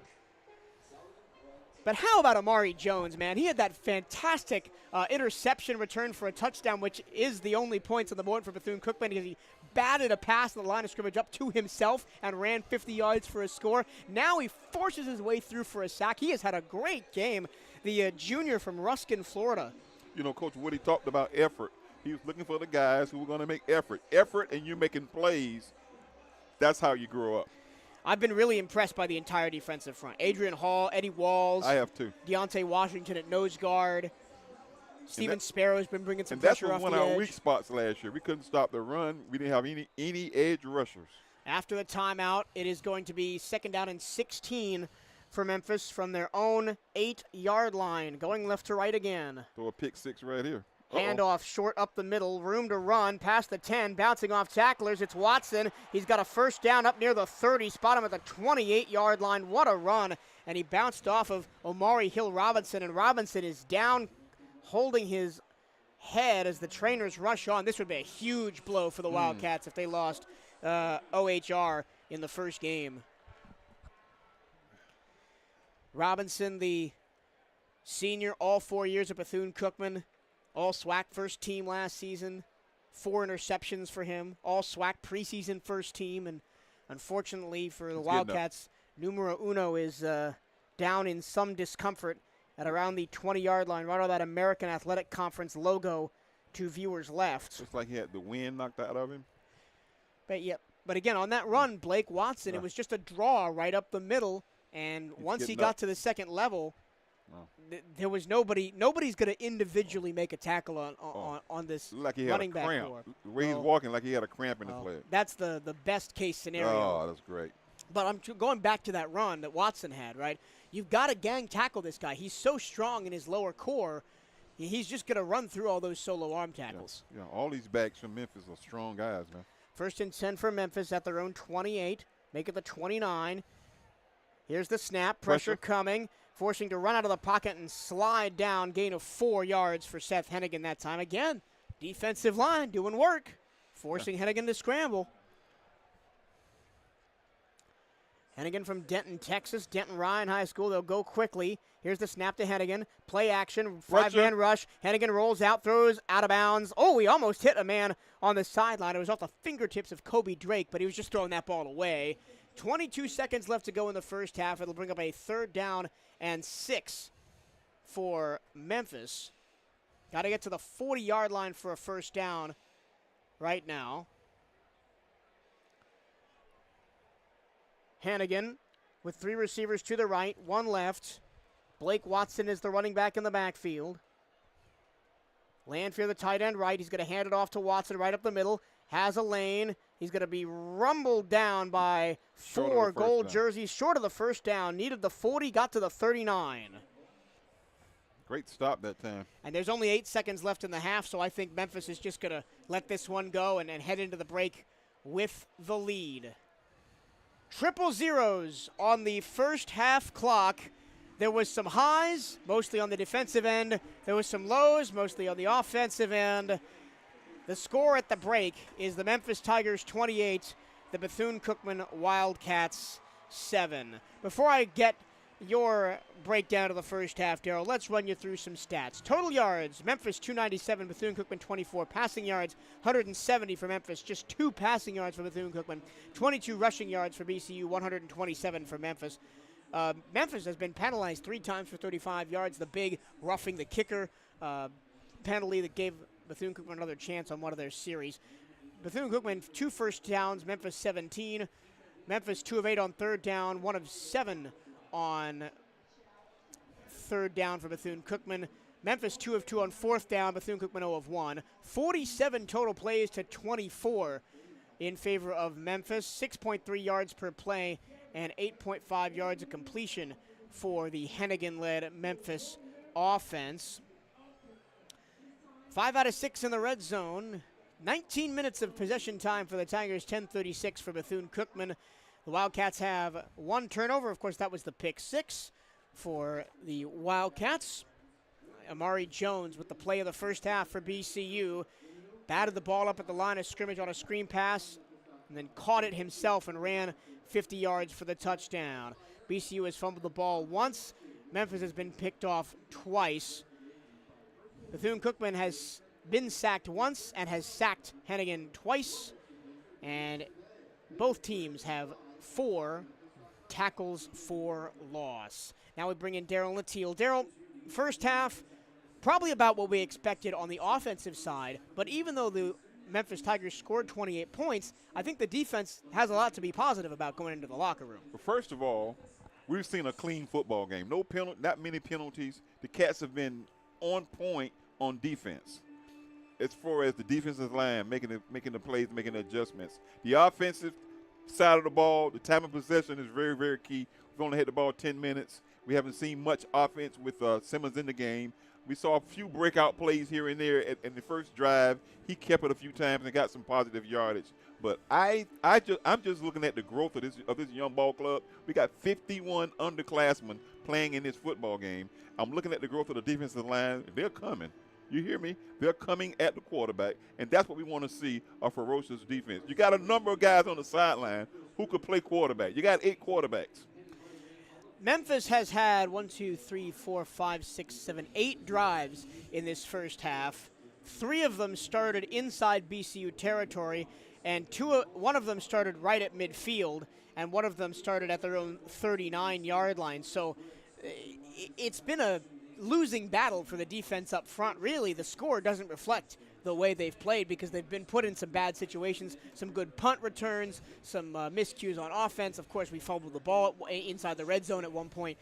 But how about Amari Jones, man? He had that fantastic interception return for a touchdown, which is the only points on the board for Bethune-Cookman, because he batted a pass on the line of scrimmage up to himself and ran 50 yards for a score. Now he forces his way through for a sack. He has had a great game, the junior from Ruskin, Florida. You know, Coach Woody talked about effort. He was looking for the guys who were going to make effort. Effort and you making plays, that's how you grow up. I've been really impressed by the entire defensive front. Adrian Hall, Eddie Walls. I have too. Deontay Washington at nose guard. Steven Sparrow has been bringing some pressure off the edge. And that's one of our weak spots last year. We couldn't stop the run. We didn't have any edge rushers. After the timeout, it is going to be 2nd down and 16 for Memphis from their own 8-yard line. Going left to right again. Throw a pick 6 right here. Handoff short up the middle, room to run, past the 10, bouncing off tacklers. It's Watson. He's got a first down up near the 30, spot him at the 28-yard line. What a run. And he bounced off of Omari Hill Robinson, and Robinson is down, holding his head as the trainers rush on. This would be a huge blow for the Wildcats if they lost OHR in the first game. Robinson, the senior, all 4 years at Bethune-Cookman. All SWAC first team last season, 4 interceptions for him. All SWAC preseason first team, and unfortunately for the Wildcats, numero uno is down in some discomfort at around the 20-yard line, right on that American Athletic Conference logo to viewers left. Looks like he had the wind knocked out of him. But again, on that run, Blake Watson, it was just a draw right up the middle, and once he got to the second level, there was nobody's going to individually make a tackle on this like he running had a back cramp. core. The way he's walking, like he had a cramp in his leg. That's the best case scenario. Oh, that's great. But I'm going back to that run that Watson had, right? You've got to gang tackle this guy. He's so strong in his lower core. He's just going to run through all those solo arm tackles. Yeah, all these backs from Memphis are strong guys, man. 1st and 10 for Memphis at their own 28. Make it the 29. Here's the snap. Pressure coming. Forcing to run out of the pocket and slide down. Gain of 4 yards for Seth Hennigan that time. Again, defensive line doing work. Forcing Hennigan to scramble. Hennigan from Denton, Texas. Denton Ryan High School. They'll go quickly. Here's the snap to Hennigan. Play action. 5-man rush. Hennigan rolls out. Throws out of bounds. Oh, he almost hit a man on the sideline. It was off the fingertips of Kobe Drake, but he was just throwing that ball away. 22 seconds left to go in the first half. It'll bring up a 3rd down and 6 for Memphis. Got to get to the 40-yard line for a first down right now. Hannigan with 3 receivers to the right, 1 left. Blake Watson is the running back in the backfield. Landfier, the tight end, right. He's going to hand it off to Watson right up the middle. Has a lane. He's going to be rumbled down by 4 gold jerseys. Short of the first down. Needed the 40, got to the 39. Great stop that time. And there's only 8 seconds left in the half, so I think Memphis is just going to let this one go and head into the break with the lead. 000 on the first half clock. There was some highs, mostly on the defensive end. There was some lows, mostly on the offensive end. The score at the break is the Memphis Tigers 28, the Bethune-Cookman Wildcats 7. Before I get your breakdown of the first half, Darryl, let's run you through some stats. Total yards, Memphis 297, Bethune-Cookman 24. Passing yards, 170 for Memphis, just 2 passing yards for Bethune-Cookman. 22 rushing yards for BCU, 127 for Memphis. Memphis has been penalized 3 times for 35 yards. The big roughing the kicker penalty that gave Bethune-Cookman another chance on one of their series. Bethune-Cookman 2 first downs, Memphis 17. Memphis 2 of 8 on 3rd down, 1 of 7 on 3rd down for Bethune-Cookman. Memphis 2 of 2 on 4th down, Bethune-Cookman 0 of 1. 47 total plays to 24 in favor of Memphis. 6.3 yards per play and 8.5 yards of completion for the Hennigan-led Memphis offense. 5 out of 6 in the red zone. 19 minutes of possession time for the Tigers, 10:36 for Bethune-Cookman. The Wildcats have 1 turnover. Of course, that was the pick 6 for the Wildcats. Amari Jones with the play of the first half for BCU. Batted the ball up at the line of scrimmage on a screen pass and then caught it himself and ran 50 yards for the touchdown. BCU has fumbled the ball once. Memphis has been picked off twice. Bethune-Cookman has been sacked once and has sacked Hennigan twice. And both teams have 4 tackles for loss. Now we bring in Darryl Latil. Darryl, first half, probably about what we expected on the offensive side, but even though the Memphis Tigers scored 28 points, I think the defense has a lot to be positive about going into the locker room. Well, first of all, we've seen a clean football game. Not many penalties. The Cats have been on point on defense. As far as the defensive line, making the plays, making the adjustments. The offensive side of the ball, the time of possession is very, very key. We've only had the ball 10 minutes. We haven't seen much offense with Simmons in the game. We saw a few breakout plays here and there in the first drive. He kept it a few times and got some positive yardage. But I'm just looking at the growth of this young ball club. We got 51 underclassmen playing in this football game. I'm looking at the growth of the defensive line. They're coming. You hear me? They're coming at the quarterback, and that's what we want to see, a ferocious defense. You got a number of guys on the sideline who could play quarterback. You got 8 quarterbacks. Memphis has had 8 drives in this first half. 3 of them started inside BCU territory, and one of them started right at midfield, and one of them started at their own 39-yard line. So it's been a losing battle for the defense up front. Really, the score doesn't reflect the way they've played because they've been put in some bad situations, some good punt returns, some miscues on offense. Of course, we fumbled the ball inside the red zone at one point.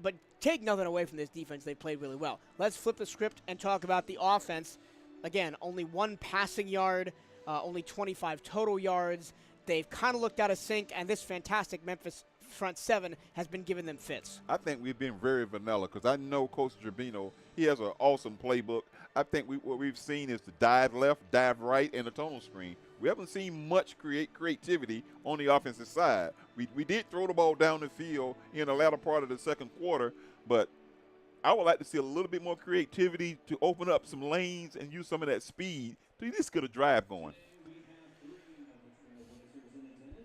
But take nothing away from this defense. They've played really well. Let's flip the script and talk about the offense. Again, only 1 passing yard, only 25 total yards. They've kind of looked out of sync, and this fantastic Memphis front 7 has been giving them fits. I think we've been very vanilla because I know Coach Gerbino, he has an awesome playbook. I think what we've seen is the dive left, dive right, and the tunnel screen. We haven't seen much creativity on the offensive side. We did throw the ball down the field in the latter part of the second quarter, but I would like to see a little bit more creativity to open up some lanes and use some of that speed to just get a drive going.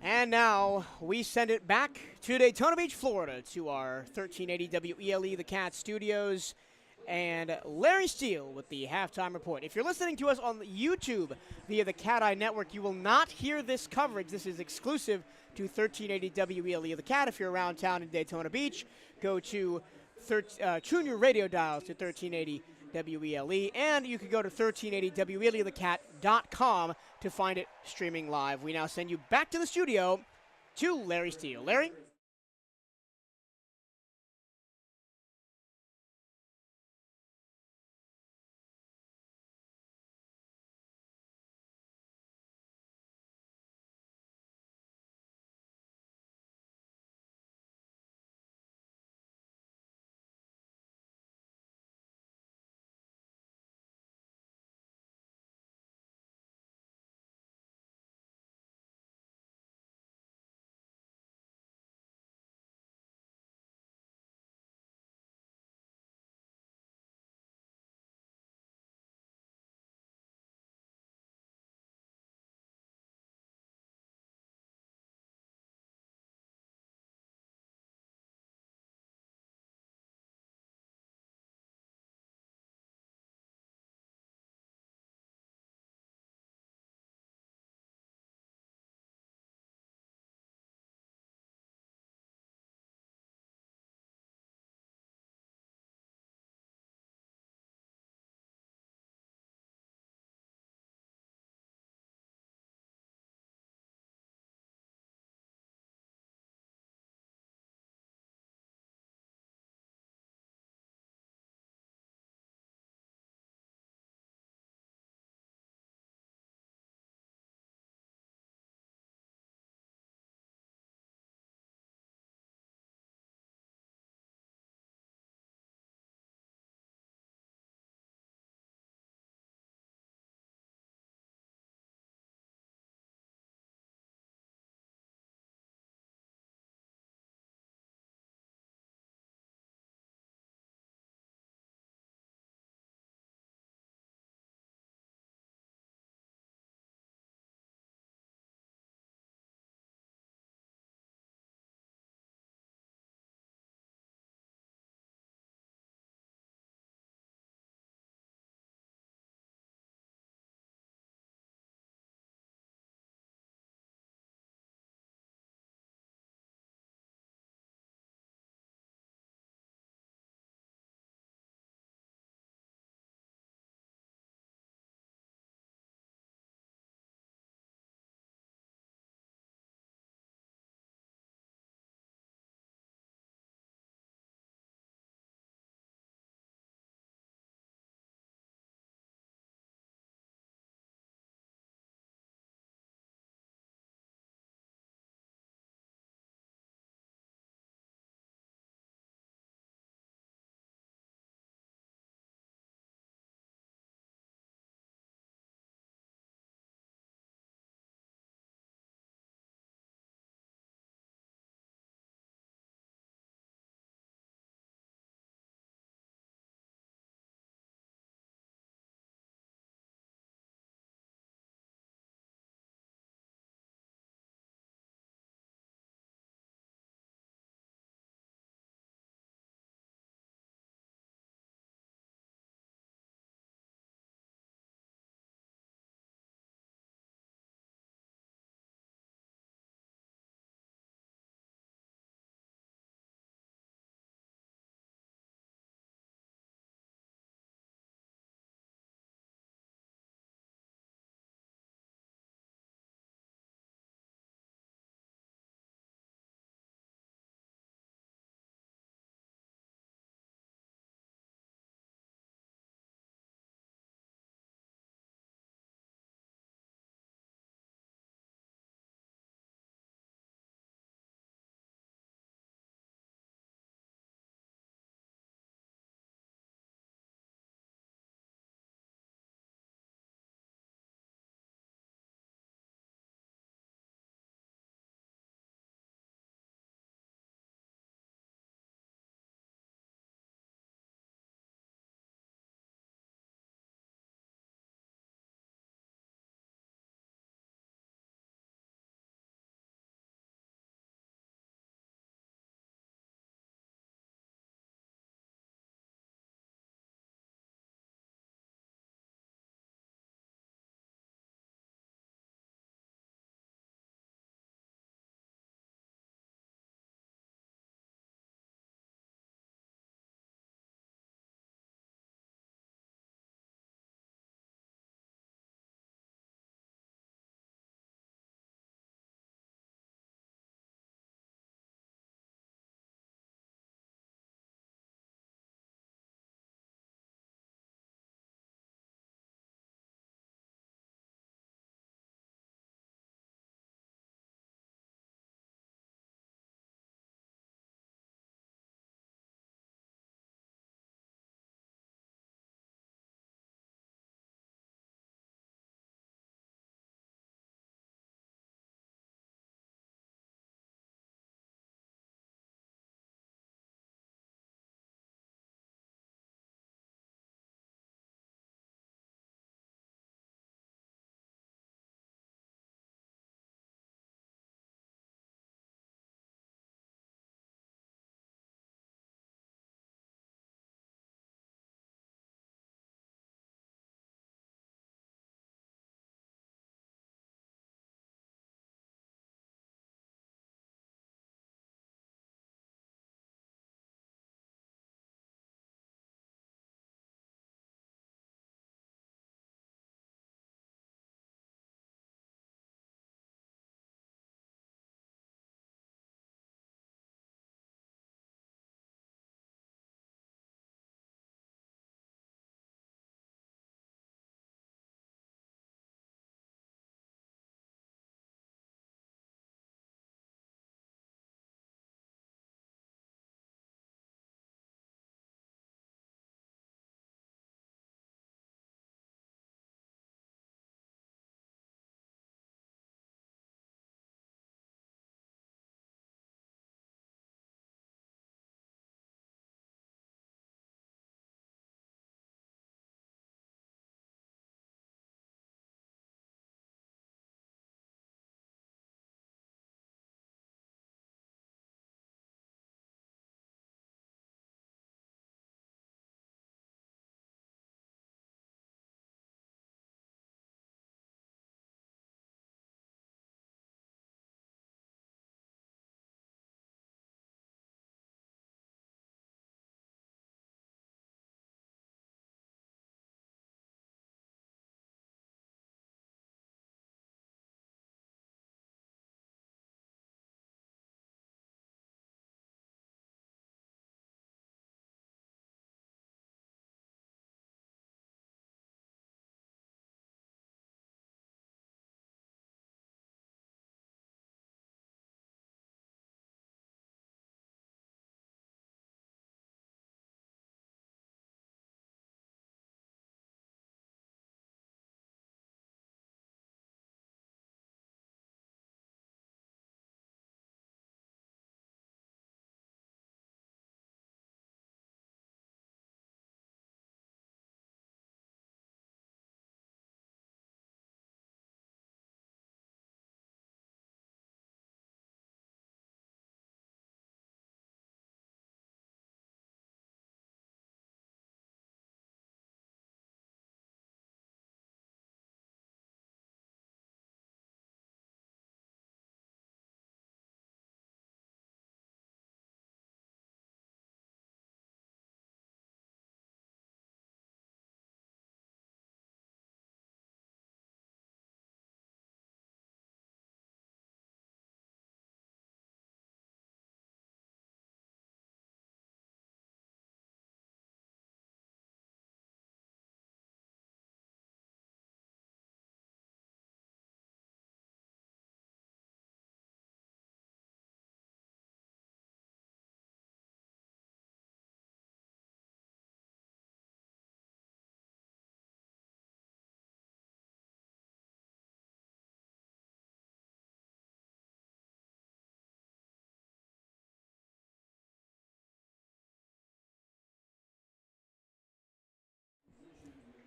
And now we send it back to Daytona Beach, Florida, to our 1380 WELE, the Cat Studios. and Larry Steele with the halftime report. If you're listening to us on YouTube via the CatEye Network, you will not hear this coverage. This is exclusive to 1380 WELE The Cat. If you're around town in Daytona Beach, go to tune your radio dials to 1380 WELE, and you can go to 1380WELEthecat.com to find it streaming live. We now send you back to the studio to Larry Steele. Larry?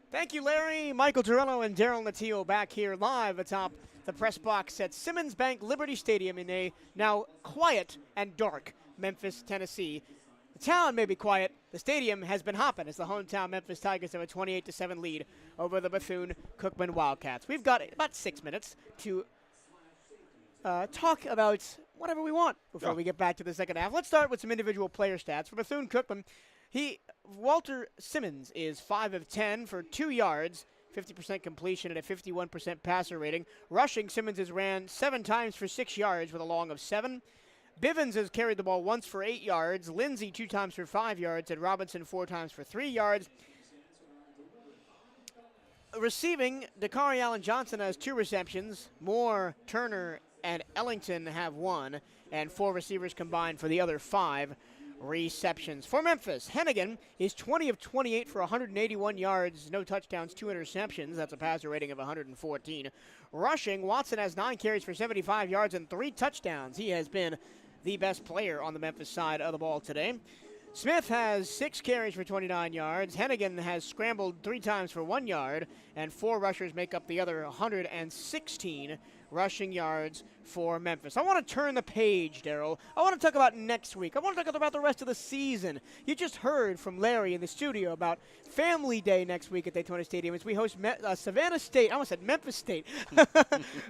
Thank you, Larry. Michael Torello and Daryl Natillo back here live atop the press box at Simmons Bank Liberty Stadium in a now quiet and dark Memphis, Tennessee. The town may be quiet. The stadium has been hopping as the hometown Memphis Tigers have a 28-7 lead over the Bethune-Cookman Wildcats. We've got about 6 minutes to talk about whatever we want before we get back to the second half. Let's start with some individual player stats. For Bethune-Cookman, Walter Simmons is 5 of 10 for 2 yards, 50% completion and a 51% passer rating. Rushing, Simmons has ran 7 times for 6 yards with a long of 7. Bivens has carried the ball once for 8 yards. Lindsey 2 times for 5 yards, and Robinson 4 times for 3 yards. Receiving, Dakari Allen Johnson has 2 receptions. Moore, Turner, and Ellington have 1, and 4 receivers combined for the other 5 receptions. For Memphis, Hennigan is 20 of 28 for 181 yards, no touchdowns, 2 interceptions. That's a passer rating of 114. Rushing, Watson has 9 carries for 75 yards and 3 touchdowns. He has been the best player on the Memphis side of the ball today. Smith has 6 carries for 29 yards. Hennigan has scrambled 3 times for 1 yard, and 4 rushers make up the other 116 rushing yards for Memphis. I want to turn the page, Daryl. I want to talk about next week. I want to talk about the rest of the season. You just heard from Larry in the studio about Family Day next week at Daytona Stadium as we host Savannah State. I almost said Memphis State.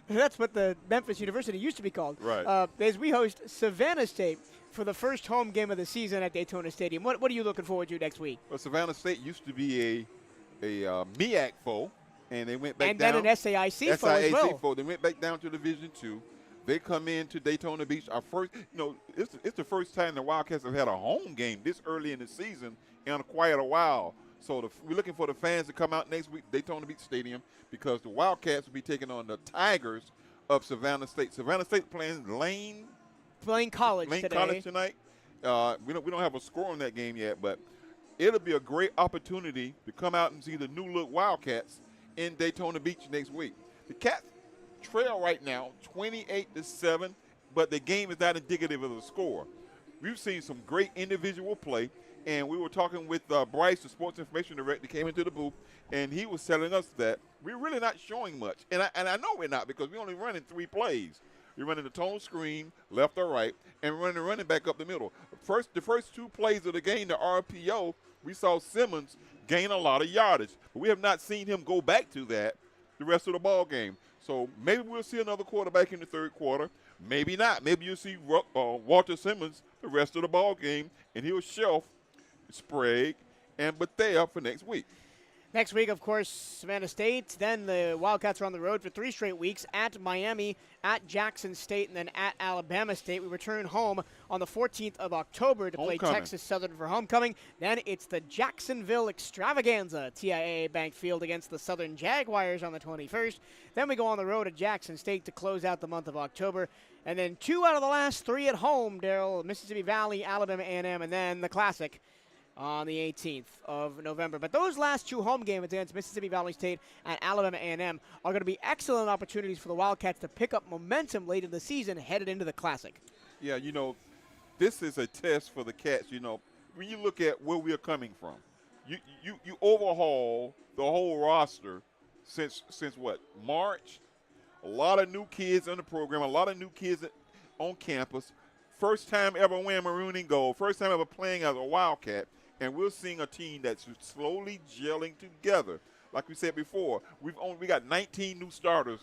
That's what the Memphis University used to be called. Right. As we host Savannah State for the first home game of the season at Daytona Stadium. What are you looking forward to next week? Well, Savannah State used to be a MEAC foe, and they went back and down. And then an SAIC foe as well. Foe. They went back down to Division II. They come into Daytona Beach. Our first, it's the first time the Wildcats have had a home game this early in the season in quite a while. So we're looking for the fans to come out next week, Daytona Beach Stadium, because the Wildcats will be taking on the Tigers of Savannah State. Savannah State playing Lane College tonight. We don't have a score on that game yet, but it'll be a great opportunity to come out and see the new look Wildcats in Daytona Beach next week. The Cats trail right now 28-7, but the game is not indicative of the score. We've seen some great individual play, and we were talking with Bryce, the sports information director, came into the booth, and he was telling us that we're really not showing much. And I know we're not, because we're only running 3 plays. You're running the tone screen, left or right, and we're running back up the middle. The first 2 plays of the game, the RPO, we saw Simmons gain a lot of yardage. But we have not seen him go back to that the rest of the ball game. So maybe we'll see another quarterback in the third quarter. Maybe not. Maybe you'll see Walter Simmons the rest of the ball game, and he'll shelf Sprague and Bethea for next week. Next week, of course, Savannah State. Then the Wildcats are on the road for 3 straight weeks at Miami, at Jackson State, and then at Alabama State. We return home on the 14th of October to play Texas Southern for homecoming. Then it's the Jacksonville Extravaganza, TIAA Bank Field against the Southern Jaguars on the 21st. Then we go on the road at Jackson State to close out the month of October. And then 2 out of the last 3 at home, Daryl, Mississippi Valley, Alabama A&M, and then the Classic on the 18th of November. But those last 2 home games against Mississippi Valley State and Alabama A&M are going to be excellent opportunities for the Wildcats to pick up momentum late in the season headed into the Classic. Yeah, this is a test for the Cats. When you look at where we are coming from, you overhaul the whole roster since what, March? A lot of new kids in the program, a lot of new kids on campus. First time ever wearing maroon and gold, first time ever playing as a Wildcat. And we're seeing a team that's slowly gelling together. Like we said before, we got 19 new starters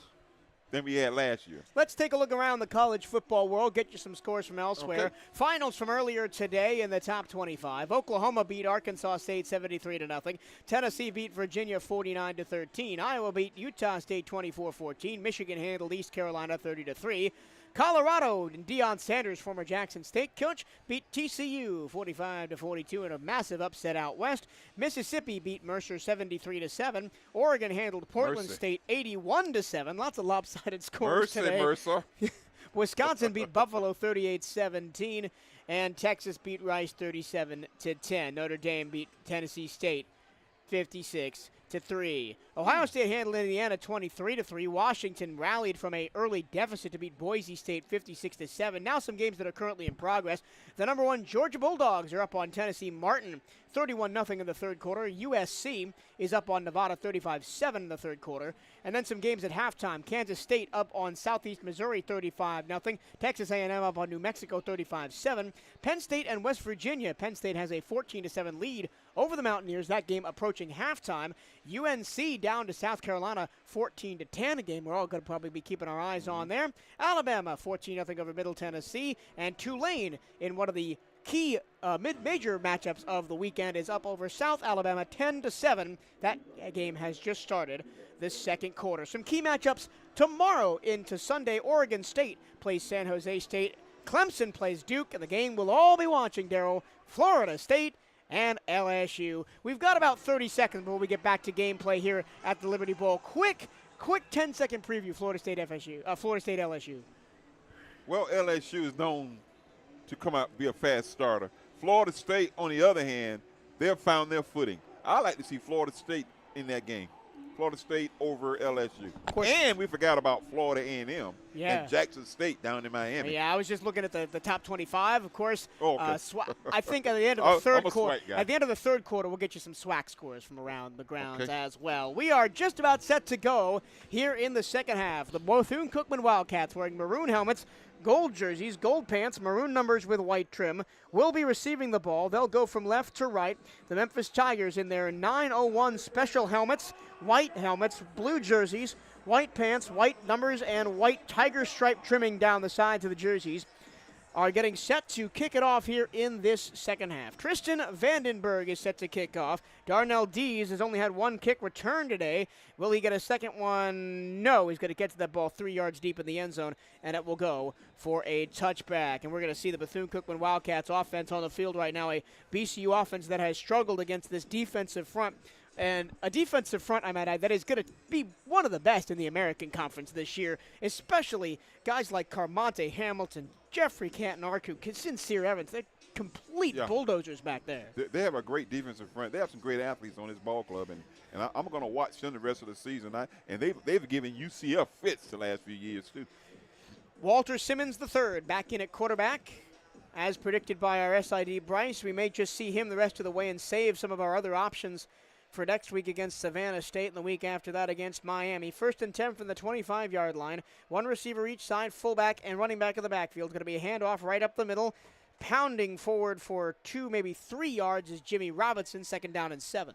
than we had last year. Let's take a look around the college football world, get you some scores from elsewhere. Okay. Finals from earlier today in the top 25. Oklahoma beat Arkansas State 73-0. Tennessee beat Virginia 49-13. Iowa beat Utah State 24-14. Michigan handled East Carolina 30-3. Colorado and Deion Sanders, former Jackson State coach, beat TCU 45-42 in a massive upset out west. Mississippi beat Mercer 73-7. Oregon handled Portland State 81-7. Lots of lopsided scores today. Mercer. Wisconsin beat Buffalo 38-17, and Texas beat Rice 37-10. Notre Dame beat Tennessee State 56-10. 3. Ohio State handled Indiana 23-3. Washington rallied from an early deficit to beat Boise State 56-7. Now some games that are currently in progress. The number 1 Georgia Bulldogs are up on Tennessee Martin 31-0 in the third quarter. USC is up on Nevada 35-7 in the third quarter. And then some games at halftime. Kansas State up on Southeast Missouri 35-0. Texas A&M up on New Mexico 35-7. Penn State and West Virginia. Penn State has a 14-7 lead over the Mountaineers. That game approaching halftime. UNC down to South Carolina 14-10. A game we're all going to probably be keeping our eyes on there. Alabama 14-0 over Middle Tennessee. And Tulane in one of the key mid-major matchups of the weekend is up over South Alabama 10-7. That game has just started this second quarter. Some key matchups tomorrow into Sunday. Oregon State plays San Jose State. Clemson plays Duke, and the game we'll all be watching, Daryl, Florida State and LSU. We've got about 30 seconds before we get back to gameplay here at the Liberty Bowl. Quick 10-second preview, Florida State LSU. Well, LSU is known to come out be a fast starter. Florida State, on the other hand, they've found their footing. I like to see Florida State in that game. Florida State over LSU. And we forgot about Florida A&M and Jackson State down in Miami. Yeah, I was just looking at the top 25, of course. Oh, okay. I think at the end of the third quarter, we'll get you some SWAC scores from around the grounds as well. We are just about set to go here in the second half. The Bethune-Cookman Wildcats wearing maroon helmets, gold jerseys, gold pants, maroon numbers with white trim, will be receiving the ball. They'll go from left to right. The Memphis Tigers in their 901 special helmets, white helmets, blue jerseys, white pants, white numbers, and white tiger stripe trimming down the sides of the jerseys are getting set to kick it off here in this second half. Tristan Vandenberg is set to kick off. Darnell Dees has only had one kick return today. Will he get a second one? No, he's going to get to that ball 3 yards deep in the end zone, and it will go for a touchback. And we're going to see the Bethune-Cookman Wildcats offense on the field right now, a BCU offense that has struggled against this defensive front. And a defensive front, I might add, that is going to be one of the best in the American Conference this year, especially guys like Carmonte Hamilton, Jeffrey Canton-Arku, Sincere Evans. They're complete bulldozers back there. They have a great defensive front. They have some great athletes on this ball club, and I'm going to watch them the rest of the season. And they've given UCF fits the last few years, too. Walter Simmons III back in at quarterback. As predicted by our SID Bryce, we may just see him the rest of the way and save some of our other options for next week against Savannah State and the week after that against Miami. 1st and 10 from the 25-yard line. One receiver each side, fullback and running back in the backfield. Going to be a handoff right up the middle. Pounding forward for 2, maybe 3 yards is Jimmy Robinson, 2nd down and 7.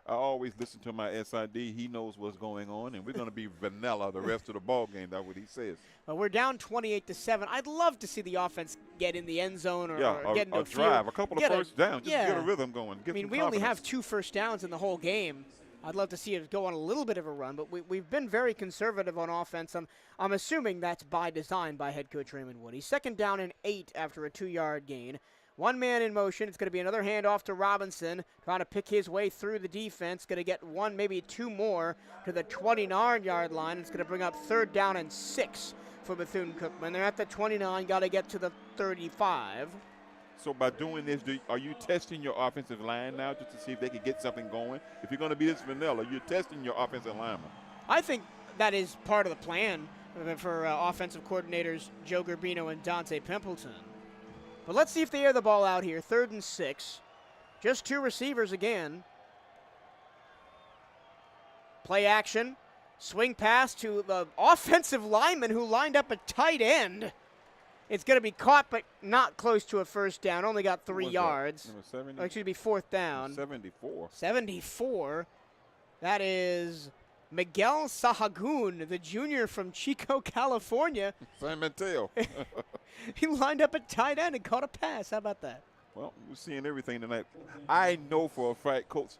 I always listen to my SID. He knows what's going on, and we're going to be vanilla the rest of the ball game. That's what he says. Well, we're down 28-7. I'd love to see the offense get in the end zone or get into a drive, a couple of first downs, just get a rhythm going. We only have 2 first downs in the whole game. I'd love to see it go on a little bit of a run, but we've been very conservative on offense. I'm assuming that's by design by head coach Raymond Woody. 2nd down and 8 after a 2-yard gain. One man in motion. It's going to be another handoff to Robinson, trying to pick his way through the defense. Going to get 1, maybe 2 more to the 29-yard line. It's going to bring up 3rd down and 6 for Bethune-Cookman. They're at the 29, got to get to the 35. So by doing this, are you testing your offensive line now just to see if they can get something going? If you're going to be this vanilla, you're testing your offensive lineman. I think that is part of the plan for offensive coordinators Joe Garbino and Dante Pimpleton. But let's see if they air the ball out here. 3rd and 6. Just 2 receivers again. Play action. Swing pass to the offensive lineman who lined up a tight end. It's going to be caught, but not close to a first down. Only got 3 yards. Number 70? Oh, excuse me, 4th down. 74. 74. That is Miguel Sahagun, the junior from Chico, California. San Mateo. He lined up at tight end and caught a pass. How about that? Well, we're seeing everything tonight. I know for a fact Coach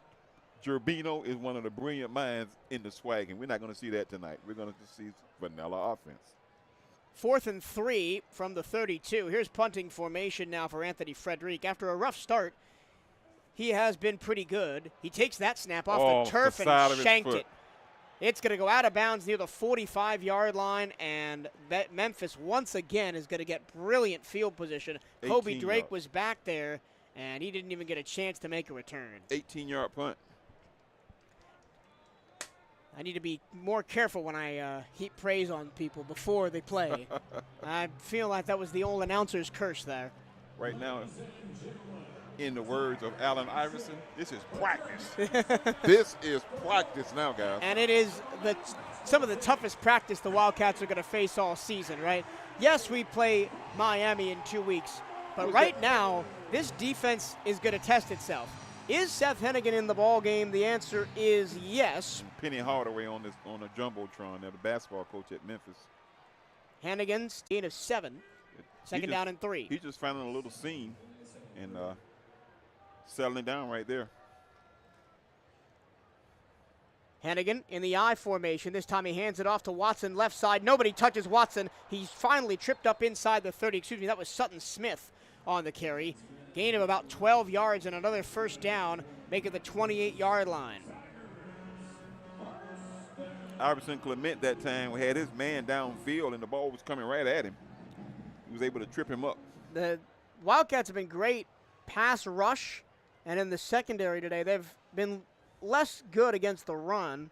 Gerbino is one of the brilliant minds in the SWAG, and we're not going to see that tonight. We're going to see vanilla offense. 4th and 3 from the 32. Here's punting formation now for Anthony Frederick. After a rough start, he has been pretty good. He takes that snap off the turf and shanked it. It's going to go out of bounds near the 45-yard line, and Memphis once again is going to get brilliant field position. Kobe Drake was back there, and he didn't even get a chance to make a return. 18-yard punt. I need to be more careful when I heap praise on people before they play. I feel like that was the old announcer's curse there. Right now, in the words of Allen Iverson, this is practice. This is practice now, guys. And it is some of the toughest practice the Wildcats are going to face all season, right? Yes, we play Miami in 2 weeks, but right now, this defense is going to test itself. Is Seth Hennigan in the ball game? The answer is yes. Penny Hardaway on a jumbotron there, the basketball coach at Memphis. Hennigan's gain of 7, second down and 3. He's just finding a little seam and settling down right there. Hennigan in the I formation. This time he hands it off to Watson, left side. Nobody touches Watson. He's finally tripped up inside the 30. Excuse me, that was Sutton Smith on the carry. Gain of about 12 yards and another first down, making the 28-yard line. Iverson Clement that time had his man downfield and the ball was coming right at him. He was able to trip him up. The Wildcats have been great pass rush, and in the secondary today, they've been less good against the run.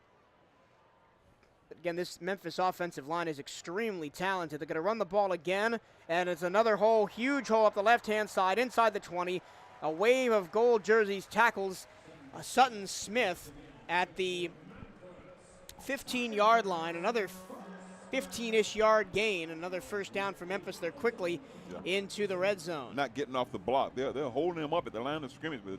Again, this Memphis offensive line is extremely talented. They're going to run the ball again, and it's another hole, huge hole up the left-hand side, inside the 20. A wave of gold jerseys tackles Sutton Smith at the 15-yard line. Another 15-ish yard gain, another first down for Memphis. They're quickly into the red zone. Not getting off the block. They're holding him up at the line of scrimmage, but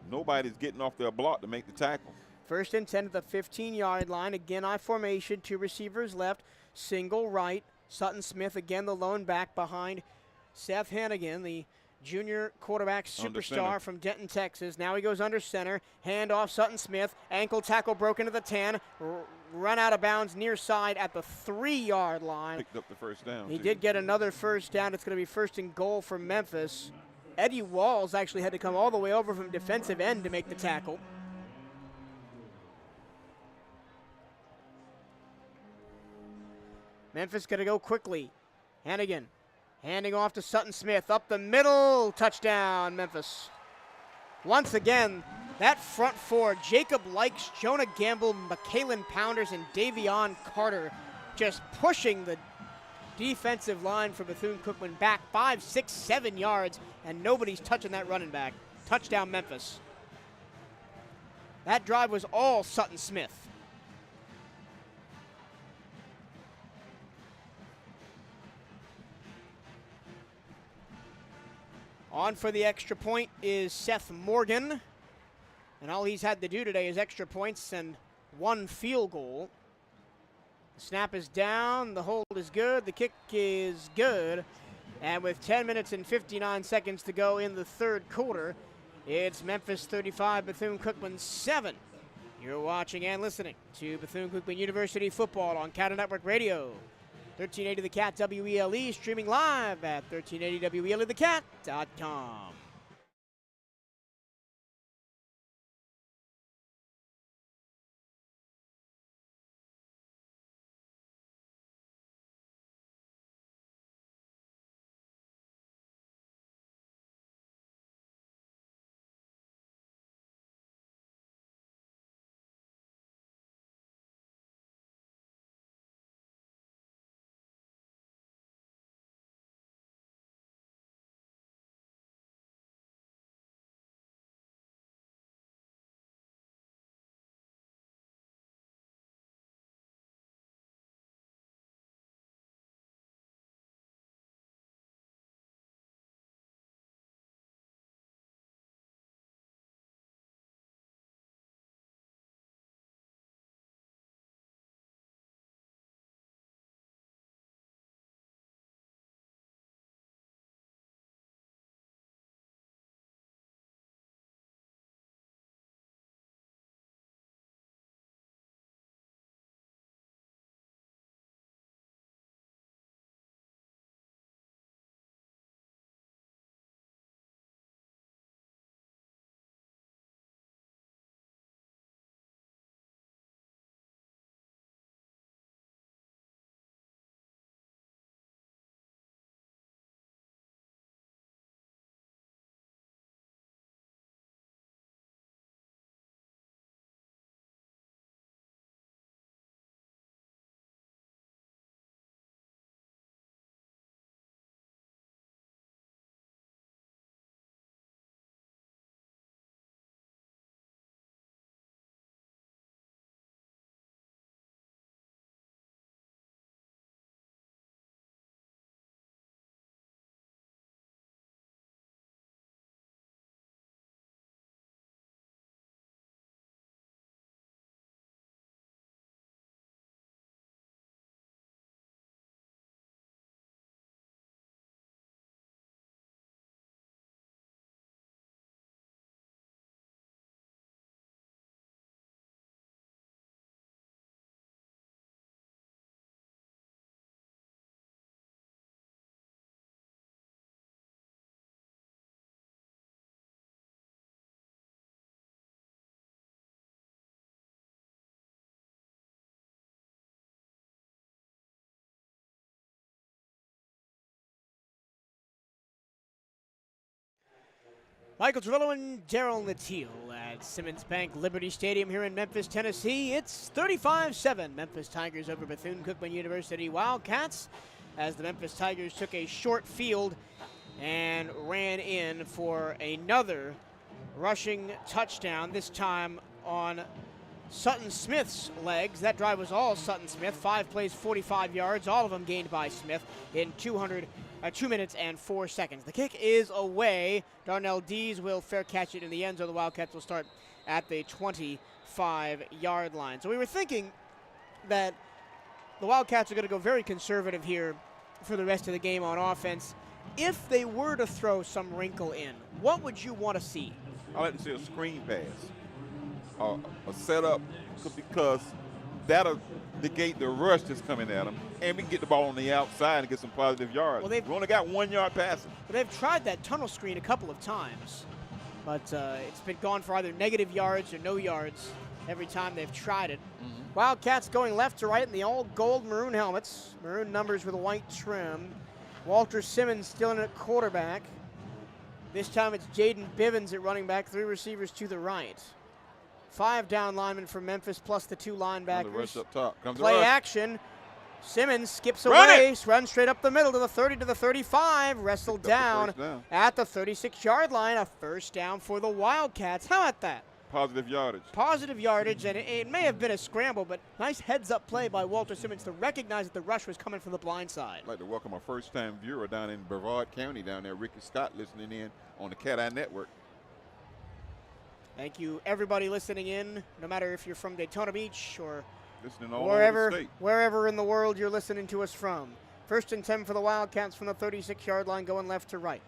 nobody's getting off their block to make the tackle. First and 10 at the 15-yard line. Again, I formation, 2 receivers left, single right. Sutton Smith, again, the lone back behind Seth Hennigan, the junior quarterback superstar from Denton, Texas. Now he goes under center. Hand off Sutton Smith. Ankle tackle broken to the 10. Run out of bounds near side at the 3-yard line. Picked up the first down. He did get another first down. It's going to be first and goal for Memphis. Eddie Walls actually had to come all the way over from defensive end to make the tackle. Memphis going to go quickly. Hennigan handing off to Sutton Smith. Up the middle. Touchdown, Memphis. Once again, that front four, Jacob Likes, Jonah Gamble, McKalen Pounders, and Davion Carter just pushing the defensive line for Bethune-Cookman back 5, 6, 7 yards, and nobody's touching that running back. Touchdown, Memphis. That drive was all Sutton Smith. On for the extra point is Seth Morgan. And all he's had to do today is extra points and 1 field goal. The snap is down. The hold is good. The kick is good. And with 10 minutes and 59 seconds to go in the third quarter, it's Memphis 35, Bethune-Cookman 7. You're watching and listening to Bethune-Cookman University football on CatEye Network Radio. 1380 The Cat WELE, streaming live at 1380WELETheCat.com. Michael Trillo and Daryl Natil at Simmons Bank Liberty Stadium here in Memphis, Tennessee. It's 35-7. Memphis Tigers over Bethune-Cookman University Wildcats as the Memphis Tigers took a short field and ran in for another rushing touchdown, this time on Sutton Smith's legs. That drive was all Sutton Smith. 5 plays, 45 yards, all of them gained by Smith in 2 minutes and 4 seconds. The kick is away. Darnell Dees will fair catch it in the end zone. The Wildcats will start at the 25-yard line. So we were thinking that the Wildcats are going to go very conservative here for the rest of the game on offense. If they were to throw some wrinkle in, what would you want to see? I like to see a screen pass, a setup, because that'll negate the rush that's coming at them, and we can get the ball on the outside and get some positive yards. Well, we only got 1 yard passing. But they've tried that tunnel screen a couple of times, but it's been gone for either negative yards or no yards every time they've tried it. Wildcats going left to right in the all gold maroon helmets, maroon numbers with a white trim. Walter Simmons still in at quarterback. This time it's Jaden Bivens at running back, 3 receivers to the right. 5 down linemen for Memphis plus the 2 linebackers. The rush up top. Comes Play the rush. action. Simmons skips Run away, runs straight up the middle to the 30 to the 35, wrestled down at the 36-yard line. A first down for the Wildcats. How about that? Positive yardage. Positive yardage, and it may have been a scramble, but nice heads-up play by Walter Simmons to recognize that the rush was coming from the blind side. I'd like to welcome a first-time viewer down in Brevard County down there, Ricky Scott, listening in on the CatEye Network. Thank you, everybody listening in, no matter if you're from Daytona Beach or Listening all over the state. wherever in the world you're listening to us from. First and 10 for the Wildcats from the 36-yard line, going left to right.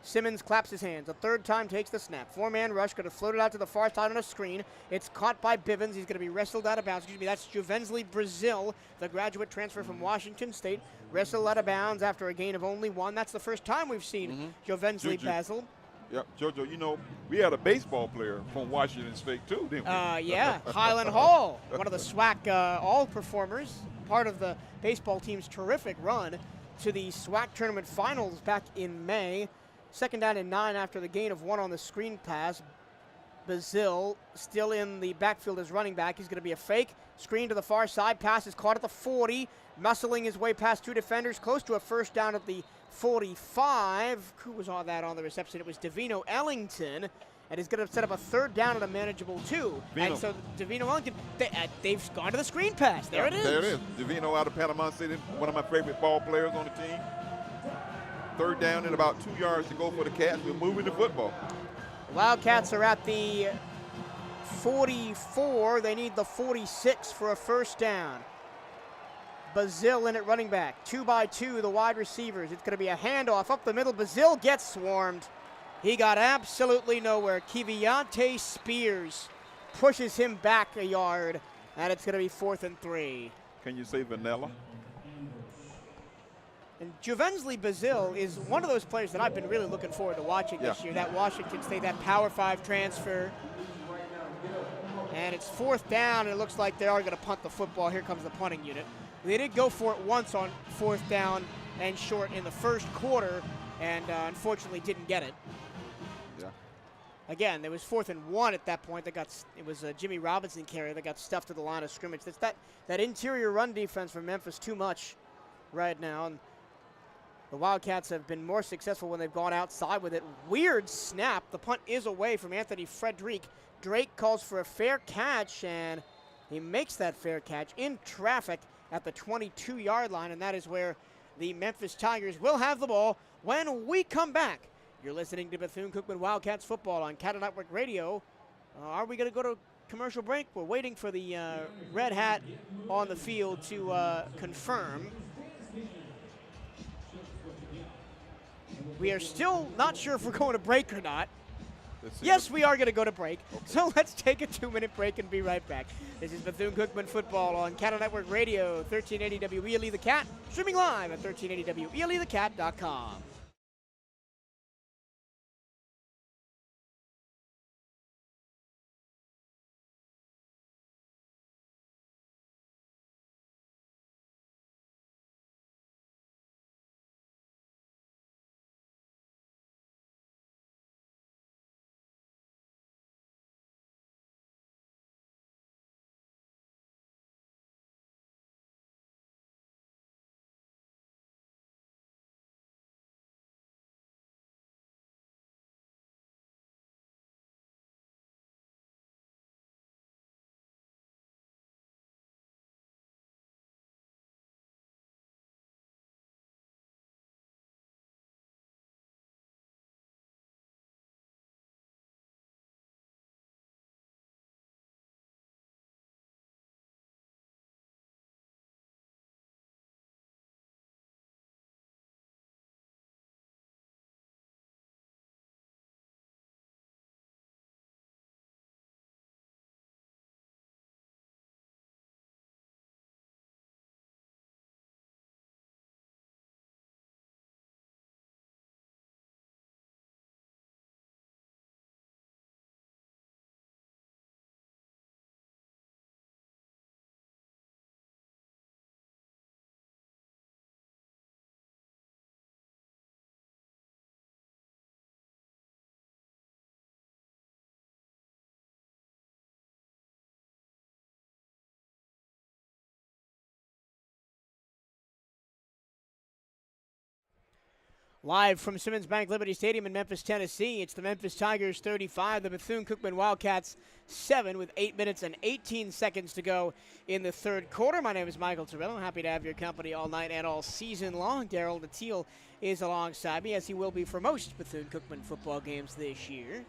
Simmons claps his hands. A third time takes the snap. 4-man rush, going to float it out to the far side on a screen. It's caught by Bivens. He's going to be wrestled out of bounds. Excuse me, that's Juvensley Brazil, the graduate transfer from Washington State. Wrestled out of bounds after a gain of only 1. That's the first time we've seen Juvensley Basil. Yep, JoJo, you know, we had a baseball player from Washington State, too, didn't we? Yeah, Highland Hall, one of the SWAC all performers, part of the baseball team's terrific run to the SWAC tournament finals back in May. 2nd down and 9 after the gain of 1 on the screen pass. Bazil still in the backfield as running back. He's going to be a fake. Screen to the far side. Pass is caught at the 40. Muscling his way past 2 defenders. Close to a first down at the 45. Who was on that on the reception? It was Davino Ellington. And he's going to set up a 3rd down at a manageable 2. And so Davino Ellington, they've gone to the screen pass. There it is. There it is. Davino out of Panama City, one of my favorite ball players on the team. 3rd down and about 2 yards to go for the Cats. We're moving the football. Wildcats are at the 44. They need the 46 for a first down. Bazil in at running back. 2 by 2, the wide receivers. It's going to be a handoff up the middle. Bazil gets swarmed. He got absolutely nowhere. Kiviante Spears pushes him back a yard, and it's going to be 4th and 3. Can you say vanilla? And Juvensley Bazil is one of those players that I've been really looking forward to watching this year. That Washington State, that Power 5 transfer. And it's 4th down, and it looks like they are going to punt the football. Here comes the punting unit. They did go for it once on 4th down and short in the first quarter, and unfortunately didn't get it. Yeah. Again, there was 4th and 1 at that point. It was a Jimmy Robinson carry that got stuffed to the line of scrimmage. That's that interior run defense from Memphis too much right now. And the Wildcats have been more successful when they've gone outside with it. Weird snap. The punt is away from Anthony Frederick. Drake calls for a fair catch, and he makes that fair catch in traffic at the 22-yard line, and that is where the Memphis Tigers will have the ball when we come back. You're listening to Bethune-Cookman Wildcats Football on CatEye Network Radio. Are we going to go to commercial break? We're waiting for the red hat on the field to confirm. We are still not sure if we're going to break or not. Yes, we are going to go to break. So let's take a 2-minute break and be right back. This is Bethune-Cookman Football on CatEye Network Radio, 1380 WELE The Cat, streaming live at 1380 WELETheCat.com. Live from Simmons Bank Liberty Stadium in Memphis, Tennessee, it's the Memphis Tigers 35, the Bethune-Cookman Wildcats 7 with 8 minutes and 18 seconds to go in the third quarter. My name is Michael Torello. Happy to have your company all night and all season long. Daryl Natil is alongside me, as he will be for most Bethune-Cookman football games this year.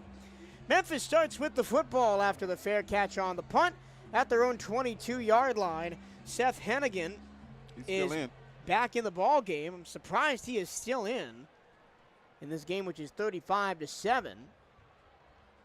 Memphis starts with the football after the fair catch on the punt at their own 22-yard line. Seth Hennigan is back in the ball game. I'm surprised he is still in this game, which is 35-7.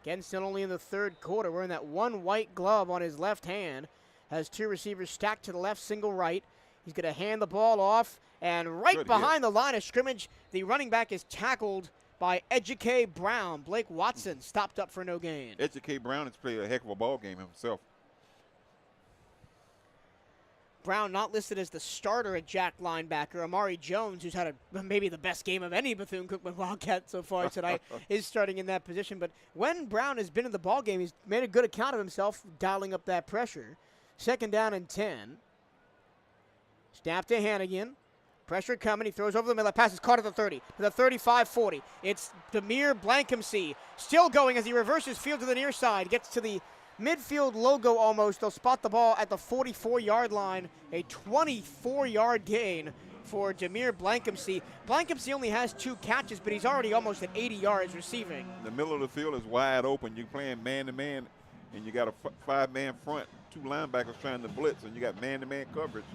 Again, still only in the third quarter. Wearing that one white glove on his left hand. Has two receivers stacked to the left, single right. He's going to hand the ball off, and right behind the line of scrimmage, the running back is tackled by Ejike Brown. Blake Watson stopped up for no gain. Ejike Brown has played a heck of a ball game himself. Brown not listed as the starter at Jack linebacker. Amari Jones, who's had maybe the best game of any Bethune-Cookman Wildcat so far tonight, is starting in that position. But when Brown has been in the ball game, he's made a good account of himself, dialing up that pressure. Second down and 10. Snap to Hannigan. Pressure coming. He throws over the middle. That pass is caught at the 30, to the 35-40. It's Demir Blankhamsey still going as he reverses field to the near side. Gets to the midfield logo almost. They'll spot the ball at the 44-yard line. A 24-yard gain for Demir Blankhamsey. Blankhamsey only has 2 catches, but he's already almost at 80 yards receiving. The middle of the field is wide open. You're playing man-to-man, and you got a 5-man front, 2 linebackers trying to blitz, and you got man-to-man coverage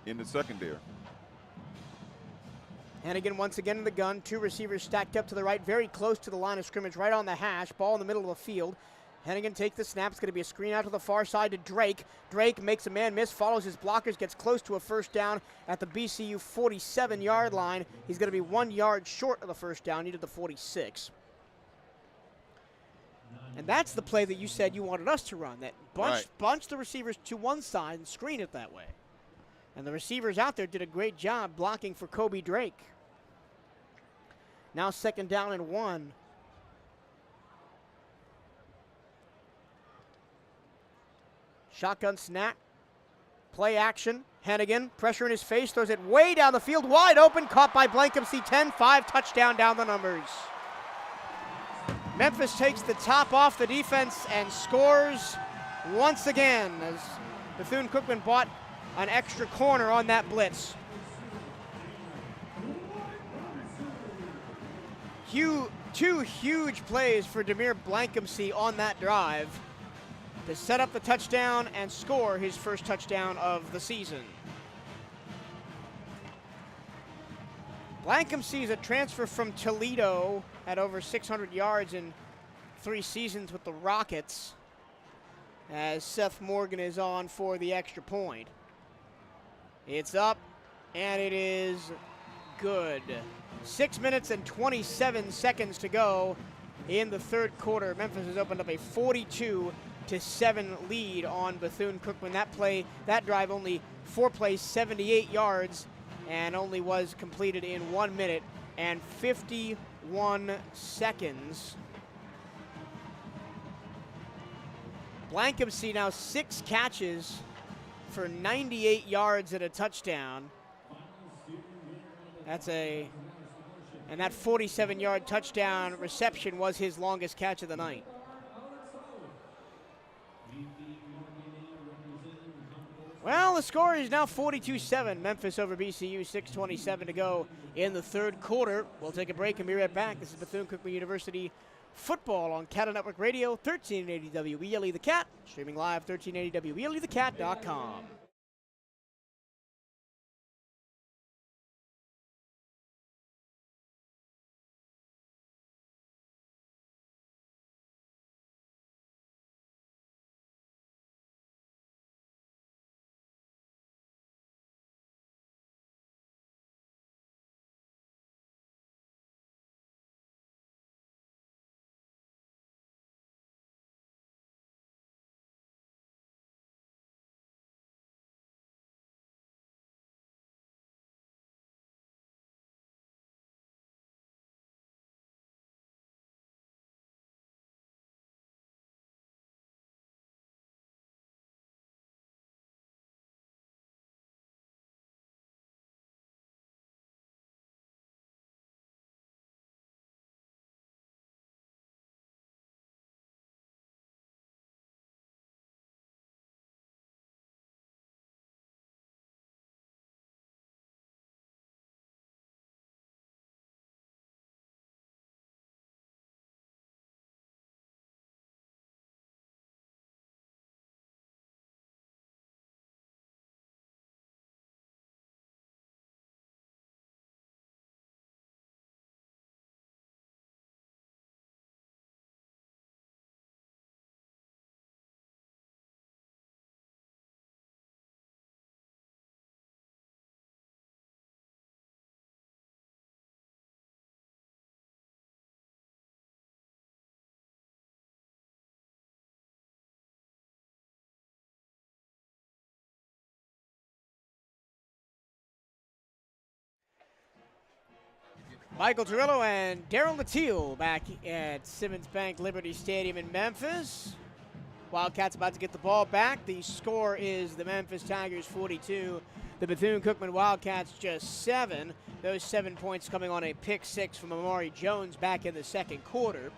in the secondary. Hannigan once again in the gun. 2 receivers stacked up to the right, very close to the line of scrimmage, right on the hash. Ball in the middle of the field. Hennigan takes the snap. It's going to be a screen out to the far side to Drake. Drake makes a man miss, follows his blockers, gets close to a first down at the BCU 47-yard line. He's going to be 1 yard short of the first down, needed the 46. And that's the play that you said you wanted us to run, that bunch the receivers to one side and screen it that way. And the receivers out there did a great job blocking for Kobe Drake. Now second down and 1. Shotgun snap, play action, Hennigan, pressure in his face, throws it way down the field, wide open, caught by Blankhamsey, 10-5, touchdown down the numbers. Memphis takes the top off the defense and scores once again as Bethune-Cookman bought an extra corner on that blitz. Two huge plays for Demir Blankhamsey on that drive to set up the touchdown and score his first touchdown of the season. Blankhamsey is a transfer from Toledo, had over 600 yards in 3 seasons with the Rockets, as Seth Morgan is on for the extra point. It's up, and it is good. 6 minutes and 27 seconds to go in the third quarter. Memphis has opened up a 42-7 lead on Bethune-Cookman. That drive only 4 plays, 78 yards, and only was completed in 1 minute and 51 seconds. Blankhamsey now 6 catches for 98 yards and a touchdown. And that 47-yard touchdown reception was his longest catch of the night. Well, the score is now 42-7. Memphis over BCU, 6:27 to go in the third quarter. We'll take a break and be right back. This is Bethune-Cookman University football on CatEye Network Radio, 1380 WELE The Cat, streaming live 1380 WELETheCat.com. Michael Turillo and Daryl Latil back at Simmons Bank Liberty Stadium in Memphis. Wildcats about to get the ball back. The score is the Memphis Tigers 42, the Bethune-Cookman Wildcats just 7. Those 7 points coming on a pick 6 from Amari Jones back in the second quarter.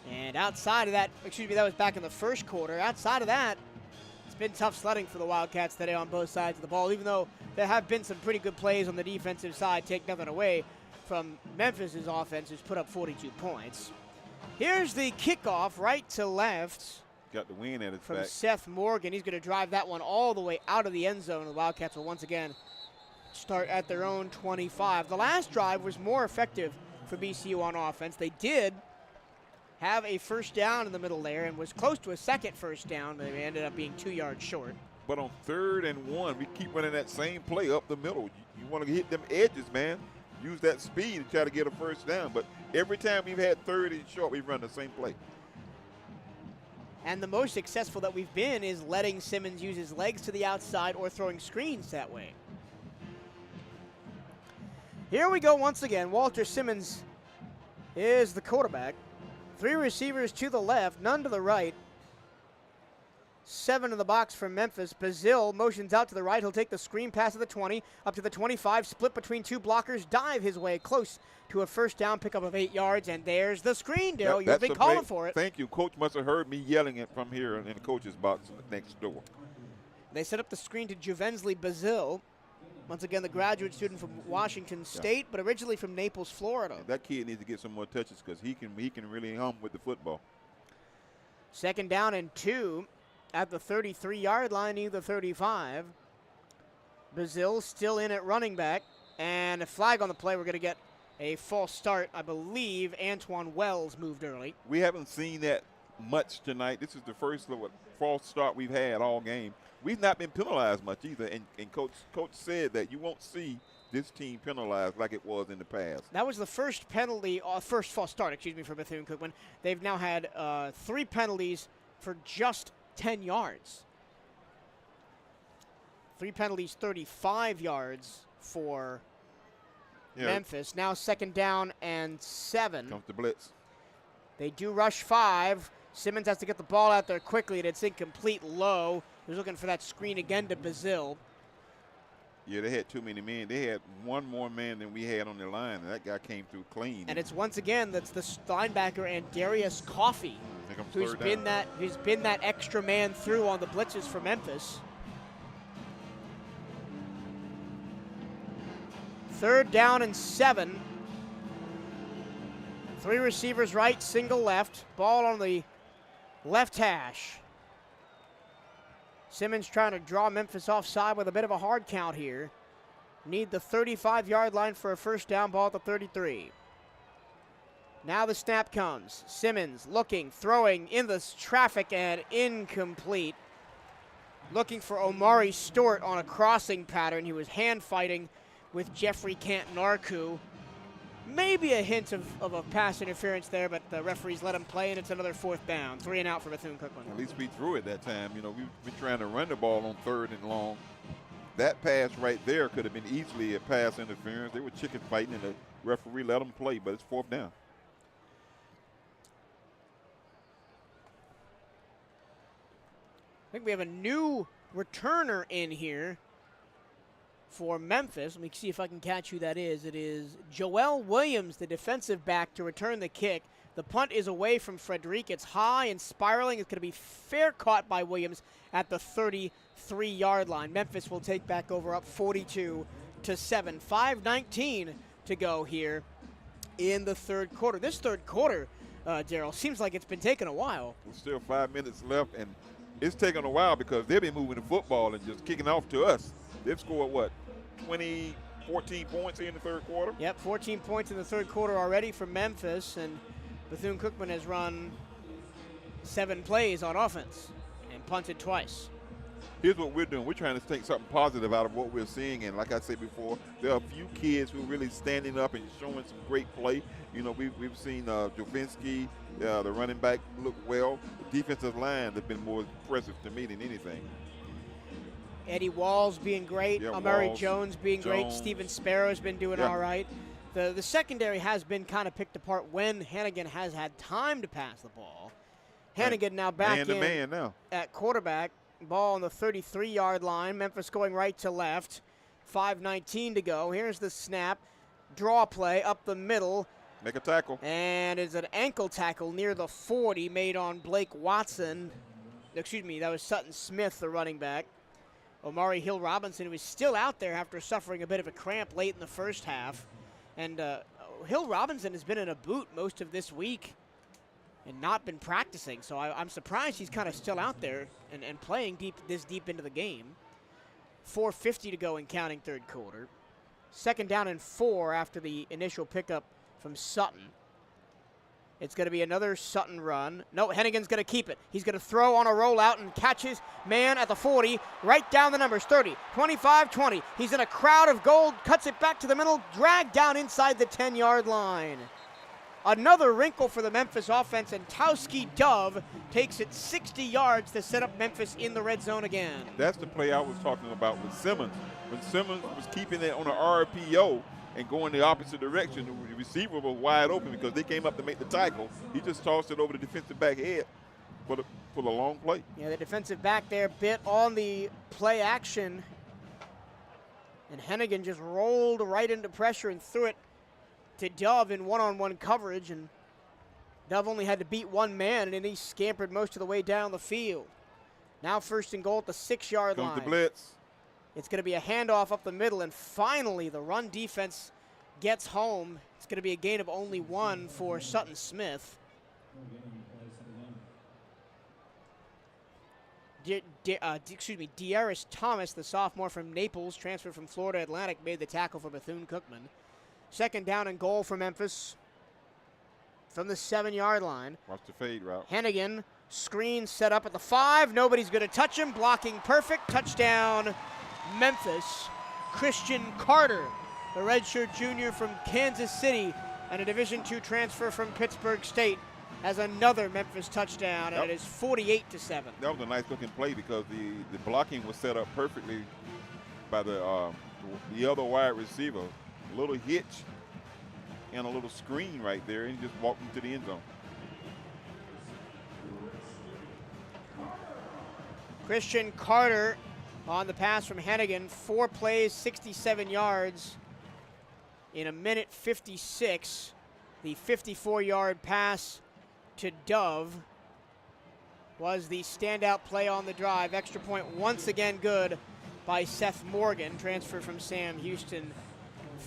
And outside of that, that was back in the first quarter. Outside of that, it's been tough sledding for the Wildcats today on both sides of the ball, even though there have been some pretty good plays on the defensive side. Take nothing away from Memphis's offense, who's put up 42 points. Here's the kickoff right to left. Got the win at his from back. Seth Morgan. He's going to drive that one all the way out of the end zone. The Wildcats will once again start at their own 25. The last drive was more effective for BCU on offense. They did have a first down in the middle there and was close to a second first down. They ended up being 2 yards short. But on 3rd and 1, we keep running that same play up the middle. You want to hit them edges, man. Use that speed to try to get a first down. But every time we've had 3rd and short, we've run the same play. And the most successful that we've been is letting Simmons use his legs to the outside or throwing screens that way. Here we go once again. Walter Simmons is the quarterback. 3 receivers to the left, none to the right. 7 in the box for Memphis. Bazil motions out to the right. He'll take the screen pass at the 20, up to the 25, split between 2 blockers, dive his way close to a first down pickup of 8 yards, and there's the screen, Daryl. You've been calling for it. Thank you. Coach must have heard me yelling it from here in the coach's box next door. They set up the screen to Juvensley Bazil. Once again, the graduate student from Washington State, but originally from Naples, Florida. Yeah, that kid needs to get some more touches because he can really hum with the football. 2nd down and 2 at the 33-yard line, either 35. Bazil still in at running back, and a flag on the play. We're going to get a false start. I believe Antoine Wells moved early. We haven't seen that much tonight. This is the first false start we've had all game. We've not been penalized much either, and Coach said that you won't see this team penalized like it was in the past. That was the first penalty, first false start, for Bethune-Cookman. They've now had 3 penalties for just 10 yards. 3 penalties, 35 yards for Memphis. Now 2nd down and 7. Comes the blitz. They do rush 5. Simmons has to get the ball out there quickly, and it's incomplete low. He was looking for that screen again to Bazil. Yeah, they had too many men. They had 1 more man than we had on their line, and that guy came through clean. And it's once again that's the linebacker and Darius Coffey, who's been that extra man through on the blitzes for Memphis. 3rd down and 7. 3 receivers right, single left. Ball on the left hash. Simmons trying to draw Memphis offside with a bit of a hard count here. Need the 35-yard line for a first down, ball at the 33. Now the snap comes. Simmons looking, throwing in the traffic and incomplete. Looking for Omari Stewart on a crossing pattern. He was hand fighting with Jeffrey Canton-Arku. Maybe a hint of a pass interference there, but the referees let him play, and it's another 4th down. 3 and out for Bethune-Cookman. At least we threw it that time. You know, we've been trying to run the ball on 3rd and long. That pass right there could have been easily a pass interference. They were chicken fighting, and the referee let them play, but it's 4th down. I think we have a new returner in here for Memphis. Let me see if I can catch who that is. It is Joel Williams, the defensive back, to return the kick. The punt is away from Frederic. It's high and spiraling. It's going to be fair caught by Williams at the 33-yard line. Memphis will take back over up 42-7. 5:19 to go here in the 3rd quarter. This 3rd quarter, Daryl, seems like it's been taking a while. There's still 5 minutes left, and it's taking a while because they've been moving the football and just kicking off to us. They've scored, 14 points here in the 3rd quarter? Yep, 14 points in the 3rd quarter already for Memphis, and Bethune-Cookman has run 7 plays on offense and punted twice. Here's what we're doing. We're trying to take something positive out of what we're seeing, and like I said before, there are a few kids who are really standing up and showing some great play. You know, we've seen Jovinsky, the running back, look well. The defensive line has been more impressive to me than anything. Eddie Walls being great. Yeah, Amari Walls, Jones being great. Jones. Steven Sparrow's been doing Yeah. all right. The secondary has been kind of picked apart when Hannigan has had time to pass the ball. Hannigan now back Man to in man now. at quarterback. Ball on the 33-yard line. Memphis going right to left. 5:19 to go. Here's the snap. Draw play up the middle. Make a tackle. And it's an ankle tackle near the 40 made on Blake Watson. Excuse me, that was Sutton Smith, the running back. Omari Hill Robinson, who is still out there after suffering a bit of a cramp late in the first half. And Hill Robinson has been in a boot most of this week and not been practicing. So I'm surprised he's kind of still out there and playing this deep into the game. 4:50 to go in counting third quarter. 2nd down and 4 after the initial pickup from Sutton. It's going to be another Sutton run. No, Hennigan's going to keep it. He's going to throw on a rollout and catches man at the 40, right down the numbers, 30, 25, 20. He's in a crowd of gold, cuts it back to the middle, dragged down inside the 10-yard line. Another wrinkle for the Memphis offense, and Towski Dove takes it 60 yards to set up Memphis in the red zone again. That's the play I was talking about with Simmons. When Simmons was keeping it on an RPO and going the opposite direction, the receiver was wide open because they came up to make the tackle. He just tossed it over the defensive back head for the long play. Yeah, the defensive back there bit on the play action, and Hennigan just rolled right into pressure and threw it to Dove in one-on-one coverage, and Dove only had to beat one man, and then he scampered most of the way down the field. Now 1st and goal at the 6-yard line. Comes the blitz. It's going to be a handoff up the middle, and finally the run defense gets home. It's going to be a gain of only 1 for Sutton Smith. De'Aris Thomas, the sophomore from Naples, transferred from Florida Atlantic, made the tackle for Bethune-Cookman. 2nd down and goal for Memphis from the 7-yard line. Watch the fade route. Hennigan, screen set up at the 5. Nobody's going to touch him. Blocking perfect. Touchdown, Memphis. Christian Carter, the redshirt junior from Kansas City and a Division II transfer from Pittsburgh State, has another Memphis touchdown, and it is 48-7. That was a nice looking play because the blocking was set up perfectly by the other wide receiver. A little hitch and a little screen right there, and he just walked into the end zone. Christian Carter on the pass from Hennigan. 4 plays, 67 yards in a minute 56. The 54-yard pass to Dove was the standout play on the drive. Extra point once again good by Seth Morgan, transfer from Sam Houston.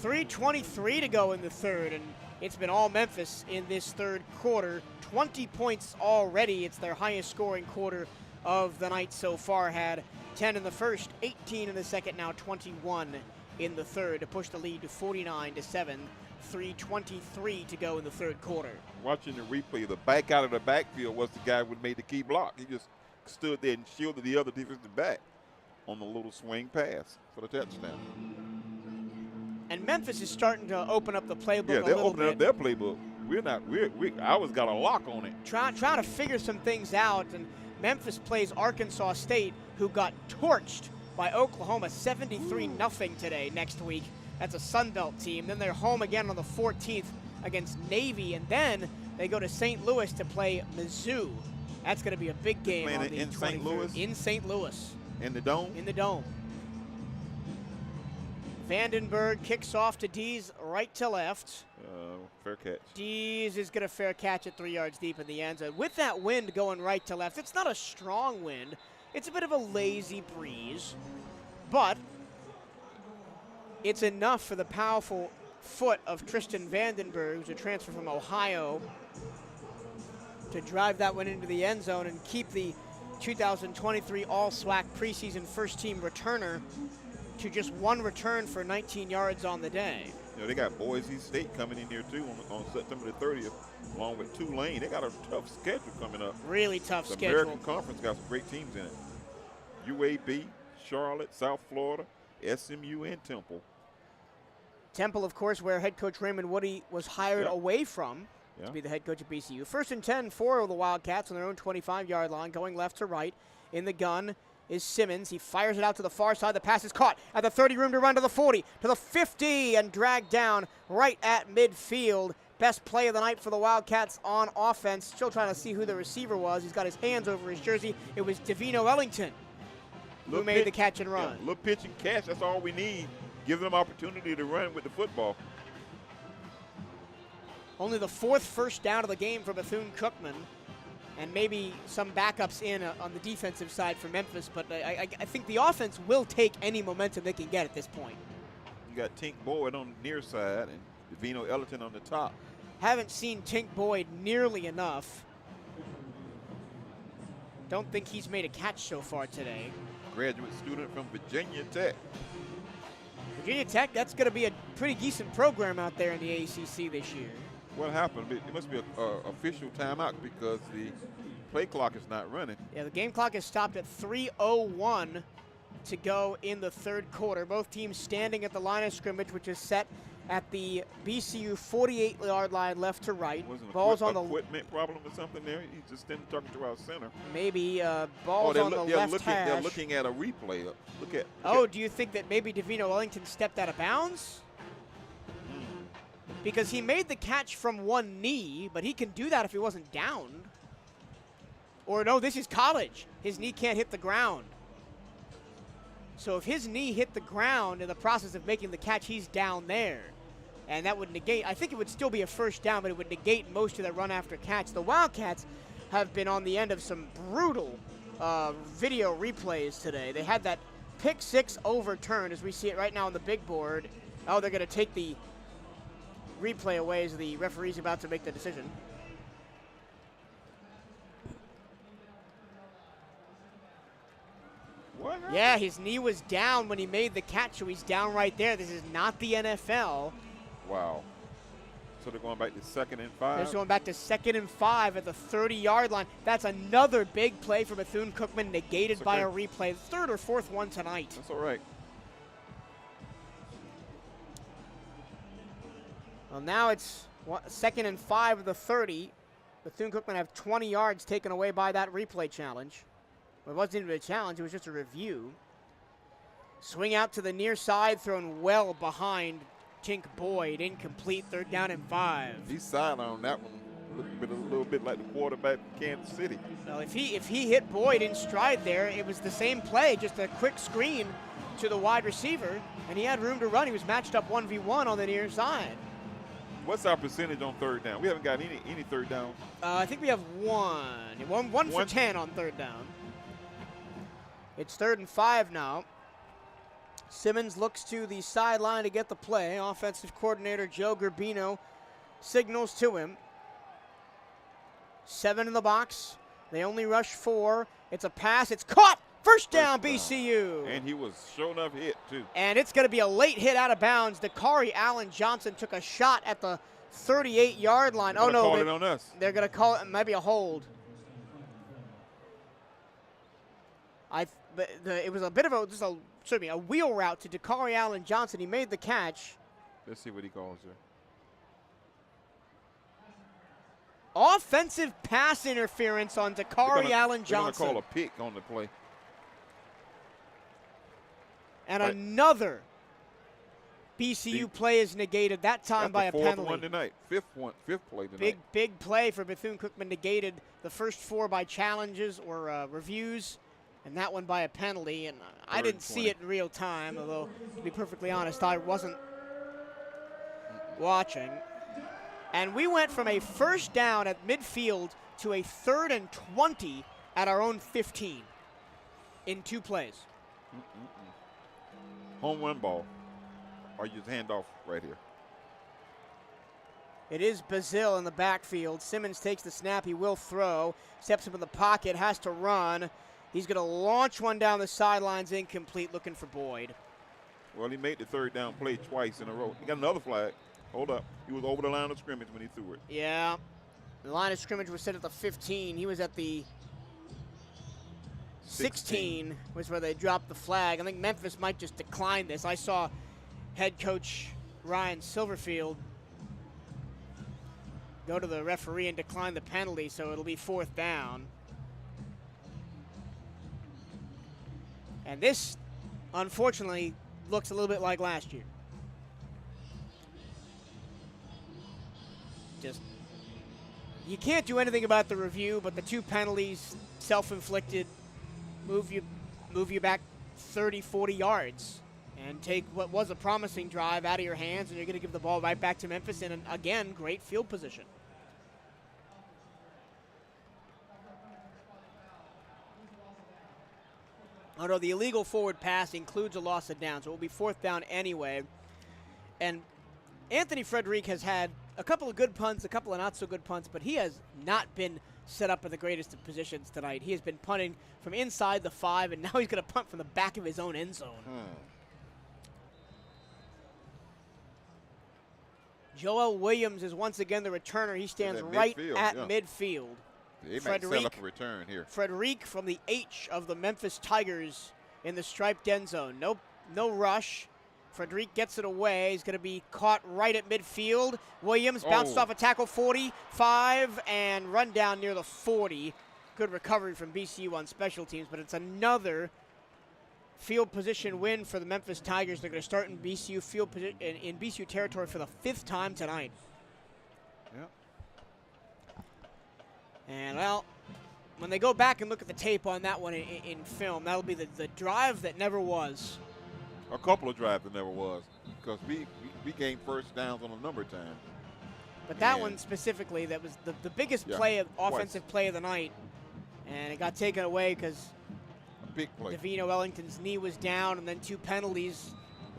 3:23 to go in the third, and it's been all Memphis in this third quarter. 20 points already. It's their highest scoring quarter of the night so far. Had 10 in the first, 18 in the second, now 21 in the third to push the lead to 49-7. 3:23 to go in the third quarter. Watching the replay, the back out of the backfield was the guy who made the key block. He just stood there and shielded the other defensive back on the little swing pass for the touchdown. And Memphis is starting to open up the playbook Yeah, a they're little opening up bit. their playbook. Ours got a lock on it. Trying to figure some things out, and Memphis plays Arkansas State, who got torched by Oklahoma 73-0 today next week. That's a Sun Belt team. Then they're home again on the 14th against Navy, and then they go to St. Louis to play Mizzou. That's going to be a big game on the in St. 23rd. Louis? In St. Louis. In the dome? In the dome. Vandenberg kicks off to Dees right to left. Fair catch. Dees is going to fair catch it 3 yards deep in the end zone. With that wind going right to left, it's not a strong wind. It's a bit of a lazy breeze, but it's enough for the powerful foot of Tristan Vandenberg, who's a transfer from Ohio, to drive that one into the end zone and keep the 2023 All-SWAC preseason first-team returner to just 1 return for 19 yards on the day. You know, they got Boise State coming in here too on September the 30th, along with Tulane. They got a tough schedule coming up. Really tough The schedule. American Conference got some great teams in it. UAB, Charlotte, South Florida, SMU, and Temple. Temple, of course, where head coach Raymond Woody was hired away from to be the head coach of BCU. 1st and 10 for the Wildcats on their own 25-yard line, going left to right in the gun. is Simmons. He fires it out to the far side. The pass is caught at the 30, room to run to the 40, to the 50, and dragged down right at midfield. Best play of the night for the Wildcats on offense. Still trying to see who the receiver was. He's got his hands over his jersey. It was Bethune-Cookman who made the catch and run. Yeah, little pitch and catch, that's all we need. Give them opportunity to run with the football. Only the 4th first down of the game for Bethune-Cookman. And maybe some backups in on the defensive side for Memphis, but I think the offense will take any momentum they can get at this point. You got Tink Boyd on the near side and Devino Ellington on the top. Haven't seen Tink Boyd nearly enough. Don't think he's made a catch so far today. Graduate student from Virginia Tech. Virginia Tech, that's going to be a pretty decent program out there in the ACC this year. What happened? It must be an official timeout because the play clock is not running. Yeah, the game clock is stopped at 3:01 to go in the 3rd quarter. Both teams standing at the line of scrimmage, which is set at the BCU 48-yard line left to right. Wasn't Ball's a on the equipment problem or something there? He's just standing talking to our center. maybe ball's on the left hash. They're looking at a replay. Do you think that maybe Devino Ellington stepped out of bounds? Because he made the catch from one knee, but he can do that if he wasn't downed. Or no, this is college. His knee can't hit the ground. So if his knee hit the ground in the process of making the catch, he's down there. And that would negate, I think it would still be a first down, but it would negate most of that run after catch. The Wildcats have been on the end of some brutal video replays today. They had that pick 6 overturned as we see it right now on the big board. Oh, they're going to take the replay away as the referee's about to make the decision. What happened? Yeah, his knee was down when he made the catch, so he's down right there. This is not the NFL. Wow. So they're going back to 2nd and 5? They're going back to 2nd and 5 at the 30-yard line. That's another big play for Bethune-Cookman, negated by a replay. 3rd or 4th one tonight. That's all right. Well, now it's 2nd and 5 of the 30. Bethune-Cookman have 20 yards taken away by that replay challenge. Well, it wasn't even a challenge, it was just a review. Swing out to the near side, thrown well behind Tink Boyd. Incomplete, 3rd down and 5. He's sidelined on that one. A little bit like the quarterback in Kansas City. Well, if he hit Boyd in stride there, it was the same play, just a quick screen to the wide receiver, and he had room to run. He was matched up 1v1 on the near side. What's our percentage on 3rd down? We haven't got any 3rd down. I think we have one for 10 on 3rd down. It's 3rd and 5 now. Simmons looks to the sideline to get the play. Offensive coordinator Joe Garbino signals to him. 7 in the box. They only rush 4. It's a pass. It's caught. First down, BCU. And he was sure enough hit, too. And it's going to be a late hit out of bounds. Dakari Allen Johnson took a shot at the 38-yard line. They're call it on us. They're going to call it maybe a hold. It was a bit of a wheel route to Dakari Allen Johnson. He made the catch. Let's see what he calls there. Offensive pass interference on Dakari Allen Johnson. They're going to call a pick on the play. And another BCU play is negated, that time by a penalty. 4th one tonight. 5th play tonight. Big play for Bethune-Cookman, negated the first 4 by challenges or reviews, and that one by a penalty. And I didn't see it in real time, although, to be perfectly honest, I wasn't watching. And we went from a first down at midfield to a 3rd and 20 at our own 15 in 2 plays. Home run ball. Or you hand off right here. It is Bazille in the backfield. Simmons takes the snap. He will throw. Steps up in the pocket. Has to run. He's going to launch one down the sidelines. Incomplete. Looking for Boyd. Well, he made the 3rd down play twice in a row. He got another flag. Hold up. He was over the line of scrimmage when he threw it. Yeah. The line of scrimmage was set at the 15. He was at the 16 was where they dropped the flag. I think Memphis might just decline this. I saw head coach Ryan Silverfield go to the referee and decline the penalty, so it'll be 4th down. And this, unfortunately, looks a little bit like last year. Just, you can't do anything about the review, but the 2 penalties, self-inflicted, move you back 30, 40 yards and take what was a promising drive out of your hands, and you're going to give the ball right back to Memphis in, again, great field position. Although the illegal forward pass includes a loss of down, so it will be 4th down anyway. And Anthony Frederic has had a couple of good punts, a couple of not so good punts, but he has not been set up in the greatest of positions tonight. He has been punting from inside the 5, and now he's going to punt from the back of his own end zone. Joel Williams is once again the returner. He stands right at midfield. They might set up a return here. Frederic from the H of the Memphis Tigers in the striped end zone. No rush. Frederic gets it away. He's going to be caught right at midfield. Williams bounced off a tackle 45 and run down near the 40. Good recovery from BCU on special teams, but it's another field position win for the Memphis Tigers. They're going to start in BCU in BCU territory for the 5th time tonight. Yep. And, well, when they go back and look at the tape on that one in film, that'll be the drive that never was. A couple of drives that never was, because we gained first downs on a number of times. But that one specifically, that was the biggest offensive play of the night. And it got taken away because big play. Davino Ellington's knee was down, and then 2 penalties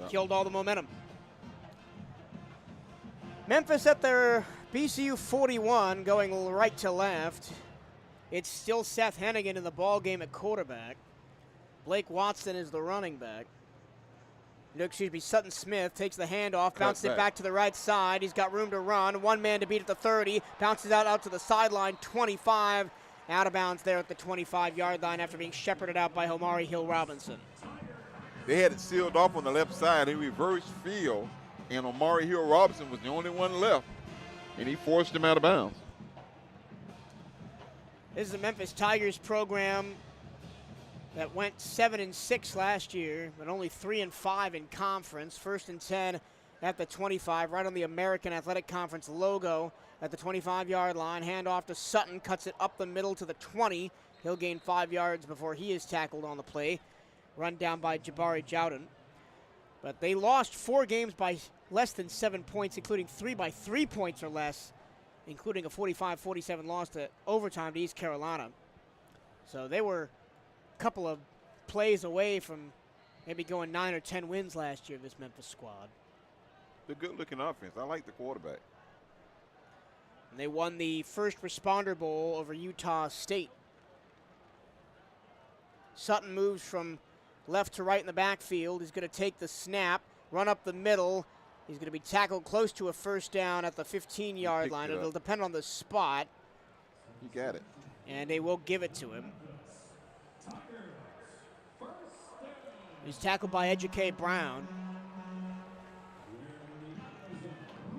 killed all the momentum. Memphis at their BCU 41, going right to left. It's still Seth Hennigan in the ball game at quarterback. Blake Watson is the running back. No, excuse me, Sutton Smith takes the handoff, bounces it back to the right side. He's got room to run. 1 man to beat at the 30. Bounces out to the sideline, 25. Out of bounds there at the 25-yard line after being shepherded out by Omari Hill-Robinson. They had it sealed off on the left side in reverse field, and Omari Hill-Robinson was the only one left, and he forced him out of bounds. This is the Memphis Tigers program that went 7-6 last year, but only 3-5 in conference. 1st and 10 at the 25, right on the American Athletic Conference logo at the 25-yard line. Handoff to Sutton, cuts it up the middle to the 20. He'll gain 5 yards before he is tackled on the play. Run down by Jabari Jowden. But they lost 4 games by less than 7 points, including 3 by 3 points or less, including a 45-47 loss to overtime to East Carolina. So they were a couple of plays away from maybe going 9 or 10 wins last year, this Memphis squad. The good-looking offense. I like the quarterback. And they won the First Responder Bowl over Utah State. Sutton moves from left to right in the backfield. He's going to take the snap, run up the middle. He's going to be tackled close to a 1st down at the 15-yard line. It'll depend on the spot. You got it. And they will give it to him. He's tackled by Educate Brown.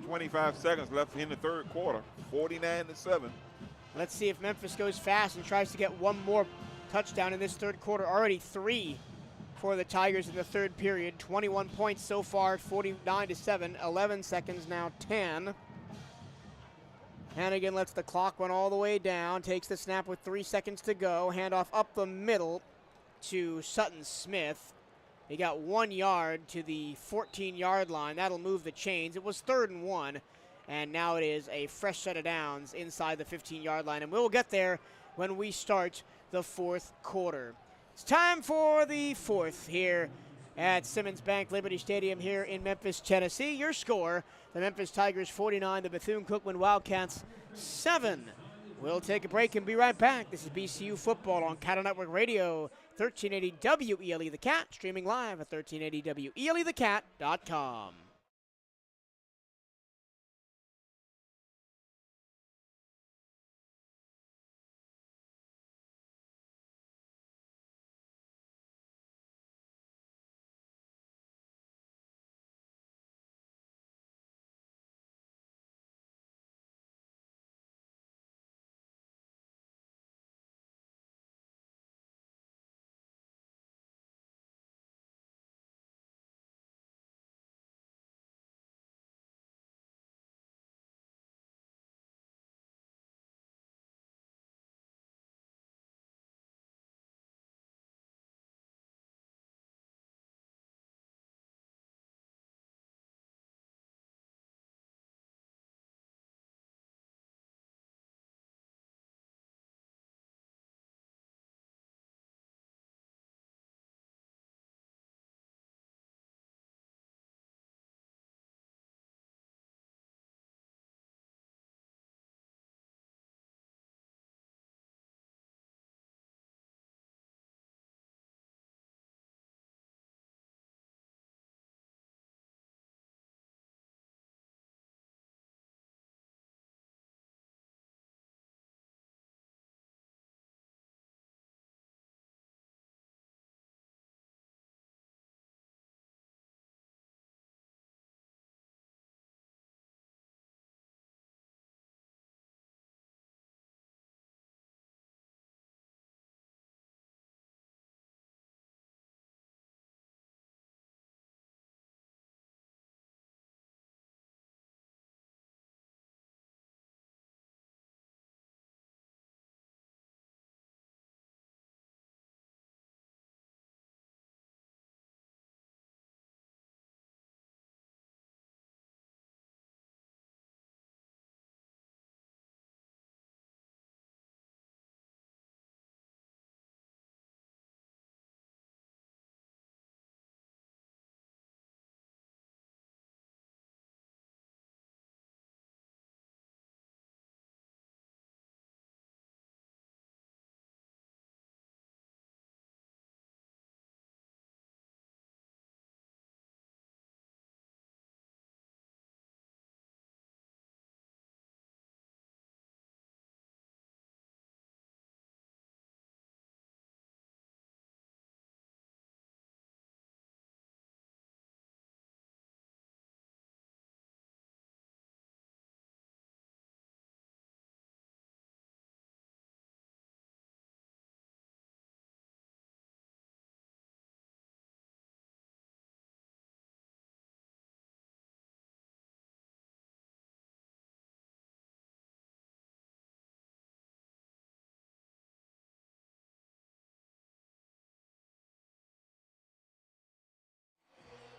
25 seconds left in the 3rd quarter, 49-7. Let's see if Memphis goes fast and tries to get one more touchdown in this 3rd quarter. Already 3 for the Tigers in the 3rd period. 21 points so far, 49-7. 11 seconds now, 10. Hannigan lets the clock run all the way down. Takes the snap with 3 seconds to go. Handoff up the middle to Sutton Smith. He got 1 yard to the 14-yard line. That'll move the chains. It was 3rd and 1, and now it is a fresh set of downs inside the 15-yard line. And we'll get there when we start the 4th quarter. It's time for the 4th here at Simmons Bank Liberty Stadium here in Memphis, Tennessee. Your score, the Memphis Tigers 49, the Bethune-Cookman Wildcats 7. We'll take a break and be right back. This is BCU Football on CatEye Network Radio, 1380 WELE The Cat, streaming live at 1380WELETheCat.com.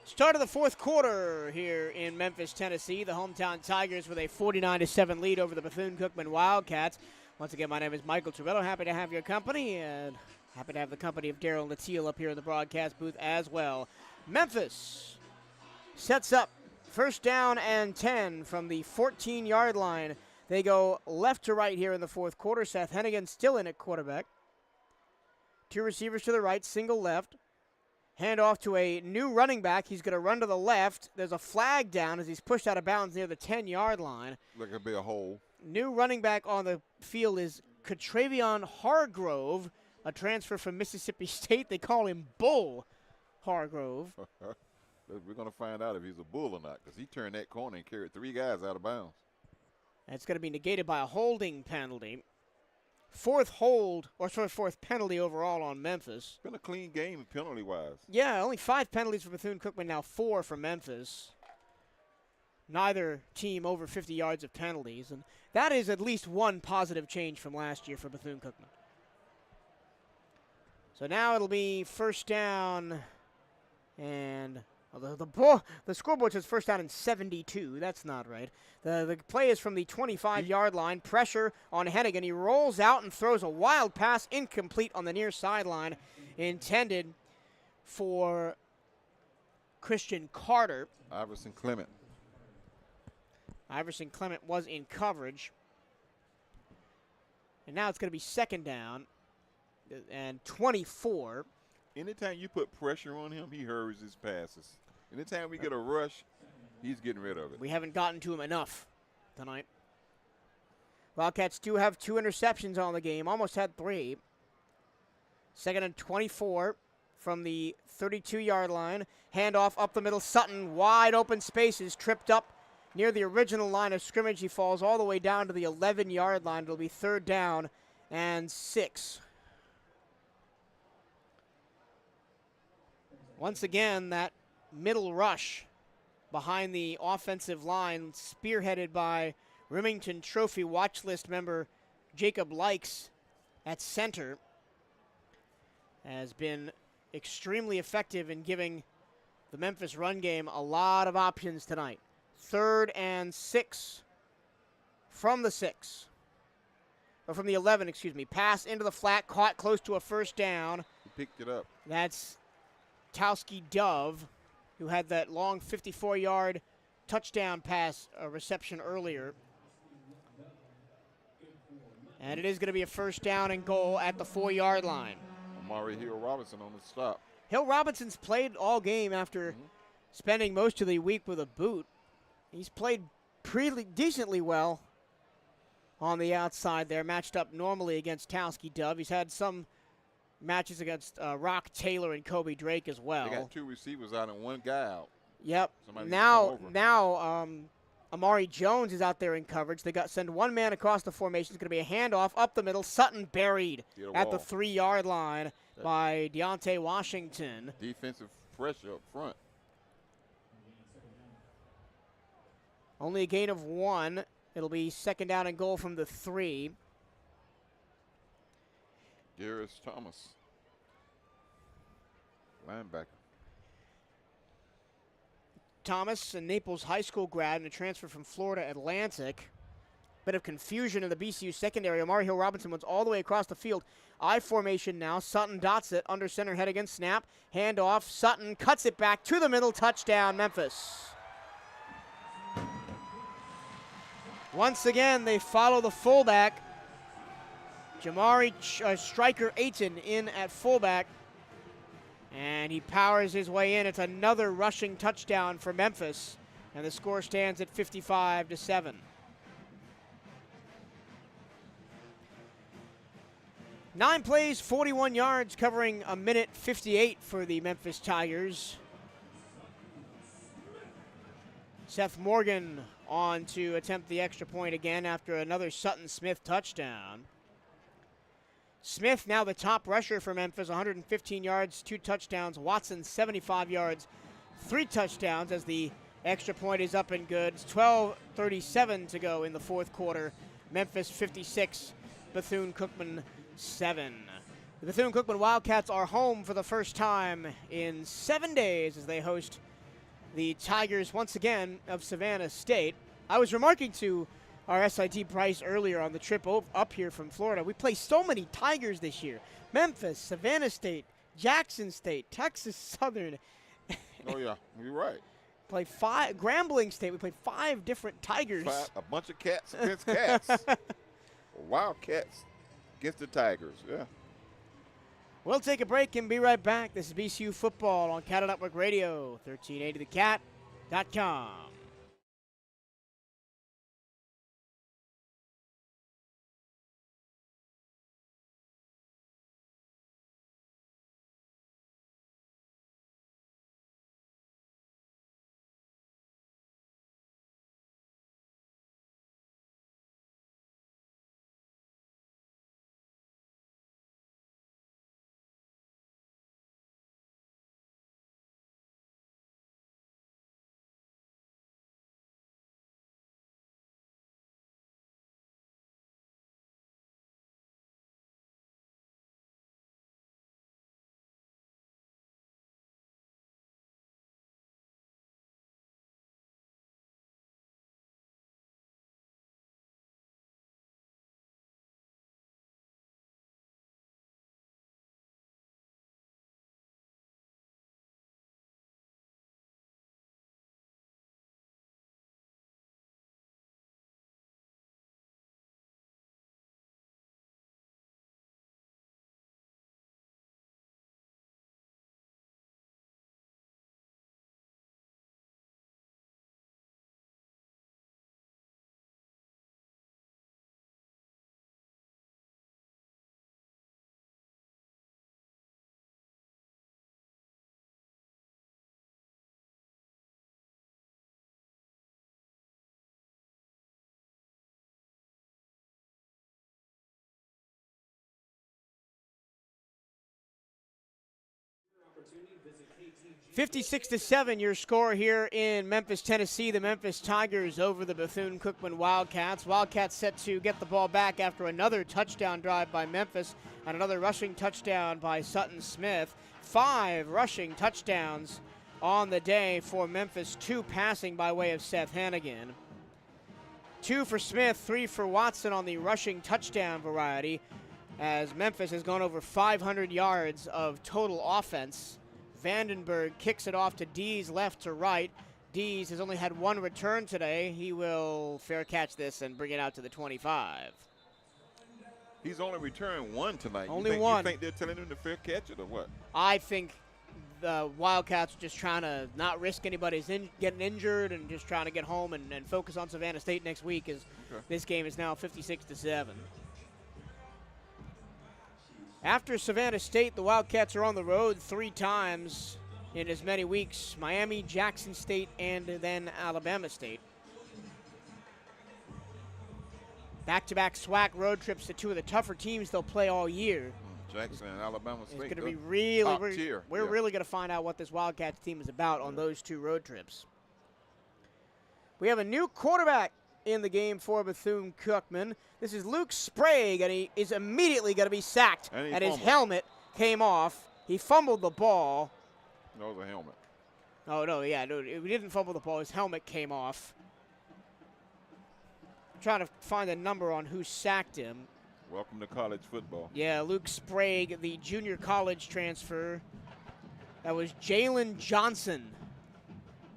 Start of the fourth quarter here in Memphis, Tennessee. The hometown Tigers with a 49-7 lead over the Bethune-Cookman Wildcats. Once again, my name is Michael Trubello. Happy to have your company, and happy to have the company of Daryl Latil up here in the broadcast booth as well. Memphis sets up first down and 10 from the 14-yard line. They go left to right here in the fourth quarter. Seth Hennigan still in at quarterback. Two receivers to the right, single left. Hand off to a new running back. He's going to run to the left. There's a flag down as he's pushed out of bounds near the 10-yard line. Look, it'll be a hole. New running back on the field is Catravion Hargrove, a transfer from Mississippi State. They call him Bull Hargrove. We're going to find out if he's a bull or not, because he turned that corner and carried 3 guys out of bounds. That's going to be negated by a holding penalty. Fourth penalty overall on Memphis. It's been a clean game penalty-wise. Yeah, only 5 penalties for Bethune-Cookman, now 4 for Memphis. Neither team over 50 yards of penalties, and that is at least one positive change from last year for Bethune-Cookman. So now it'll be first down, and the scoreboard says first down and 72. That's not right. The play is from the 25-yard line. Pressure on Hennigan. He rolls out and throws a wild pass, incomplete on the near sideline, intended for Christian Carter. Iverson Clement was in coverage. And now it's going to be second down and 24. Anytime you put pressure on him, he hurries his passes. Anytime we get a rush, he's getting rid of it. We haven't gotten to him enough tonight. Wildcats do have 2 interceptions on the game, almost had 3. Second and 24 from the 32-yard line. Handoff up the middle. Sutton, wide open spaces, tripped up near the original line of scrimmage. He falls all the way down to the 11-yard line. It'll be third down and 6. Once again, that middle rush behind the offensive line, spearheaded by Remington Trophy watch list member Jacob Likes at center, has been extremely effective in giving the Memphis run game a lot of options tonight. Third and 6 from the 6. Or from the 11, excuse me. Pass into the flat, caught close to a first down. He picked it up. That's Towski Dove, who had that long 54-yard touchdown pass reception earlier. And it is going to be a first down and goal at the 4-yard line. Amari Hill-Robinson on the stop. Hill-Robinson's played all game after spending most of the week with a boot. He's played pretty decently well on the outside there, matched up normally against Towski Dove. He's had some matches against Rock Taylor and Kobe Drake as well. They got 2 receivers out and 1 guy out. Yep. Somebody Now, Amari Jones is out there in coverage. They send 1 man across the formation. It's going to be a handoff up the middle. Sutton buried at the 3-yard line by Deontay Washington. Defensive pressure up front. Only a gain of 1. It'll be second down and goal from the 3. Darius Thomas, linebacker. Thomas, a Naples High School grad and a transfer from Florida Atlantic. Bit of confusion in the BCU secondary. Amari Hill-Robinson went all the way across the field. I formation now. Sutton dots it. Under center Hennigan. Snap. Handoff. Sutton cuts it back to the middle. Touchdown, Memphis. Once again, they follow the fullback. Jamari Striker Ayton in at fullback. And he powers his way in. It's another rushing touchdown for Memphis. And the score stands at 55-7. Nine plays, 41 yards, covering a minute 58 for the Memphis Tigers. Seth Morgan on to attempt the extra point again after another Sutton Smith touchdown. Smith now the top rusher for Memphis, 115 yards, 2 touchdowns. Watson 75 yards, 3 touchdowns as the extra point is up and good. It's 12:37 to go in the fourth quarter. Memphis 56, Bethune-Cookman 7. The Bethune-Cookman Wildcats are home for the first time in 7 days as they host the Tigers once again of Savannah State. I was remarking to our SIT Price earlier on the trip up here from Florida. We play so many Tigers this year. Memphis, Savannah State, Jackson State, Texas Southern. Oh, yeah, you're right. Play 5, Grambling State. We played 5 different Tigers. A bunch of cats against cats. Wildcats against the Tigers, yeah. We'll take a break and be right back. This is BCU Football on CatEye Network Radio, 1380thecat.com. Visit 56-7, your score here in Memphis, Tennessee. The Memphis Tigers over the Bethune-Cookman Wildcats. Wildcats set to get the ball back after another touchdown drive by Memphis and another rushing touchdown by Sutton Smith. 5 rushing touchdowns on the day for Memphis, 2 passing by way of Seth Hannigan. 2 for Smith, 3 for Watson on the rushing touchdown variety, as Memphis has gone over 500 yards of total offense. Vandenberg kicks it off to Dees left to right. Dees has only had 1 return today. He will fair catch this and bring it out to the 25. He's only returned 1 tonight. Only 1. You think they're telling him to fair catch it or what? I think the Wildcats are just trying to not risk anybody's getting injured and just trying to get home and focus on Savannah State next week, as this game is now 56-7. After Savannah State, the Wildcats are on the road 3 times in as many weeks: Miami, Jackson State, and then Alabama State. Back-to-back SWAC road trips to 2 of the tougher teams they'll play all year. Jackson and Alabama State. It's going to be really, top tier. We're really going to find out what this Wildcats team is about on those 2 road trips. We have a new quarterback in the game for Bethune-Cookman. This is Luke Sprague, and he is immediately going to be sacked. And his helmet came off. He fumbled the ball. No, it was a helmet. Oh, no, yeah, no, he didn't fumble the ball. His helmet came off. I'm trying to find a number on who sacked him. Welcome to college football. Yeah, Luke Sprague, the junior college transfer. That was Jalen Johnson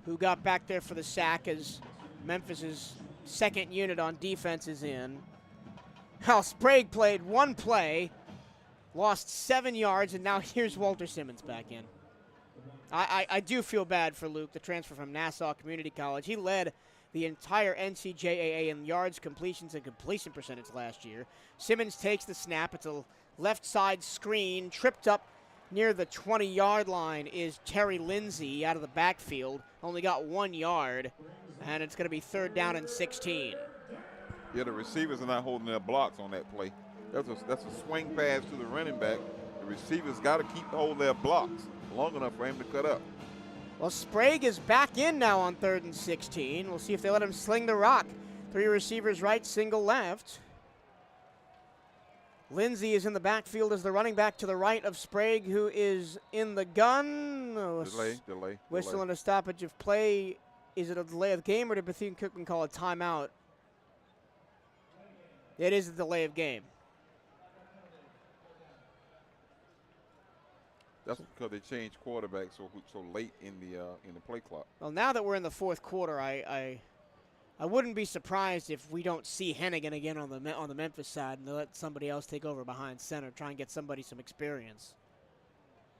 who got back there for the sack as Memphis's second unit on defense is in. Well, Sprague played 1 play, lost 7 yards, and now here's Walter Simmons back in. I do feel bad for Luke, the transfer from Nassau Community College. He led the entire NCJAA in yards, completions, and completion percentage last year. Simmons takes the snap. It's a left side screen. Tripped up near the 20-yard line is Terry Lindsay out of the backfield. Only got 1 yard, and it's going to be 3rd down and 16. Yeah, the receivers are not holding their blocks on that play. That's a swing pass to the running back. The receivers got to keep hold their blocks long enough for him to cut up. Well, Sprague is back in now on 3rd and 16. We'll see if they let him sling the rock. 3 receivers right, single left. Lindsey is in the backfield as the running back to the right of Sprague, who is in the gun. Oh, Delay. Whistle and a stoppage of play. Is it a delay of game, or did Bethune-Cookman call a timeout? It is a delay of game. That's because they changed quarterback so late in the play clock. Well, now that we're in the fourth quarter, I wouldn't be surprised if we don't see Hennigan again on the Memphis side and they let somebody else take over behind center, try and get somebody some experience.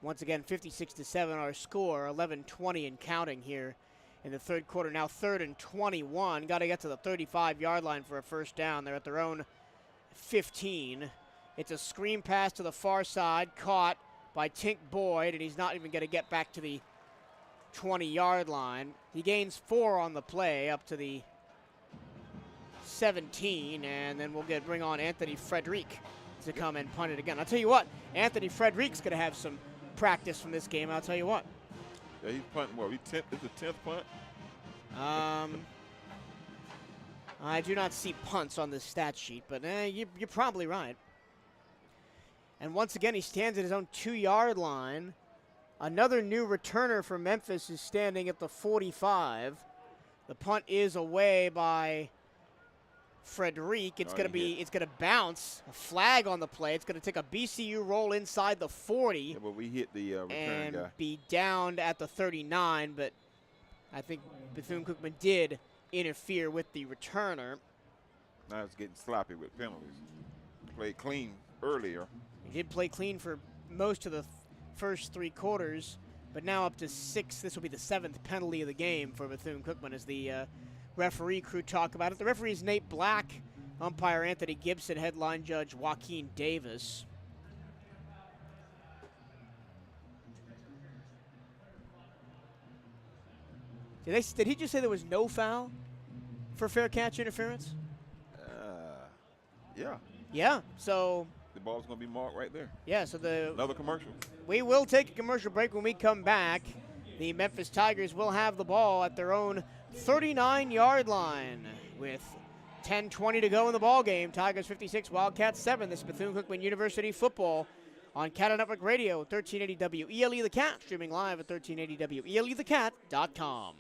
Once again, 56-7 our score, 11:20 and counting here in the third quarter. Now 3rd and 21. Got to get to the 35-yard line for a first down. They're at their own 15. It's a screen pass to the far side, caught by Tink Boyd, and he's not even going to get back to the 20-yard line. He gains 4 on the play up to the 17, and then we'll bring on Anthony Frederick to come and punt it again. I'll tell you what, Anthony Frederick's going to have some practice from this game, I'll tell you what. Yeah, he's punting what? It's the 10th punt? I do not see punts on this stat sheet, but you're probably right. And once again, he stands at his own 2-yard line. Another new returner for Memphis is standing at the 45. The punt is away by Frederick. It's going to bounce. A flag on the play. It's going to take a BCU roll inside the 40. Yeah, but we hit the return and guy. Be downed at the 39, but I think Bethune-Cookman did interfere with the returner. Now it's getting sloppy with penalties. Played clean earlier. He did play clean for most of the first 3 quarters, but now up to 6. This will be the 7th penalty of the game for Bethune-Cookman as the referee crew talk about it. The referee is Nate Black, umpire Anthony Gibson, headline judge Joaquin Davis. Did he just say there was no foul for fair catch interference? Yeah. Yeah, so The ball's going to be marked right there. yeah, so Another commercial. we will take a commercial break. When we come back, the Memphis Tigers will have the ball at their own 39-yard line with 10:20 to go in the ball game. Tigers 56, Wildcats 7. This is Bethune-Cookman University football on CatEye Network Radio, 1380 WELE The Cat, streaming live at 1380 WELETheCat.com.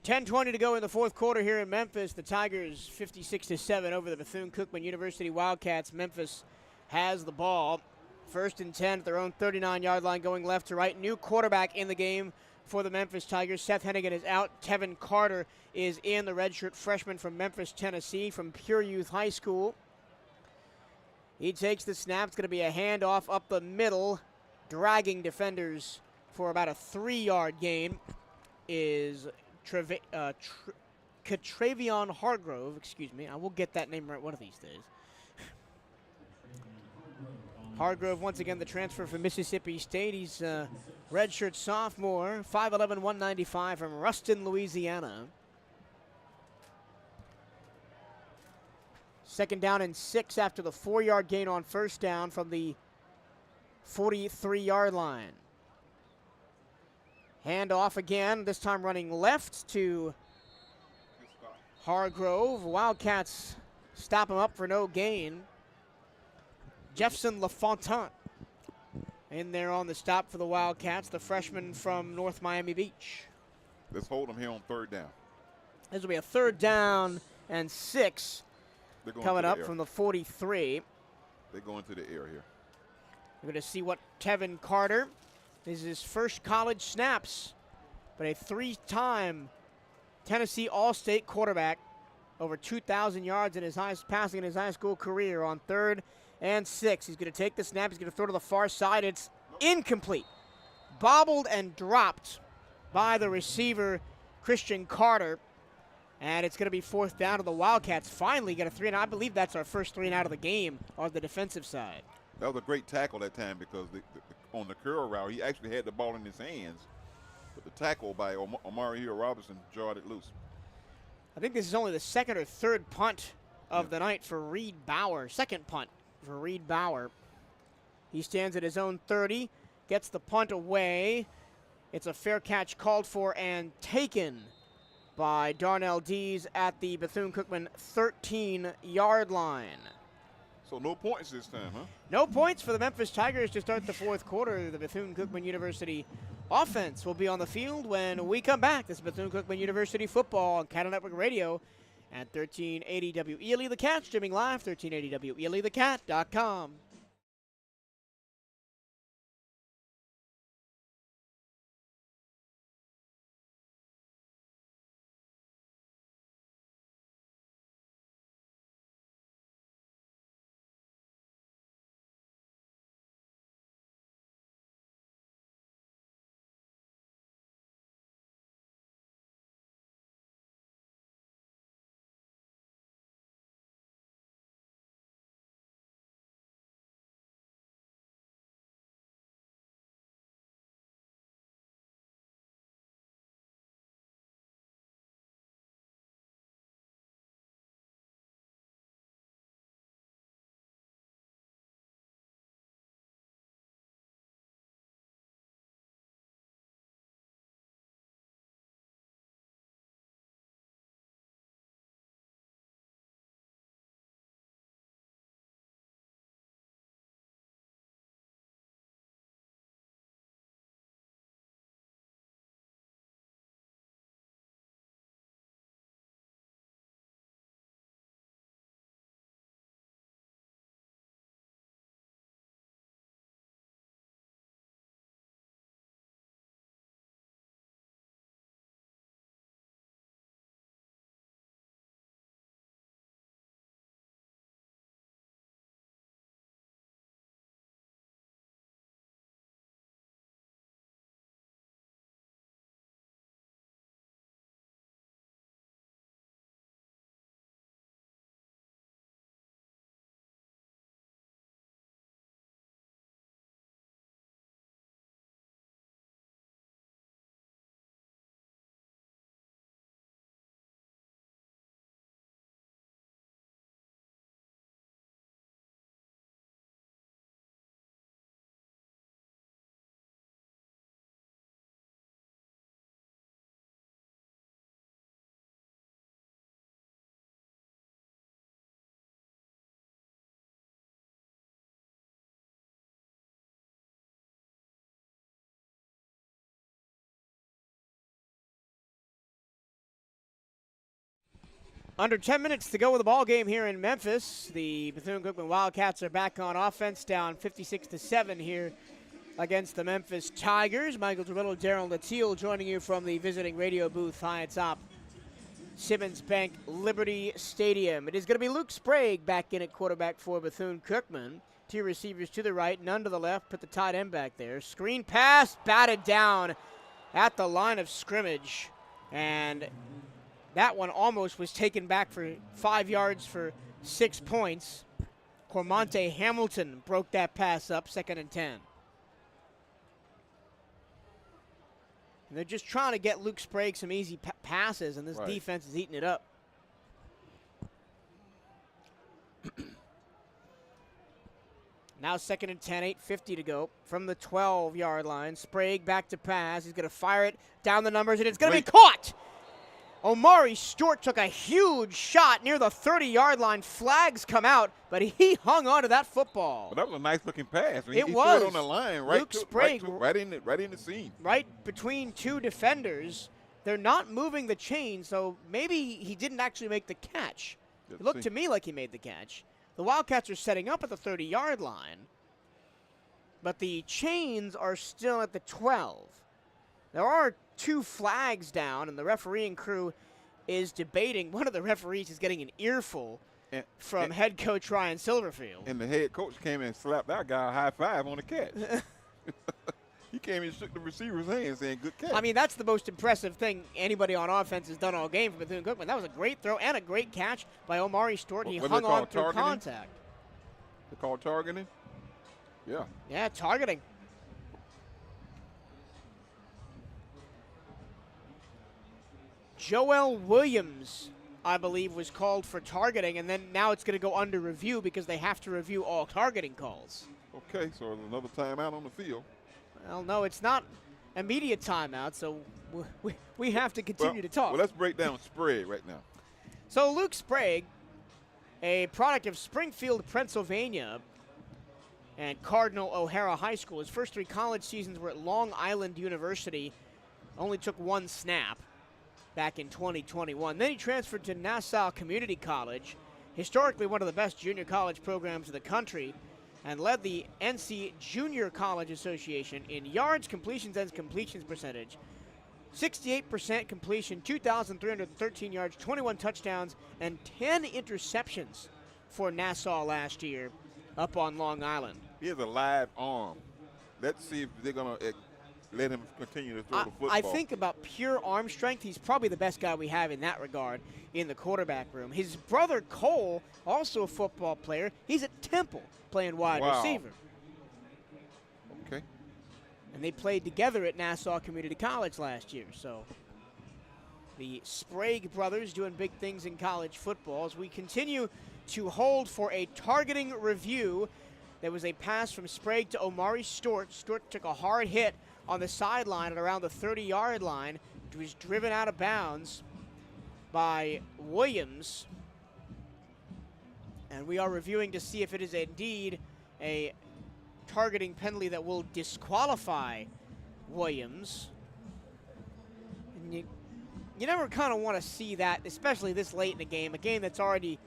$10:20 to go in the fourth quarter here in Memphis. The Tigers 56-7 over the Bethune-Cookman University Wildcats. Memphis has the ball. 1st and 10 at their own 39-yard line, going left to right. New quarterback in the game for the Memphis Tigers. Seth Hennigan is out. Tevin Carter is in, the redshirt freshman from Memphis, Tennessee, from Pure Youth High School. He takes the snap. It's going to be a handoff up the middle, dragging defenders for about a 3-yard gain is Catravion Hargrove. Excuse me. I will get that name right one of these days. Hargrove, once again, the transfer from Mississippi State. He's a redshirt sophomore, 5'11", 195 from Ruston, Louisiana. 2nd down and 6 after the 4-yard gain on first down from the 43-yard line. Hand off again, this time running left to Hargrove. Wildcats stop him up for no gain. Jefferson LaFontaine in there on the stop for the Wildcats, the freshman from North Miami Beach. Let's hold them here on 3rd down. This will be a 3rd down and 6 coming up from the 43. They're going to the air here. We're going to see what Tevin Carter, this is his first college snaps, but a 3-time Tennessee All-State quarterback, over 2,000 yards in his passing in his high school career on 3rd and 6. He's going to take the snap. He's going to throw to the far side. It's incomplete. Bobbled and dropped by the receiver, Christian Carter. And it's going to be 4th down to the Wildcats. Finally get a 3, and I believe that's our first 3 and out of the game on the defensive side. That was a great tackle that time because on the curl route, he actually had the ball in his hands. But the tackle by Omari Robinson jarred it loose. I think this is only the 2nd or 3rd punt of the night for Reed Bauer. 2nd punt for Reed Bauer. He stands at his own 30, gets the punt away. It's a fair catch called for and taken by Darnell Dees at the Bethune-Cookman 13-yard line. So no points this time, huh? No points for the Memphis Tigers to start the 4th quarter. The Bethune-Cookman University offense will be on the field when we come back. This is Bethune-Cookman University football on CatEye Network Radio at 1380 WELE The Cat, streaming live, 1380 WELETheCat.com. Under 10 minutes to go with the ball game here in Memphis. The Bethune-Cookman Wildcats are back on offense, down 56-7 here against the Memphis Tigers. Michael Toretto, Darren Latil joining you from the visiting radio booth high atop Simmons Bank Liberty Stadium. It is going to be Luke Sprague back in at quarterback for Bethune-Cookman. Two receivers to the right, none to the left. Put the tight end back there. Screen pass, batted down at the line of scrimmage. And that one almost was taken back for 5 yards for 6 points. Cormonte Hamilton broke that pass up, 2nd and 10. And they're just trying to get Luke Sprague some easy passes, and this defense is eating it up. Now 2nd and 10, 8:50 to go from the 12-yard line. Sprague back to pass. He's going to fire it down the numbers, and it's going to be caught. Omari Stewart took a huge shot near the 30-yard line. Flags come out, but he hung on to that football. Well, that was a nice-looking pass. I mean, It was. Threw it on the line, right in the seam. Right between two defenders. They're not moving the chain, so maybe he didn't actually make the catch. It looked to me like he made the catch. The Wildcats are setting up at the 30-yard line, but the chains are still at the 12. There are 2 flags down, and the refereeing crew is debating. One of the referees is getting an earful from head coach Ryan Silverfield. And the head coach came in and slapped that guy a high five on the catch. He came in and shook the receiver's hand saying, good catch. I mean, that's the most impressive thing anybody on offense has done all game for Bethune-Cookman. That was a great throw and a great catch by Omari Stewart. He hung on through contact. They call targeting? Yeah. Yeah, targeting. Joel Williams, I believe, was called for targeting, and then now it's going to go under review because they have to review all targeting calls. Okay, so there's another timeout on the field. Well, no, it's not immediate timeout, so we have to continue to talk. Well, let's break down Sprague right now. So Luke Sprague, a product of Springfield, Pennsylvania, and Cardinal O'Hara High School. His first 3 college seasons were at Long Island University. Only took 1 snap back in 2021. Then he transferred to Nassau Community College, historically one of the best junior college programs in the country, and led the NC Junior College Association in yards, completions, and completions percentage. 68% completion, 2,313 yards, 21 touchdowns, and 10 interceptions for Nassau last year up on Long Island. He has a live arm. Let's see if they're going to let him continue to throw the football. I think about pure arm strength, he's probably the best guy we have in that regard in the quarterback room. His brother Cole, also a football player, he's at Temple playing wide receiver. Okay. And they played together at Nassau Community College last year. So the Sprague brothers doing big things in college football. As we continue to hold for a targeting review, there was a pass from Sprague to Omari Stewart. Stewart took a hard hit on the sideline at around the 30-yard line. It was driven out of bounds by Williams. And we are reviewing to see if it is indeed a targeting penalty that will disqualify Williams. And you never kind of want to see that, especially this late in the game, a game that's already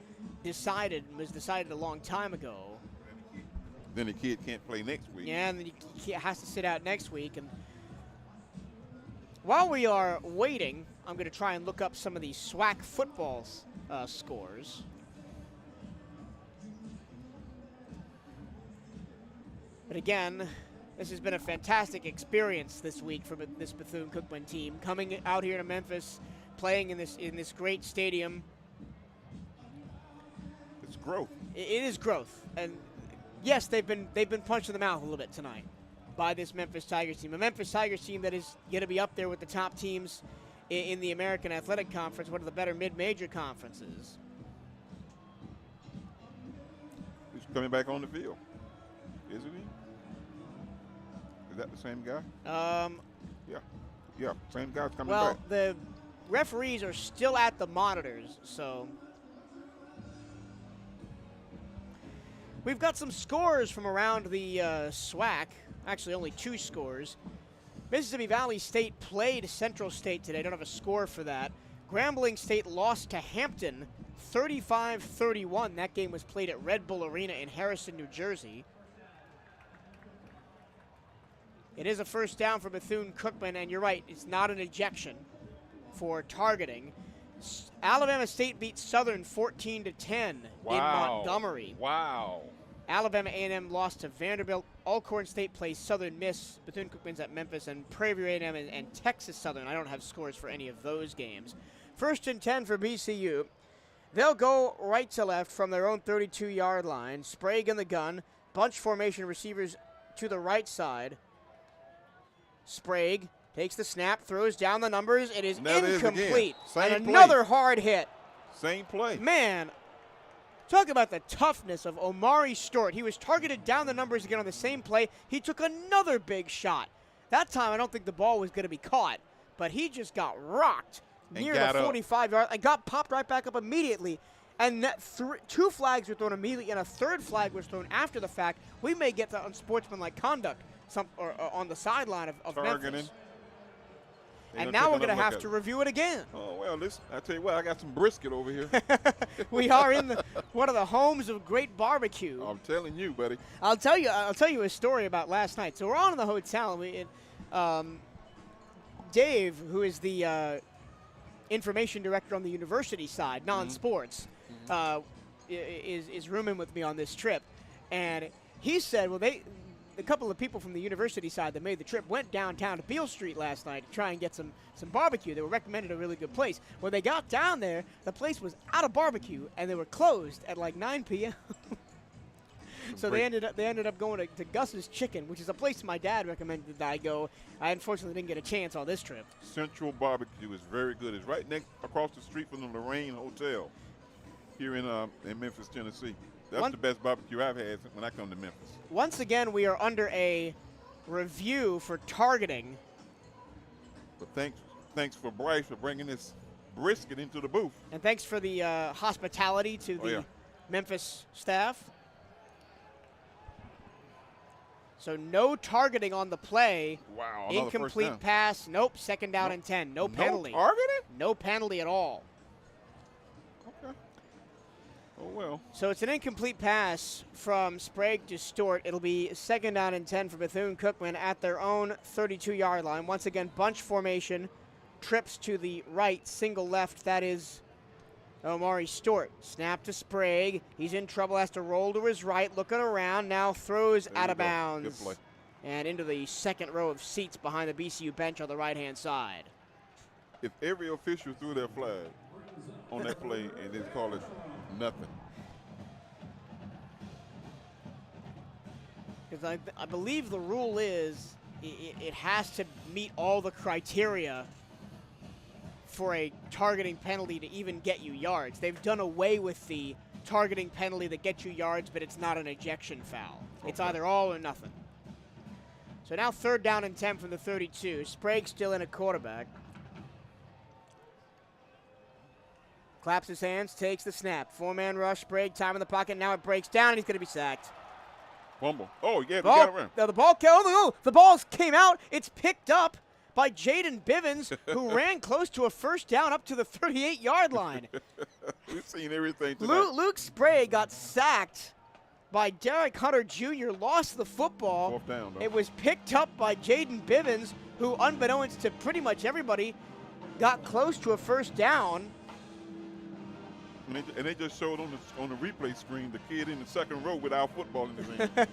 decided, was decided a long time ago. Then the kid can't play next week. Yeah, and then he has to sit out next week. And while we are waiting, I'm going to try and look up some of the SWAC football scores. But again, this has been a fantastic experience this week for this Bethune-Cookman team, coming out here to Memphis, playing in this great stadium. It's growth. It is growth, and yes, they've been punched in the mouth a little bit tonight by this Memphis Tigers team. A Memphis Tigers team that is going to be up there with the top teams in the American Athletic Conference, one of the better mid-major conferences. He's coming back on the field, isn't he? Is that the same guy? Yeah, same guy's coming back. Well, the referees are still at the monitors, so we've got some scores from around the SWAC. Actually, only 2 scores. Mississippi Valley State played Central State today. Don't have a score for that. Grambling State lost to Hampton 35-31. That game was played at Red Bull Arena in Harrison, New Jersey. It is a first down for Bethune-Cookman, and you're right, it's not an ejection for targeting. Alabama State beat Southern 14-10 in Montgomery. Wow. Alabama A&M lost to Vanderbilt. Alcorn State plays Southern Miss. Bethune-Cookman's at Memphis, and Prairie View A&M and Texas Southern. I don't have scores for any of those games. 1st and 10 for BCU. They'll go right to left from their own 32-yard line. Sprague in the gun. Bunch formation, receivers to the right side. Sprague takes the snap, throws down the numbers. It is incomplete. And another hard hit. Same play. Man, talk about the toughness of Omari Stewart. He was targeted down the numbers again on the same play. He took another big shot. That time, I don't think the ball was going to be caught, but he just got rocked near the 45-yard and got popped right back up immediately. And that 2 flags were thrown immediately, and a 3rd flag was thrown after the fact. We may get that unsportsmanlike conduct on the sideline of Memphis. And now we're going to have to review it again. Oh, well, listen, I tell you what, I got some brisket over here. We are in one of the homes of great barbecue. I'm telling you, buddy. I'll tell you a story about last night. So we're on in the hotel, and Dave, who is the information director on the university side, non-sports, is rooming with me on this trip. And he said, well, a couple of people from the university side that made the trip went downtown to Beale Street last night to try and get some barbecue. They were recommended a really good place. When they got down there, the place was out of barbecue, and they were closed at like 9 p.m. So they ended up going to Gus's Chicken, which is a place my dad recommended that I go. I unfortunately didn't get a chance on this trip. Central Barbecue is very good. It's right across the street from the Lorraine Hotel here in Memphis, Tennessee. That's the best barbecue I've had when I come to Memphis. Once again, we are under a review for targeting. But thanks for Bryce for bringing this brisket into the booth. And thanks for the hospitality to the Memphis staff. So no targeting on the play. Wow. Incomplete pass. Nope. 2nd down and 10. No penalty. No targeting? No penalty at all. Okay. Oh, well. So it's an incomplete pass from Sprague to Stewart. It'll be 2nd down and 10 for Bethune-Cookman at their own 32-yard line. Once again, bunch formation. Trips to the right, single left. That is Omari Stewart. Snap to Sprague. He's in trouble, has to roll to his right, looking around, now throws out of bounds. Good play. And into the 2nd row of seats behind the BCU bench on the right-hand side. If every official threw their flag on that play and they call it nothing. Because I believe the rule is it has to meet all the criteria for a targeting penalty to even get you yards. They've done away with the targeting penalty that gets you yards, but it's not an ejection foul. Okay. It's either all or nothing. So now 3rd down and 10 from the 32. Sprague still in a quarterback. Claps his hands, takes the snap. 4-man rush, Sprague, time in the pocket. Now it breaks down, and he's going to be sacked. Fumble. Oh, yeah, they got it around. The ball came out. It's picked up by Jaden Bivens, who ran close to a 1st down up to the 38-yard line. We've seen everything tonight. Luke Sprague got sacked by Derek Hunter Jr., lost the football. 4th down, It was picked up by Jaden Bivens, who, unbeknownst to pretty much everybody, got close to a 1st down. And they just showed on the replay screen the kid in the 2nd row with our football in his hand.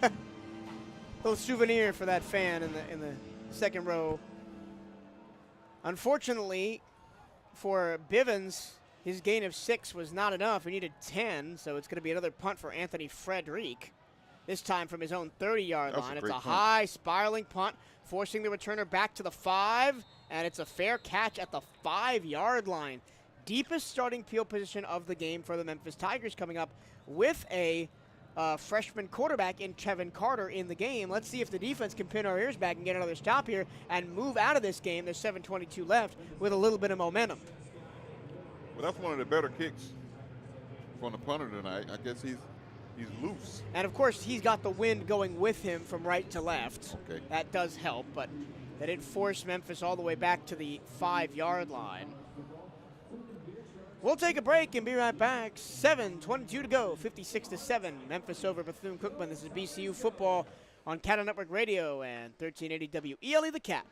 Little souvenir for that fan in the 2nd row. Unfortunately, for Bivens, his gain of 6 was not enough. He needed 10, so it's going to be another punt for Anthony Frederick, this time from his own 30-yard line. It's a high, spiraling punt, forcing the returner back to the 5, and it's a fair catch at the 5-yard line. Deepest starting field position of the game for the Memphis Tigers coming up with a freshman quarterback in Kevin Carter in the game. Let's see if the defense can pin our ears back and get another stop here and move out of this game. There's 7:22 left with a little bit of momentum. Well, that's one of the better kicks from the punter tonight. I guess he's loose. And, of course, he's got the wind going with him from right to left. Okay. That does help, but that did force Memphis all the way back to the 5-yard line. We'll take a break and be right back. 7:22 to go, 56-7. Memphis over Bethune-Cookman. This is BCU football on CatEye Network Radio and 1380 WELE The Cat.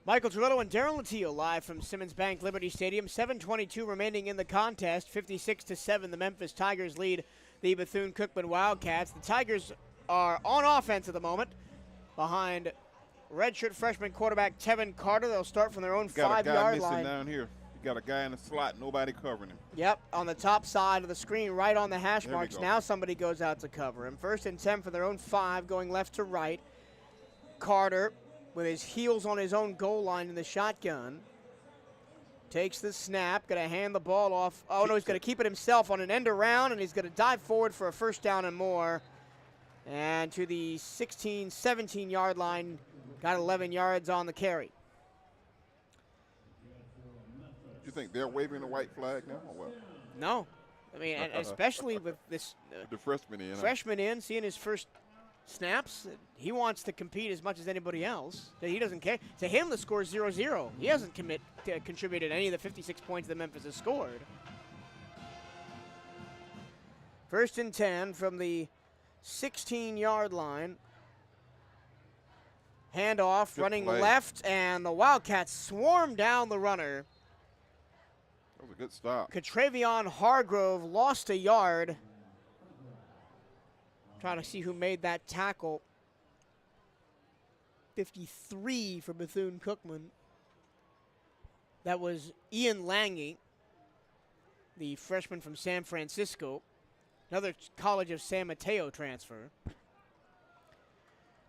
Michael Torello and Darren Latillo live from Simmons Bank Liberty Stadium. 7:22 remaining in the contest. 56-7, the Memphis Tigers lead the Bethune-Cookman Wildcats. The Tigers are on offense at the moment behind redshirt freshman quarterback Tevin Carter. They'll start from their own 5-yard line. Down here. You got a guy in the slot, nobody covering him. Yep, on the top side of the screen, right on the hash marks. Now somebody goes out to cover him. 1st and 10 for their own 5, going left to right. Carter, with his heels on his own goal line in the shotgun, takes the snap, going to hand the ball off. Oh, no, he's going to keep it himself on an end around, and he's going to dive forward for a first down and more. And to the 16, 17-yard line, got 11 yards on the carry. You think they're waving the white flag now or what? No. I mean, and especially with this the freshman in. Freshman in, seeing his first snaps, he wants to compete as much as anybody else. He doesn't care. To him, the score is 0-0. He hasn't contributed any of the 56 points that Memphis has scored. 1st and 10 from the 16-yard line. Handoff, Good running play. left, and the Wildcats swarm down the runner. That was a good stop. Catravion Hargrove lost a yard. Trying to see who made that tackle. 53 for Bethune-Cookman. That was Ian Lange, the freshman from San Francisco. Another College of San Mateo transfer.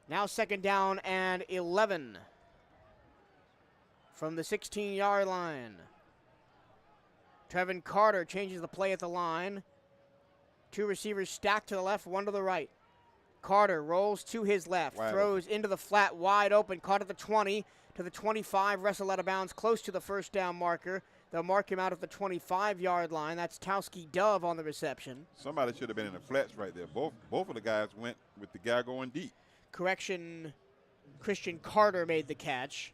Now 2nd down and 11 from the 16-yard line. Tevin Carter changes the play at the line. 2 receivers stacked to the left, 1 to the right. Carter rolls to his left, throws into the flat, wide open, caught at the 20 to the 25, wrestled out of bounds close to the first down marker. They'll mark him out at the 25-yard line. That's Towski Dove on the reception. Somebody should have been in the flats right there. Both of the guys went with the guy going deep. Correction, Christian Carter made the catch.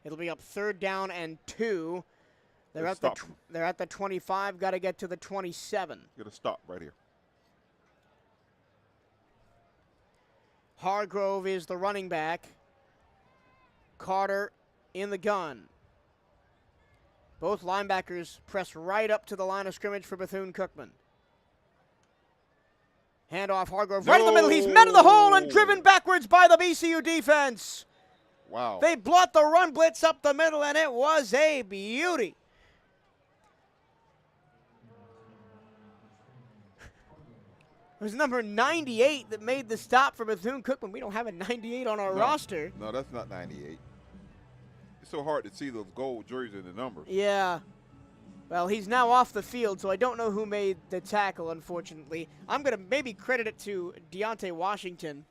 It'll be up 3rd down and 2. They're at the 25, got to get to the 27. Get a stop right here. Hargrove is the running back. Carter in the gun. Both linebackers press right up to the line of scrimmage for Bethune-Cookman. Handoff, Hargrove right in the middle. He's met in the hole and driven backwards by the BCU defense. Wow. They blot the run blitz up the middle, and it was a beauty. It was number 98 that made the stop for Bethune-Cookman. We don't have a 98 on our roster. No, that's not 98. It's so hard to see those gold jerseys in the numbers. Yeah. Well, he's now off the field, so I don't know who made the tackle, unfortunately. I'm going to maybe credit it to Deontay Washington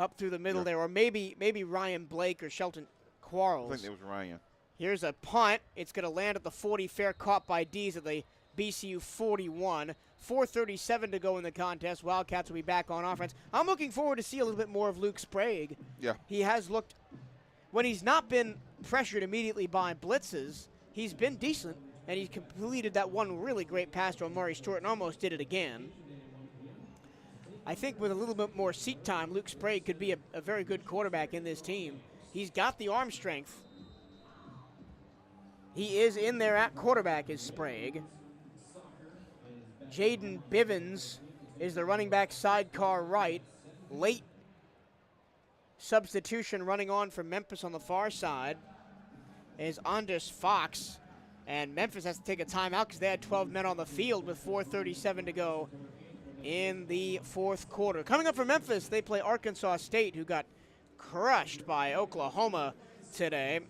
up through the middle there, or maybe Ryan Blake or Shelton Quarles. I think it was Ryan. Here's a punt. It's going to land at the 40, fair caught by Dees at the BCU 41. 4:37 to go in the contest. Wildcats will be back on offense. I'm looking forward to see a little bit more of Luke Sprague. Yeah. He has looked, when he's not been pressured immediately by blitzes, he's been decent. And he completed that one really great pass to Amari Stewart and almost did it again. I think with a little bit more seat time, Luke Sprague could be a very good quarterback in this team. He's got the arm strength. He is in there at quarterback, is Sprague. Jaden Bivens is the running back sidecar right. Late substitution running on for Memphis on the far side is Anders Fox. And Memphis has to take a timeout because they had 12 men on the field with 4:37 to go in the fourth quarter. Coming up for Memphis, they play Arkansas State, who got crushed by Oklahoma today.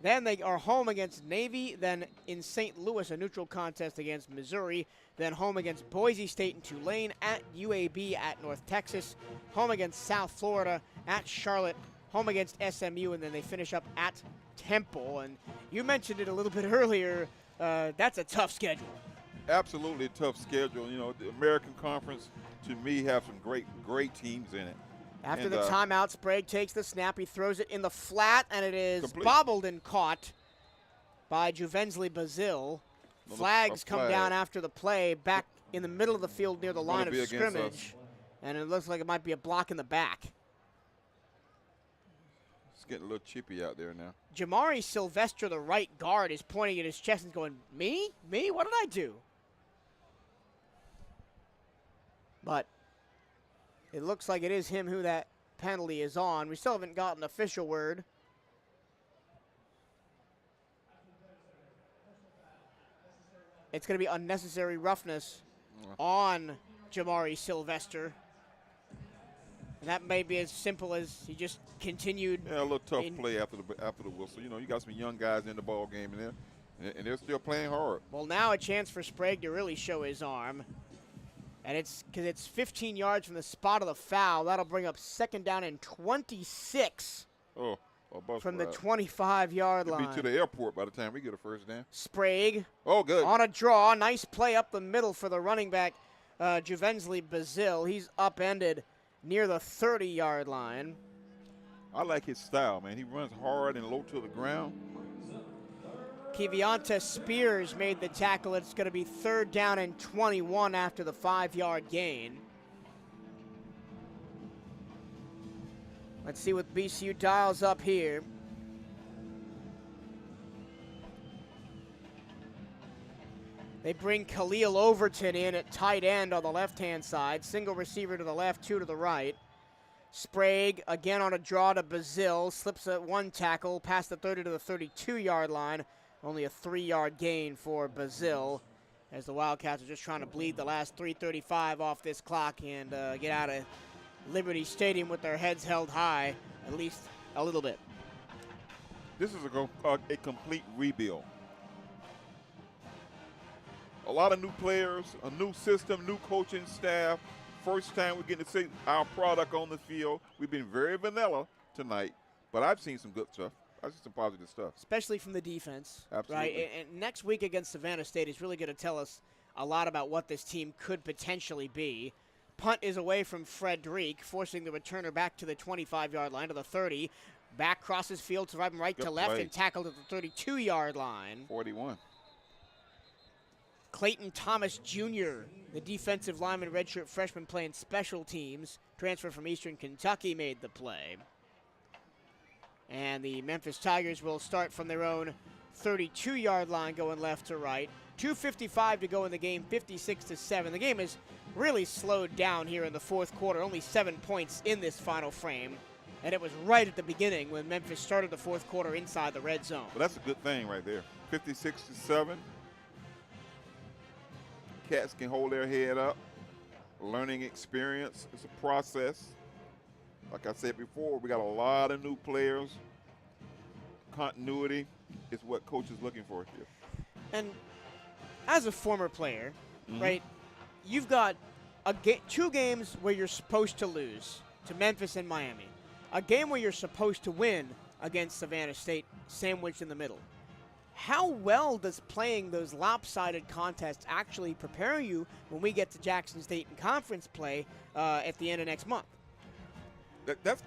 Then they are home against Navy, then in St. Louis, a neutral contest against Missouri, then home against Boise State and Tulane, at UAB at North Texas, home against South Florida, at Charlotte, home against SMU, and then they finish up at Temple. And you mentioned it a little bit earlier. That's a tough schedule. Absolutely a tough schedule. You know, the American Conference, to me, have some great teams in it. After the timeout, Sprague takes the snap. He throws it in the flat, and it is bobbled and caught by Juvensley Bazil. Flags come down after the play, back in the middle of the field near the line of scrimmage. And it looks like it might be a block in the back. It's getting a little chippy out there now. Jamari Sylvester, the right guard, is pointing at his chest and going, Me? Me? What did I do? But it looks like it is him who that penalty is on. We still haven't gotten official word. It's going to be unnecessary roughness on Jamari Sylvester. And that may be as simple as he just continued. Yeah, a little tough play after the whistle. You know, you got some young guys in the ball game in there, and they're still playing hard. Well, now a chance for Sprague to really show his arm. And it's because it's 15 yards from the spot of the foul. That'll bring up second down and 26 from the 25-yard line. Be to the airport by the time we get a first down. Sprague. Oh, good. On a draw. Nice play up the middle for the running back, Juvensley Bazil. He's upended near the 30-yard line. I like his style, man. He runs hard and low to the ground. Kevianta Spears made the tackle. It's going to be third down and 21 after the 5-yard gain. Let's see what BCU dials up here. They bring Khalil Overton in at tight end on the left-hand side. Single receiver to the left, two to the right. Sprague again on a draw to Bazil. Slips at one tackle, past the 30 to the 32-yard line. Only a 3-yard gain for Bazil, as the Wildcats are just trying to bleed the last 3:35 off this clock and get out of Liberty Stadium with their heads held high, at least a little bit. This is a complete rebuild. A lot of new players, a new system, new coaching staff. First time we're getting to see our product on the field. We've been very vanilla tonight, but I've seen some good stuff. I've seen some positive stuff. Especially from the defense. Absolutely. Right? And next week against Savannah State is really going to tell us a lot about what this team could potentially be. Punt is away from Frederick, forcing the returner back to the 25-yard line to the 30. Back crosses field to right to left and tackled at the 32-yard line. 41. Clayton Thomas Jr., the defensive lineman, redshirt freshman playing special teams, transfer from Eastern Kentucky, made the play. And the Memphis Tigers will start from their own 32-yard line going left to right. 2:55 to go in the game, 56-7. The game is really slowed down here in the fourth quarter, only 7 points in this final frame. And it was right at the beginning when Memphis started the fourth quarter inside the red zone. Well, that's a good thing right there. 56-7. Cats can hold their head up. Learning experience. It's a process. Like I said before, we got a lot of new players. Continuity is what coach is looking for here. And as a former player, Mhm. right, you've got 2 games where you're supposed to lose to Memphis and Miami, a game where you're supposed to win against Savannah State, sandwiched in the middle. How well does playing those lopsided contests actually prepare you when we get to Jackson State in conference play at the end of next month? That's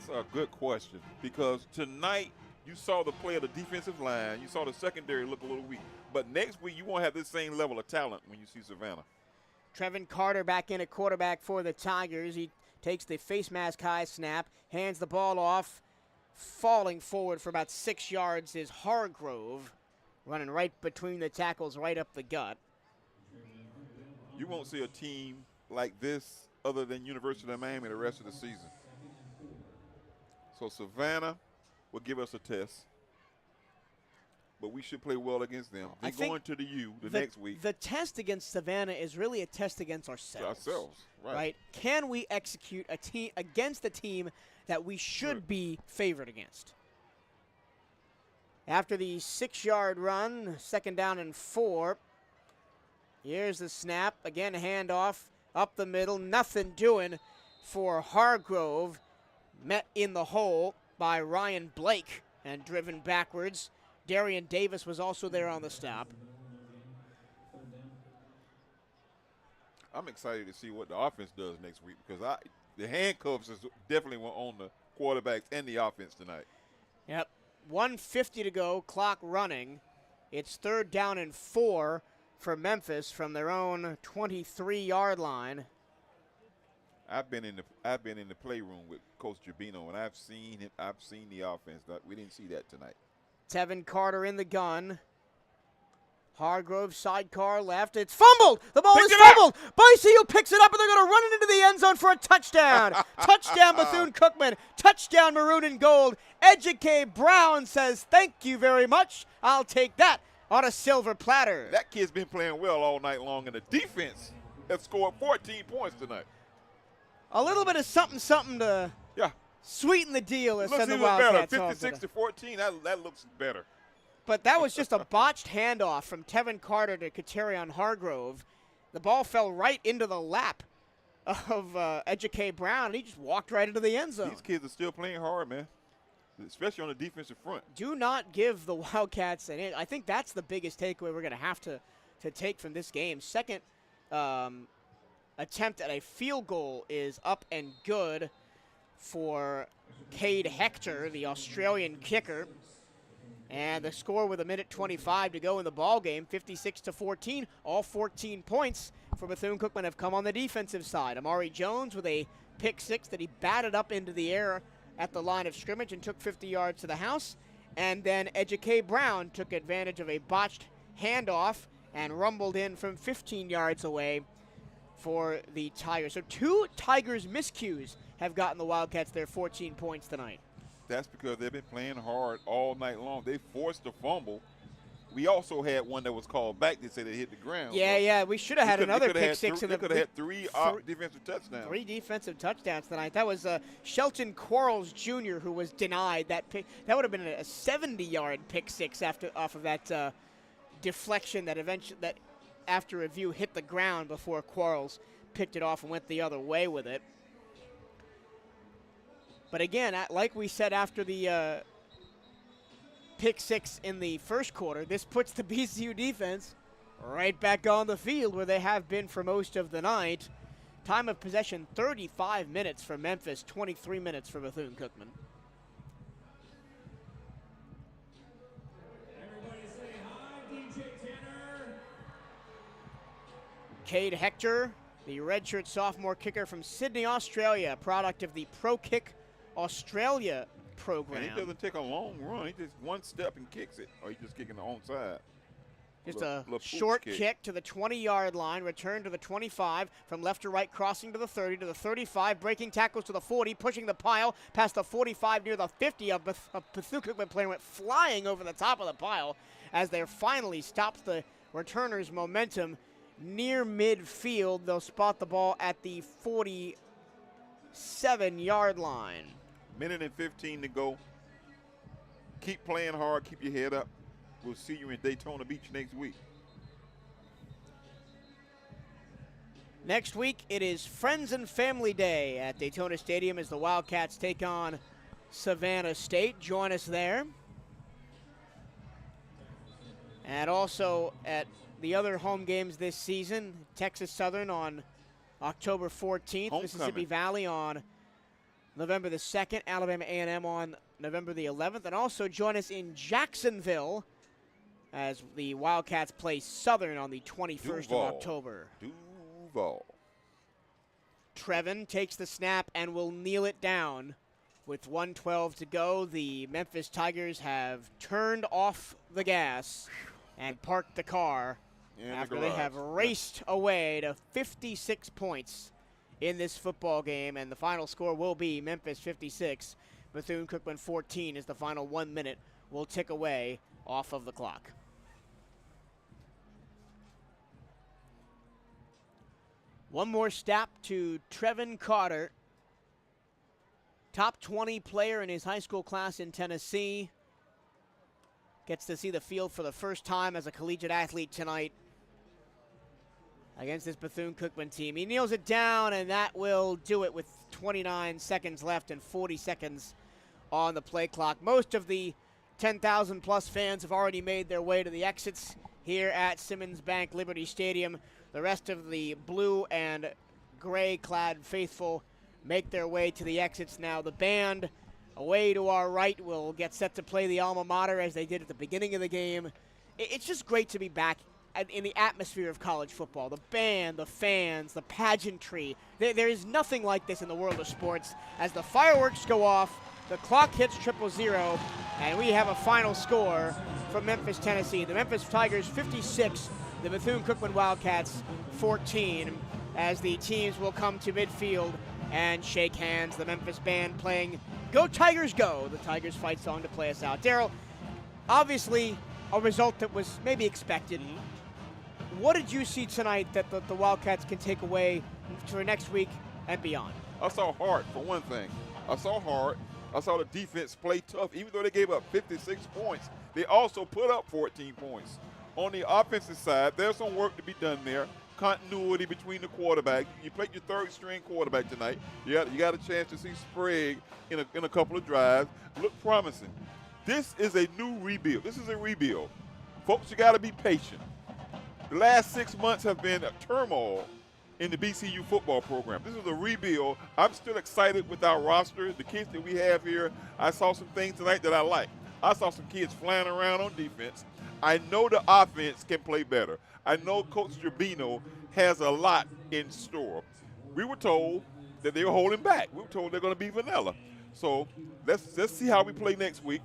a good question, because tonight you saw the play of the defensive line. You saw the secondary look a little weak. But next week you won't have this same level of talent when you see Savannah. Trevin Carter back in at quarterback for the Tigers. He takes the face mask high snap, hands the ball off. Falling forward for about 6 yards is Hargrove, running right between the tackles, right up the gut. You won't see a team like this other than University of Miami the rest of the season. So Savannah will give us a test, but we should play well against them. I Then think going to the U next week. The test against Savannah is really a test against ourselves. Right. Can we execute a team against a team that we should be favored against? After the 6-yard run, 2nd down and 4. Here's the snap. Again, handoff up the middle. Nothing doing for Hargrove. Met in the hole by Ryan Blake and driven backwards. Darian Davis was also there on the stop. I'm excited to see what the offense does next week, because the handcuffs is definitely on the quarterbacks and the offense tonight. Yep. 1:50 to go, clock running. It's 3rd down and 4 for Memphis from their own 23-yard line. I've been in the playroom with Coach Gerbino, and I've seen the offense. We didn't see that tonight. Tevin Carter in the gun. Hargrove sidecar left. It's fumbled. The ball is fumbled. Boise picks it up, and they're going to run it into the end zone for a touchdown. Touchdown Bethune-Cookman. Touchdown maroon and gold. Educate Brown says, "Thank you very much. I'll take that on a silver platter." That kid's been playing well all night long, and the defense has scored 14 points tonight. A little bit of something to sweeten the deal, as Looks said the even better. Wildcats. 56-14. That looks better. But that was just a botched handoff from Tevin Carter to Katerion Hargrove. The ball fell right into the lap of Educate Brown, and he just walked right into the end zone. These kids are still playing hard, man, especially on the defensive front. Do not give the Wildcats an inch. I think that's the biggest takeaway we're going to have to take from this game. Second attempt at a field goal is up and good for Cade Hector, the Australian kicker. And the score with 1:25 to go in the ball game, 56-14. All 14 points for Bethune-Cookman have come on the defensive side. Amari Jones with a pick 6 that he batted up into the air at the line of scrimmage and took 50 yards to the house. And then Educate Brown took advantage of a botched handoff and rumbled in from 15 yards away for the Tigers. So 2 Tigers miscues have gotten the Wildcats their 14 points tonight. That's because they've been playing hard all night long. They forced a fumble. We also had one that was called back. They said it hit the ground. Yeah. We should have had another pick 6 in the. They could have had 3 defensive touchdowns. 3 defensive touchdowns tonight. That was Shelton Quarles Jr. who was denied that pick. That would have been a 70-yard pick 6 off of that deflection that after review hit the ground before Quarles picked it off and went the other way with it. But again, like we said after the pick 6 in the first quarter, this puts the BCU defense right back on the field where they have been for most of the night. Time of possession, 35 minutes for Memphis, 23 minutes for Bethune-Cookman. Everybody say hi, DJ Tanner. Cade Hector, the redshirt sophomore kicker from Sydney, Australia, product of the Pro Kick Australia program. And he doesn't take a long run. He just one step and kicks it, or he's just kicking the onside. Just a short kick to the 20-yard line, return to the 25, from left to right, crossing to the 30, to the 35, breaking tackles to the 40, pushing the pile past the 45 near the 50. A Bethune-Cookman player went flying over the top of the pile as they finally stops the returner's momentum near midfield. They'll spot the ball at the 47-yard line. Minute and 15 to go. Keep playing hard. Keep your head up. We'll see you in Daytona Beach next week. Next week, it is Friends and Family Day at Daytona Stadium as the Wildcats take on Savannah State. Join us there. And also at the other home games this season, Texas Southern on October 14th, Mississippi Valley on November the 2nd, Alabama A&M on November the 11th, and also join us in Jacksonville as the Wildcats play Southern on the 21st of October. Duval. Trevin takes the snap and will kneel it down. With 1:12 to go, the Memphis Tigers have turned off the gas and parked the car after they have raced away to 56 points in this football game, and the final score will be Memphis 56, Bethune-Cookman 14 as the final 1 minute will tick away off of the clock. One more step to Trevin Carter, top 20 player in his high school class in Tennessee. Gets to see the field for the first time as a collegiate athlete tonight against this Bethune-Cookman team. He kneels it down, and that will do it with 29 seconds left and 40 seconds on the play clock. Most of the 10,000 plus fans have already made their way to the exits here at Simmons Bank Liberty Stadium. The rest of the blue and gray clad faithful make their way to the exits now. The band away to our right will get set to play the alma mater as they did at the beginning of the game. It's just great to be back in the atmosphere of college football. The band, the fans, the pageantry. There is nothing like this in the world of sports. As the fireworks go off, the clock hits 000, and we have a final score from Memphis, Tennessee. The Memphis Tigers 56, the Bethune-Cookman Wildcats 14, as the teams will come to midfield and shake hands. The Memphis band playing Go Tigers Go, the Tigers fight song to play us out. Daryl, obviously a result that was maybe expected. What did you see tonight that the Wildcats can take away for next week and beyond? I saw heart, for one thing. I saw heart. I saw the defense play tough. Even though they gave up 56 points, they also put up 14 points. On the offensive side, there's some work to be done there. Continuity between the quarterbacks. You played your third string quarterback tonight. You got a chance to see Sprague in a couple of drives. Look promising. This is a new rebuild. This is a rebuild. Folks, you got to be patient. The last 6 months have been a turmoil in the BCU football program. This is a rebuild. I'm still excited with our roster, the kids that we have here. I saw some things tonight that I like. I saw some kids flying around on defense. I know the offense can play better. I know Coach Gerbino has a lot in store. We were told that they were holding back. We were told they're going to be vanilla. So let's see how we play next week.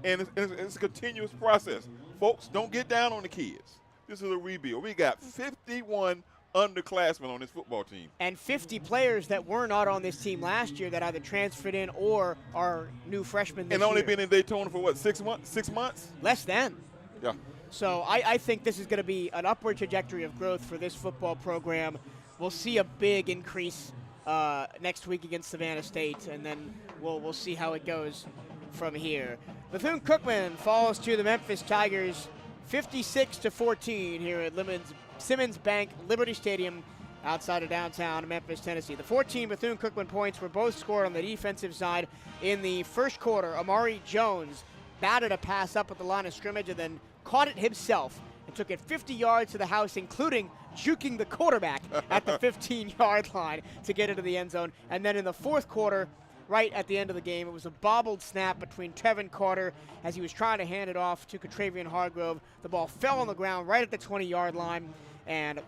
And it's a continuous process. Folks, don't get down on the kids. This is a rebuild. We got 51 underclassmen on this football team. And 50 players that were not on this team last year that either transferred in or are new freshmen this year. And only been in Daytona for what, 6 months? 6 months? Less than. Yeah. So I think this is going to be an upward trajectory of growth for this football program. We'll see a big increase next week against Savannah State, and then we'll see how it goes from here. Bethune-Cookman falls to the Memphis Tigers 56-14 here at Simmons Bank Liberty Stadium outside of downtown Memphis, Tennessee. The 14 Bethune-Cookman points were both scored on the defensive side. In the first quarter, Amari Jones batted a pass up at the line of scrimmage and then caught it himself and took it 50 yards to the house, including juking the quarterback at the 15-yard line to get into the end zone. And then in the fourth quarter, right at the end of the game, it was a bobbled snap between Trevin Carter as he was trying to hand it off to Catravian Hargrove. The ball fell on the ground right at the 20-yard line, and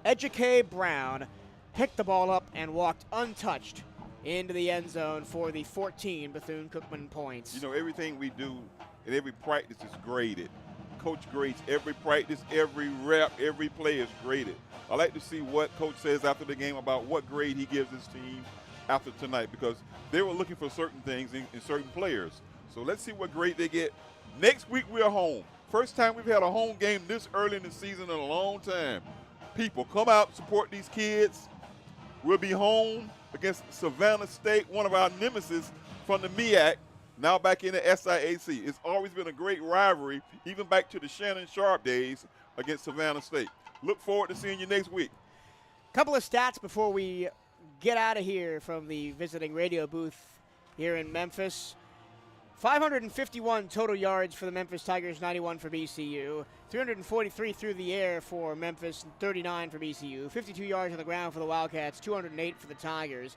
Ejike Brown picked the ball up and walked untouched into the end zone for the 14 Bethune-Cookman points. You know, everything we do in every practice is graded. Coach grades every practice, every rep, every play is graded. I like to see what Coach says after the game about what grade he gives his team after tonight, because they were looking for certain things in certain players. So let's see what grade they get. Next week we're home. First time we've had a home game this early in the season in a long time. People, come out, support these kids. We'll be home against Savannah State, one of our nemesis from the MEAC, now back in the SIAC. It's always been a great rivalry, even back to the Shannon Sharp days against Savannah State. Look forward to seeing you next week. Couple of stats before we get out of here from the visiting radio booth here in Memphis. 551 total yards for the Memphis Tigers, 91 for BCU. 343 through the air for Memphis, 39 for BCU. 52 yards on the ground for the Wildcats, 208 for the Tigers.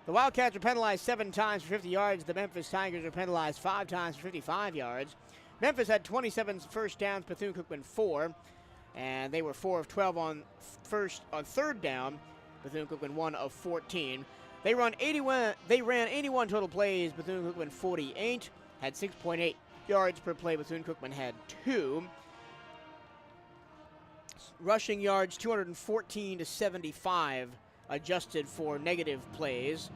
The Wildcats were penalized 7 times for 50 yards. The Memphis Tigers were penalized 5 times for 55 yards. Memphis had 27 first downs, Bethune-Cookman 4, and they were 4 of 12 on third down. Bethune-Cookman 1 of 14. They ran 81 total plays. Bethune-Cookman 48. Had 6.8 yards per play. Bethune-Cookman had 2. Rushing yards 214 to 75, adjusted for negative plays.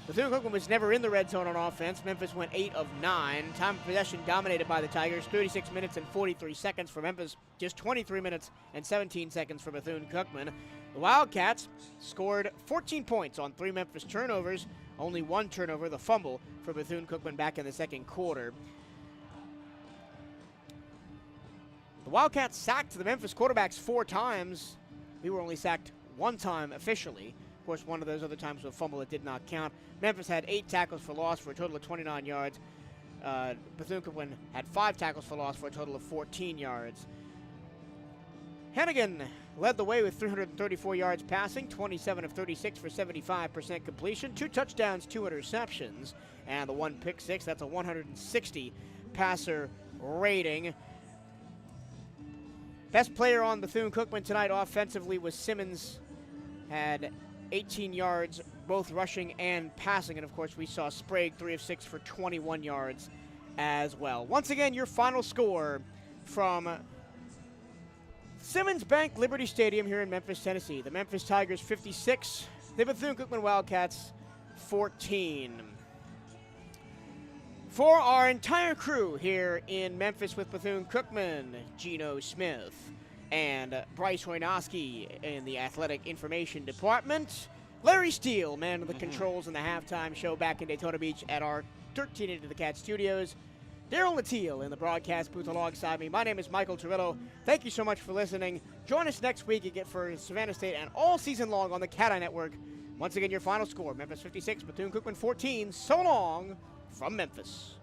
Bethune-Cookman was never in the red zone on offense. Memphis went 8 of 9. Time of possession dominated by the Tigers. 36 minutes and 43 seconds for Memphis. Just 23 minutes and 17 seconds for Bethune-Cookman. The Wildcats scored 14 points on 3 Memphis turnovers. Only 1 turnover, the fumble, for Bethune-Cookman back in the second quarter. The Wildcats sacked the Memphis quarterbacks 4 times. We were only sacked 1 time officially. Of course, one of those other times was a fumble that did not count. Memphis had 8 tackles for loss for a total of 29 yards. Bethune-Cookman had 5 tackles for loss for a total of 14 yards. Hennigan led the way with 334 yards passing, 27 of 36 for 75% completion, 2 touchdowns, 2 interceptions, and the 1 pick six. That's a 160 passer rating. Best player on Bethune-Cookman tonight offensively was Simmons. Had 18 yards, both rushing and passing. And, of course, we saw Sprague 3 of 6 for 21 yards as well. Once again, your final score from Simmons Bank Liberty Stadium here in Memphis, Tennessee. The Memphis Tigers 56, the Bethune-Cookman Wildcats 14. For our entire crew here in Memphis with Bethune-Cookman, Gino Smith and Bryce Hoynoski in the Athletic Information Department, Larry Steele, man of the controls in the halftime show back in Daytona Beach at our 13 Into the Cat studios, Daryl Latil in the broadcast booth alongside me. My name is Michael Turillo. Thank you so much for listening. Join us next week again for Savannah State and all season long on the CatEye Network. Once again, your final score, Memphis 56, Bethune-Cookman 14. So long from Memphis.